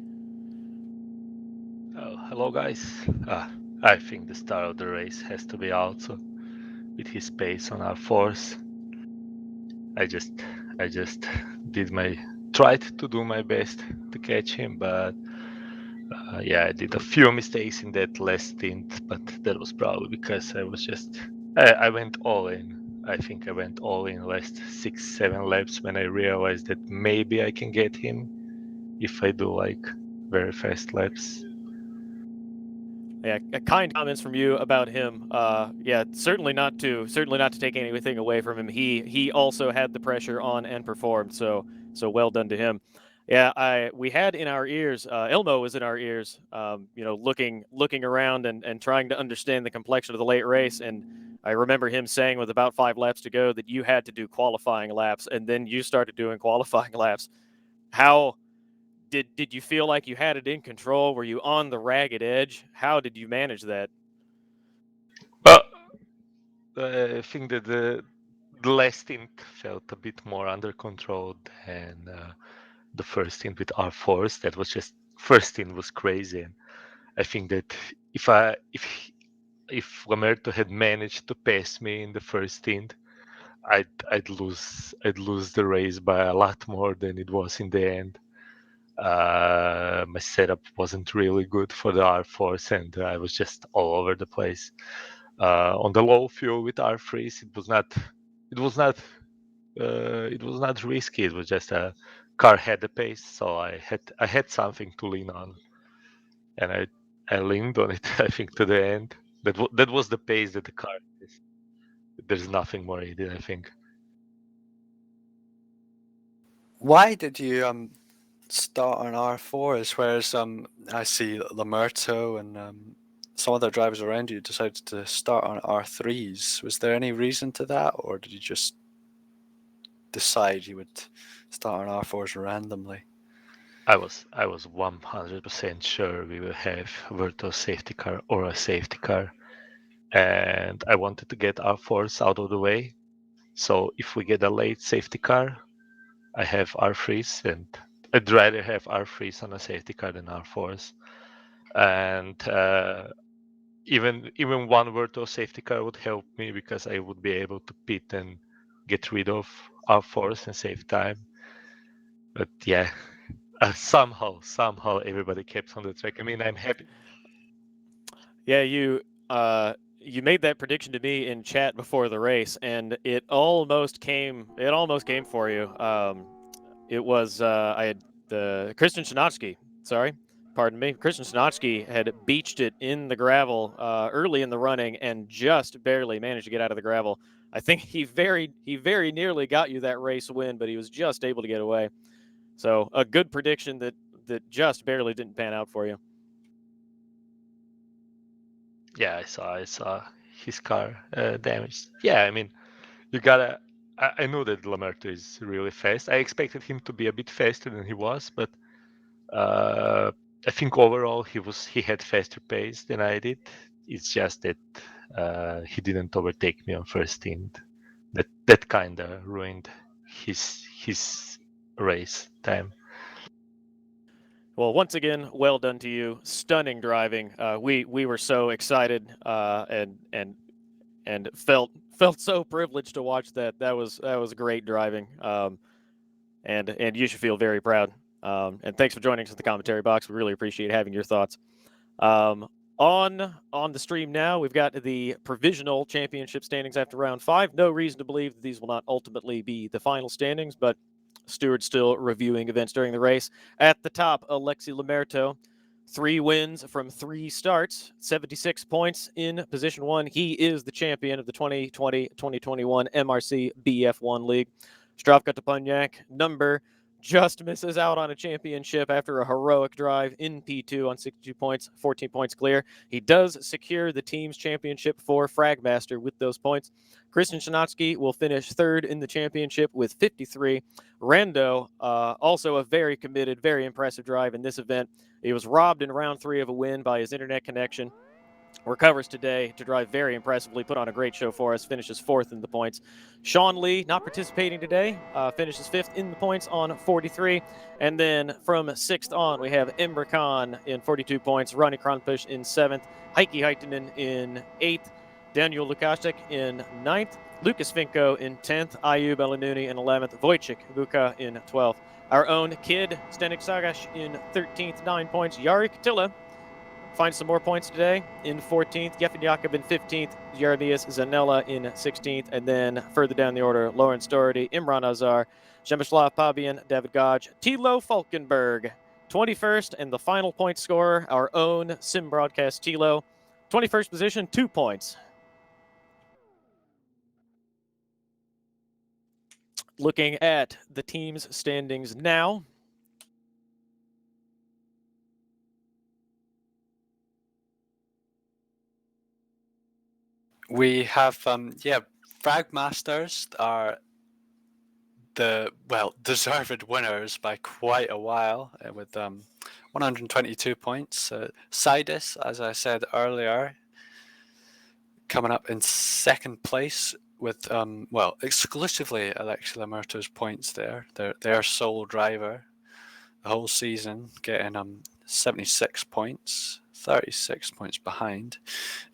Oh, hello guys. I think the star of the race has to be also with his pace on our force. I just tried to do my best to catch him, but yeah, I did a few mistakes in that last stint, but that was probably because I went all in. I think I went all in last 6-7 laps when I realized that maybe I can get him if I do like very fast laps. Yeah, kind comments from you about him. Yeah, certainly not to take anything away from him. He also had the pressure on and performed. So well done to him. Yeah, we had in our ears. Elmo was in our ears. Looking around and trying to understand the complexion of the late race. And I remember him saying, with about 5 laps to go, that you had to do qualifying laps, and then you started doing qualifying laps. How did you feel like you had it in control? Were you on the ragged edge? How did you manage that? But I think that the last stint felt a bit more under control than the first stint with R4s. That was just first stint was crazy, and I think that if Lamerto had managed to pass me in the first stint, I'd lose the race by a lot more than it was in the end. My setup wasn't really good for the R4s, and I was just all over the place. On the low fuel with R3s, it was not risky. It was just a car had the pace, so I had something to lean on, and I leaned on it. I think to the end. That was the pace that the car is. There's nothing more in it. I think. Why did you start on R4s, whereas I see Lamerto and some other drivers around you decided to start on R3s? Was there any reason to that, or did you just decide you would start on R4s randomly? I was 100% sure we will have a virtual safety car or a safety car, and I wanted to get R4s out of the way. So if we get a late safety car, I have R3s, and I'd rather have R3s on a safety car than R4s. And even one virtual safety car would help me because I would be able to pit and get rid of R4s and save time. But yeah, somehow everybody kept on the track. I mean, I'm happy. Yeah, you made that prediction to me in chat before the race, and it almost came for you. It was I had the Christian Shinachki. Sorry, pardon me. Christian Shinachki had beached it in the gravel early in the running and just barely managed to get out of the gravel. I think he very nearly got you that race win, but he was just able to get away. So a good prediction that just barely didn't pan out for you. Yeah, I saw his car damaged. Yeah, I mean, you gotta. I know that Lamerto is really fast. I expected him to be a bit faster than he was, but uh, I think overall he had faster pace than I did. It's just that he didn't overtake me on first stint. That kind of ruined his race time. Well, once again, well done to you. Stunning driving. We were so excited and felt so privileged to watch that. That was great driving. And you should feel very proud. And thanks for joining us in the commentary box. We really appreciate having your thoughts. Um, On the stream now, we've got the provisional championship standings after round 5. No reason to believe that these will not ultimately be the final standings, but Stewart's still reviewing events during the race. At the top, Alexi Lamerto, 3 wins from 3 starts, 76 points in position 1. He is the champion of the 2020-2021 MRC BF1 League. Zdravko Toponiak, number, just misses out on a championship after a heroic drive in P2 on 62 points, 14 points clear. He does secure the team's championship for Fragmaster with those points. Christian Shanatsky will finish 3rd in the championship with 53. Rando, also a very committed, very impressive drive in this event. He was robbed in round 3 of a win by his internet connection. Recovers today to drive very impressively, put on a great show for us, finishes 4th in the points. Sean Lee, not participating today, finishes 5th in the points on 43. And then from 6th on, we have Ember Khan in 42 points, Ronnie Kronpush in 7th, Heikki Haitinen in 8th, Daniel Lukashek in 9th, Lucas Finko in 10th, Ayub Elanuni in 11th, Wojciech Buka in 12th. Our own kid, Stanik Sagash in 13th, 9 points, Yari Katila finds some more points today in 14th, Geffen Jakob in 15th, Jeremias Zanella in 16th, and then further down the order, Lawrence Doherty, Imran Azar, Przemysław Pabian, David Gaj, Tilo Falkenberg, 21st, and the final point scorer, our own Sim Broadcast Tilo, 21st position, 2 points. Looking at the team's standings now, We have, Fragmasters are the, deserved winners by quite a while with 122 points. Sidus, as I said earlier, coming up in 2nd place with, exclusively Alexi Lamerto's points there. Their sole driver the whole season, getting 76 points. 36 points behind.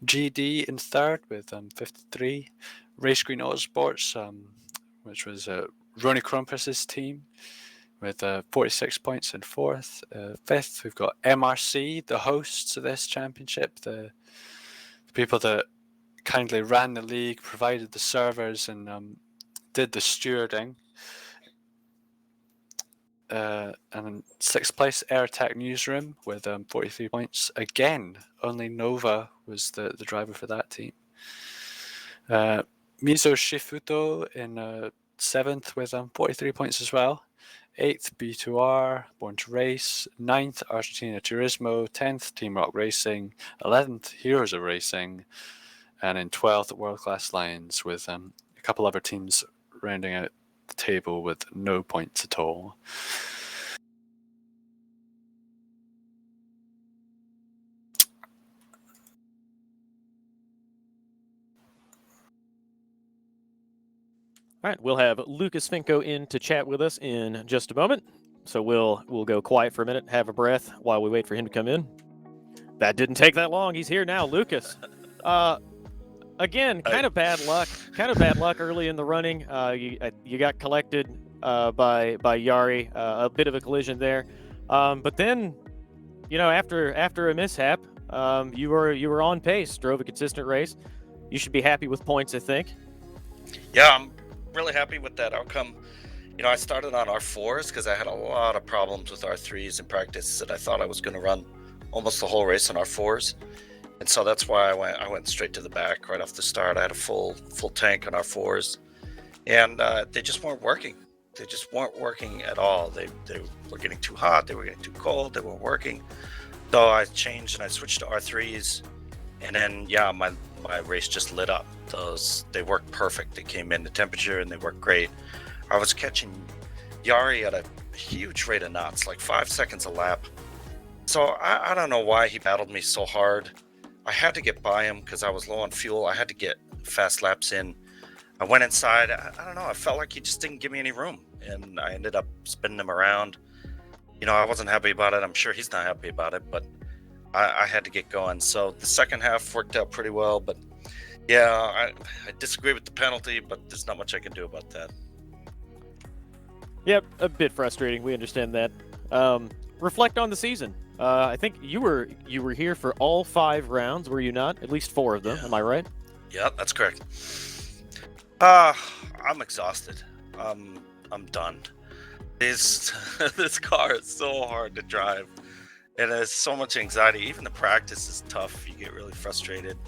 GD in 3rd with 53. Race Green Autosports, which was Ronnie Krumpus's team, with 46 points in 4th. 5th, we've got MRC, the hosts of this championship, the people that kindly ran the league, provided the servers, and did the stewarding. And in 6th place, AirTech Newsroom with 43 points. Again, only Nova was the driver for that team. Mizo Shifuto in 7th with 43 points as well. 8th, B2R, Born to Race. 9th, Argentina Turismo. 10th, Team Rock Racing. 11th, Heroes of Racing. And in 12th, World Class Lions, with a couple other teams rounding out the table with no points at all. All right, we'll have Lucas Finko in to chat with us in just a moment. So we'll go quiet for a minute, have a breath while we wait for him to come in. That didn't take that long. He's here now, Lucas. Again, kind of bad luck. Kind of bad luck early in the running. You got collected by Yari. A bit of a collision there, but then, after a mishap, you were on pace. Drove a consistent race. You should be happy with points, I think. Yeah, I'm really happy with that outcome. I started on R4s because I had a lot of problems with R3s in practice that I thought I was going to run almost the whole race on R4s. And so that's why I went straight to the back right off the start. I had a full tank on R4s, and they just weren't working. They just weren't working at all. They were getting too hot. They were getting too cold. They weren't working. So I changed and I switched to R3s, and then my race just lit up. They worked perfect. They came in the temperature and they worked great. I was catching Yari at a huge rate of knots, like 5 seconds a lap. So I don't know why he battled me so hard. I had to get by him because I was low on fuel. I had to get fast laps in. I went inside. I don't know. I felt like he just didn't give me any room, and I ended up spinning him around. I wasn't happy about it. I'm sure he's not happy about it, but I had to get going. So the second half worked out pretty well, but yeah, I disagree with the penalty, but there's not much I can do about that. Yep, a bit frustrating. We understand that. Reflect on the season. I think you were here for all 5 rounds, were you not? At least 4 of them. Yeah. Am I right? Yeah, that's correct. I'm exhausted. I'm done. This car is so hard to drive, and there's so much anxiety. Even the practice is tough. You get really frustrated.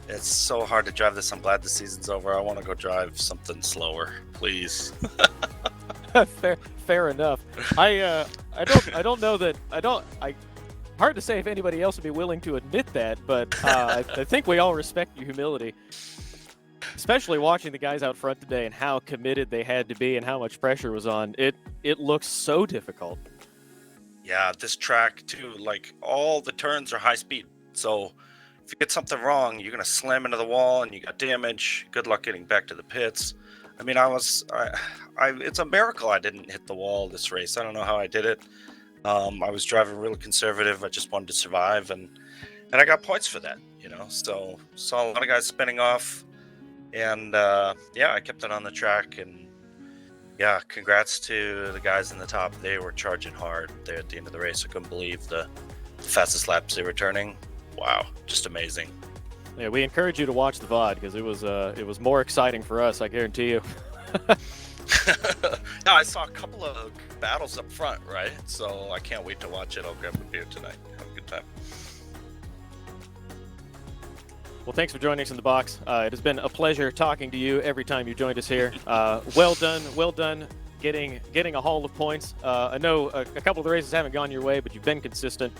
It's so hard to drive this. I'm glad the season's over. I want to go drive something slower, please. Fair enough. I don't know that hard to say if anybody else would be willing to admit that, but I think we all respect your humility. Especially watching the guys out front today and how committed they had to be and how much pressure was on. It looks so difficult. Yeah, this track too, like all the turns are high speed. So if you get something wrong, you're gonna slam into the wall and you got damage. Good luck getting back to the pits. I mean, it's a miracle I didn't hit the wall this race. I don't know how I did it. I was driving really conservative. I just wanted to survive, and I got points for that, you know. So saw a lot of guys spinning off, and yeah, I kept it on the track. And yeah, congrats to the guys in the top. They were charging hard there at the end of the race. I couldn't believe the fastest laps they were turning. Wow, just amazing. Yeah, we encourage you to watch the VOD because it was more exciting for us, I guarantee you. Yeah, I saw a couple of battles up front, right? So I can't wait to watch it. I'll grab a beer tonight. Have a good time. Well, thanks for joining us in the box. It has been a pleasure talking to you every time you joined us here. Well done getting a haul of points. I know a couple of the races haven't gone your way, but you've been consistent.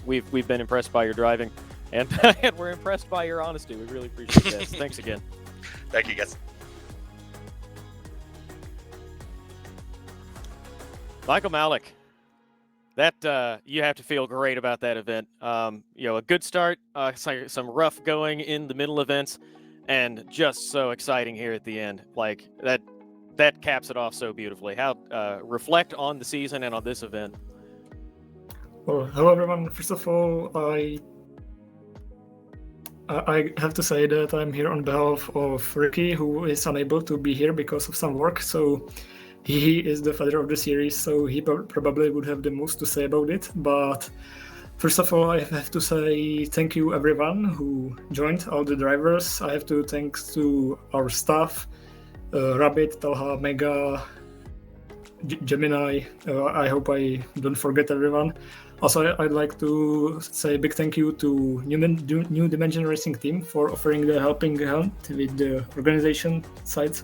We've been impressed by your driving, and we're impressed by your honesty. We really appreciate that. So thanks again. Thank you, guys. Michael Malik, that you have to feel great about that event. You know, a good start, some rough going in the middle events, and just so exciting here at the end. Like that caps it off so beautifully. How reflect on the season and on this event. Well, hello everyone. First of all, I have to say that I'm here on behalf of Ricky, who is unable to be here because of some work. So he is the father of the series, so he probably would have the most to say about it. But first of all, I have to say thank you everyone who joined, all the drivers. I have to thanks to our staff, Rabbit, Talha, Mega, Gemini. I hope I don't forget everyone. Also, I'd like to say a big thank you to New Dimension Racing team for offering the helping hand with the organization side.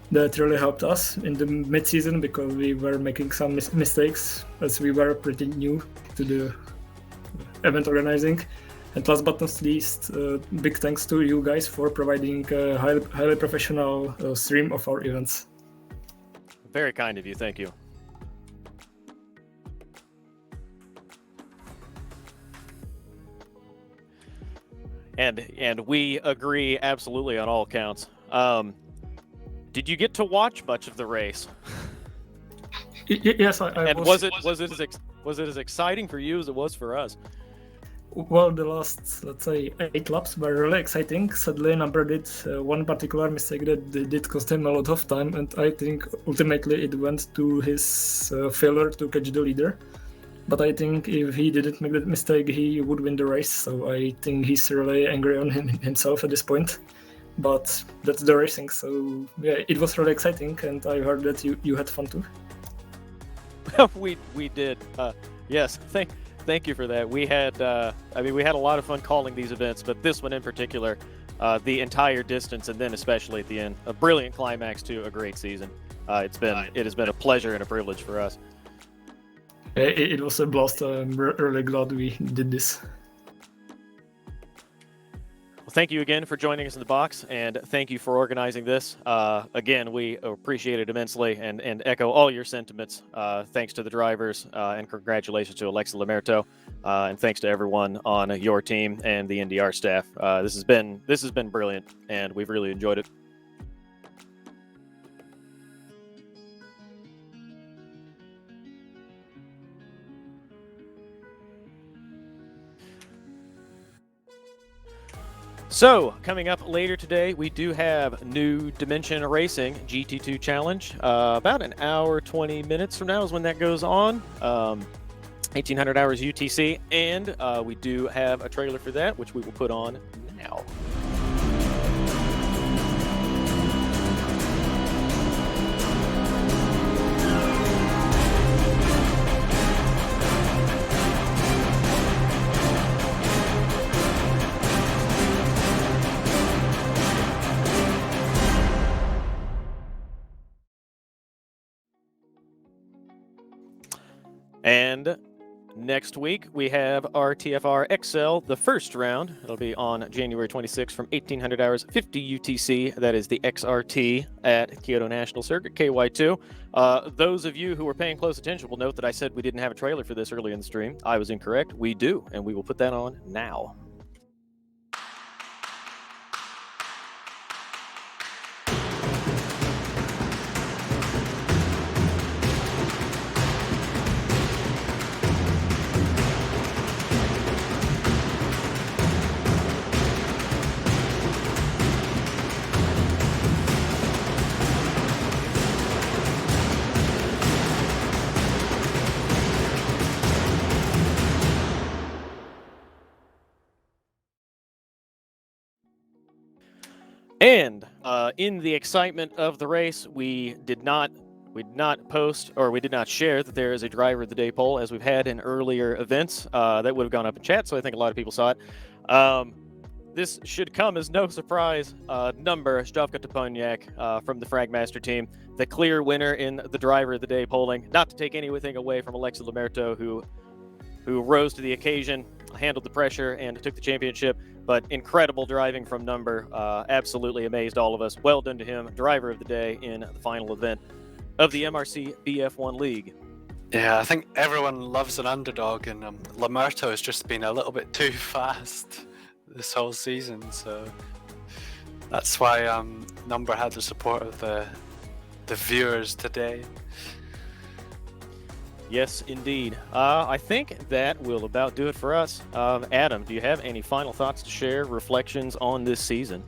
That really helped us in the mid-season because we were making some mistakes as we were pretty new to the event organizing. And last but not least, big thanks to you guys for providing a highly professional stream of our events. Very kind of you. Thank you. And we agree absolutely on all counts. Did you get to watch much of the race? Yes, I and was it as exciting for you as it was for us? Well, the last, let's say, 8 laps were really exciting. Sadly, Number did one particular mistake that did cost him a lot of time, and I think ultimately it went to his failure to catch the leader. But I think if he didn't make that mistake, he would win the race. So I think he's really angry on himself at this point. But that's the racing, so yeah, it was really exciting, and I heard that you had fun too. we did. Yes, thank you for that. We had we had a lot of fun calling these events, but this one in particular, the entire distance, and then especially at the end, a brilliant climax to a great season. It has been a pleasure and a privilege for us. It was a blast. I'm really glad we did this. Well, thank you again for joining us in the box, and thank you for organizing this. Again, we appreciate it immensely and echo all your sentiments. Thanks to the drivers, and congratulations to Alexa Lamerto, and thanks to everyone on your team and the NDR staff. This has been brilliant, and we've really enjoyed it. So, coming up later today, we do have New Dimension Racing GT2 Challenge. About an hour, 20 minutes from now is when that goes on. 1800 hours UTC, and we do have a trailer for that, which we will put on now. And next week, we have our TFR XL, the first round. It'll be on January 26th from 1800 hours, 50 UTC. That is the XRT at Kyoto National Circuit, KY2. Those of you who were paying close attention will note that I said we didn't have a trailer for this early in the stream. I was incorrect. We do, and we will put that on now. And in the excitement of the race, we did not post, or we did not share that there is a driver of the day poll, as we've had in earlier events. That would have gone up in chat, so I think a lot of people saw it. This should come as no surprise. Number Zdravka Toponiak from the Fragmaster team, the clear winner in the driver of the day polling. Not to take anything away from Alexi Lamerto, who rose to the occasion, handled the pressure, and took the championship. But incredible driving from Number. Absolutely amazed all of us. Well done to him. Driver of the day in the final event of the MRC BF1 League. Yeah, I think everyone loves an underdog, and Lamerto has just been a little bit too fast this whole season. So that's why Number had the support of the viewers today. Yes, indeed. I think that will about do it for us. Adam, do you have any final thoughts to share, reflections on this season?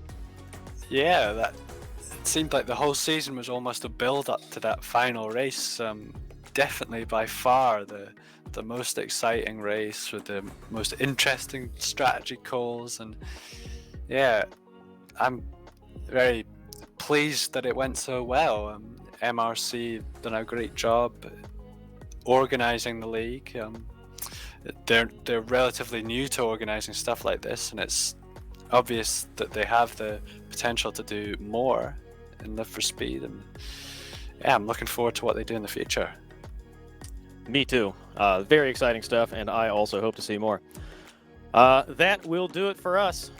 Yeah, it seemed like the whole season was almost a build-up to that final race. Definitely by far the most exciting race with the most interesting strategy calls, and yeah, I'm very pleased that it went so well. MRC done a great job organizing the league. They're relatively new to organizing stuff like this, and it's obvious that they have the potential to do more in Live for Speed, and yeah, I'm looking forward to what they do in the future. Me too. Very exciting stuff, and I also hope to see more. That will do it for us.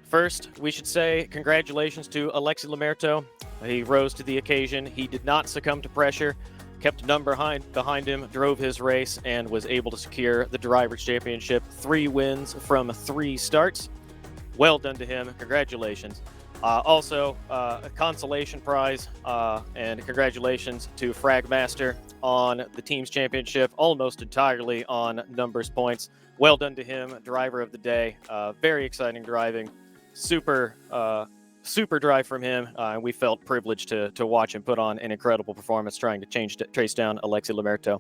First, we should say congratulations to Alexi Lamerto. He rose to the occasion. He did not succumb to pressure, kept Number behind him, drove his race, and was able to secure the Drivers' Championship. 3 wins from 3 starts. Well done to him. Congratulations. Also, a consolation prize, and congratulations to Fragmaster on the team's championship, almost entirely on Numbers points. Well done to him, driver of the day. Very exciting driving. Super drive from him, and we felt privileged to watch him put on an incredible performance trying to trace down Alexi Lamerto.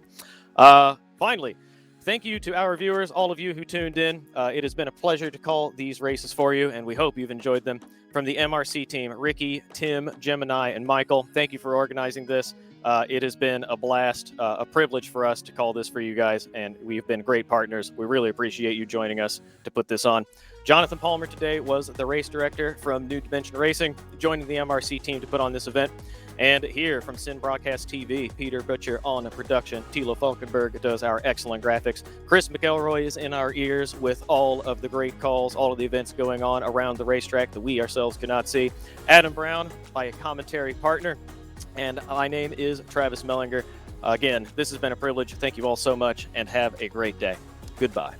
Finally, thank you to our viewers, all of you who tuned in. It has been a pleasure to call these races for you, and we hope you've enjoyed them. From the MRC team, Ricky, Tim, Gemini, and Michael, thank you for organizing this. It has been a blast, a privilege for us to call this for you guys, and we've been great partners. We really appreciate you joining us to put this on. Jonathan Palmer today was the race director from New Dimension Racing, joining the MRC team to put on this event. And here from Sin Broadcast TV, Peter Butcher on production. Tilo Falkenberg does our excellent graphics. Chris McElroy is in our ears with all of the great calls, all of the events going on around the racetrack that we ourselves cannot see. Adam Brown, my commentary partner. And my name is Travis Mehlinger. Again, this has been a privilege. Thank you all so much, and have a great day. Goodbye.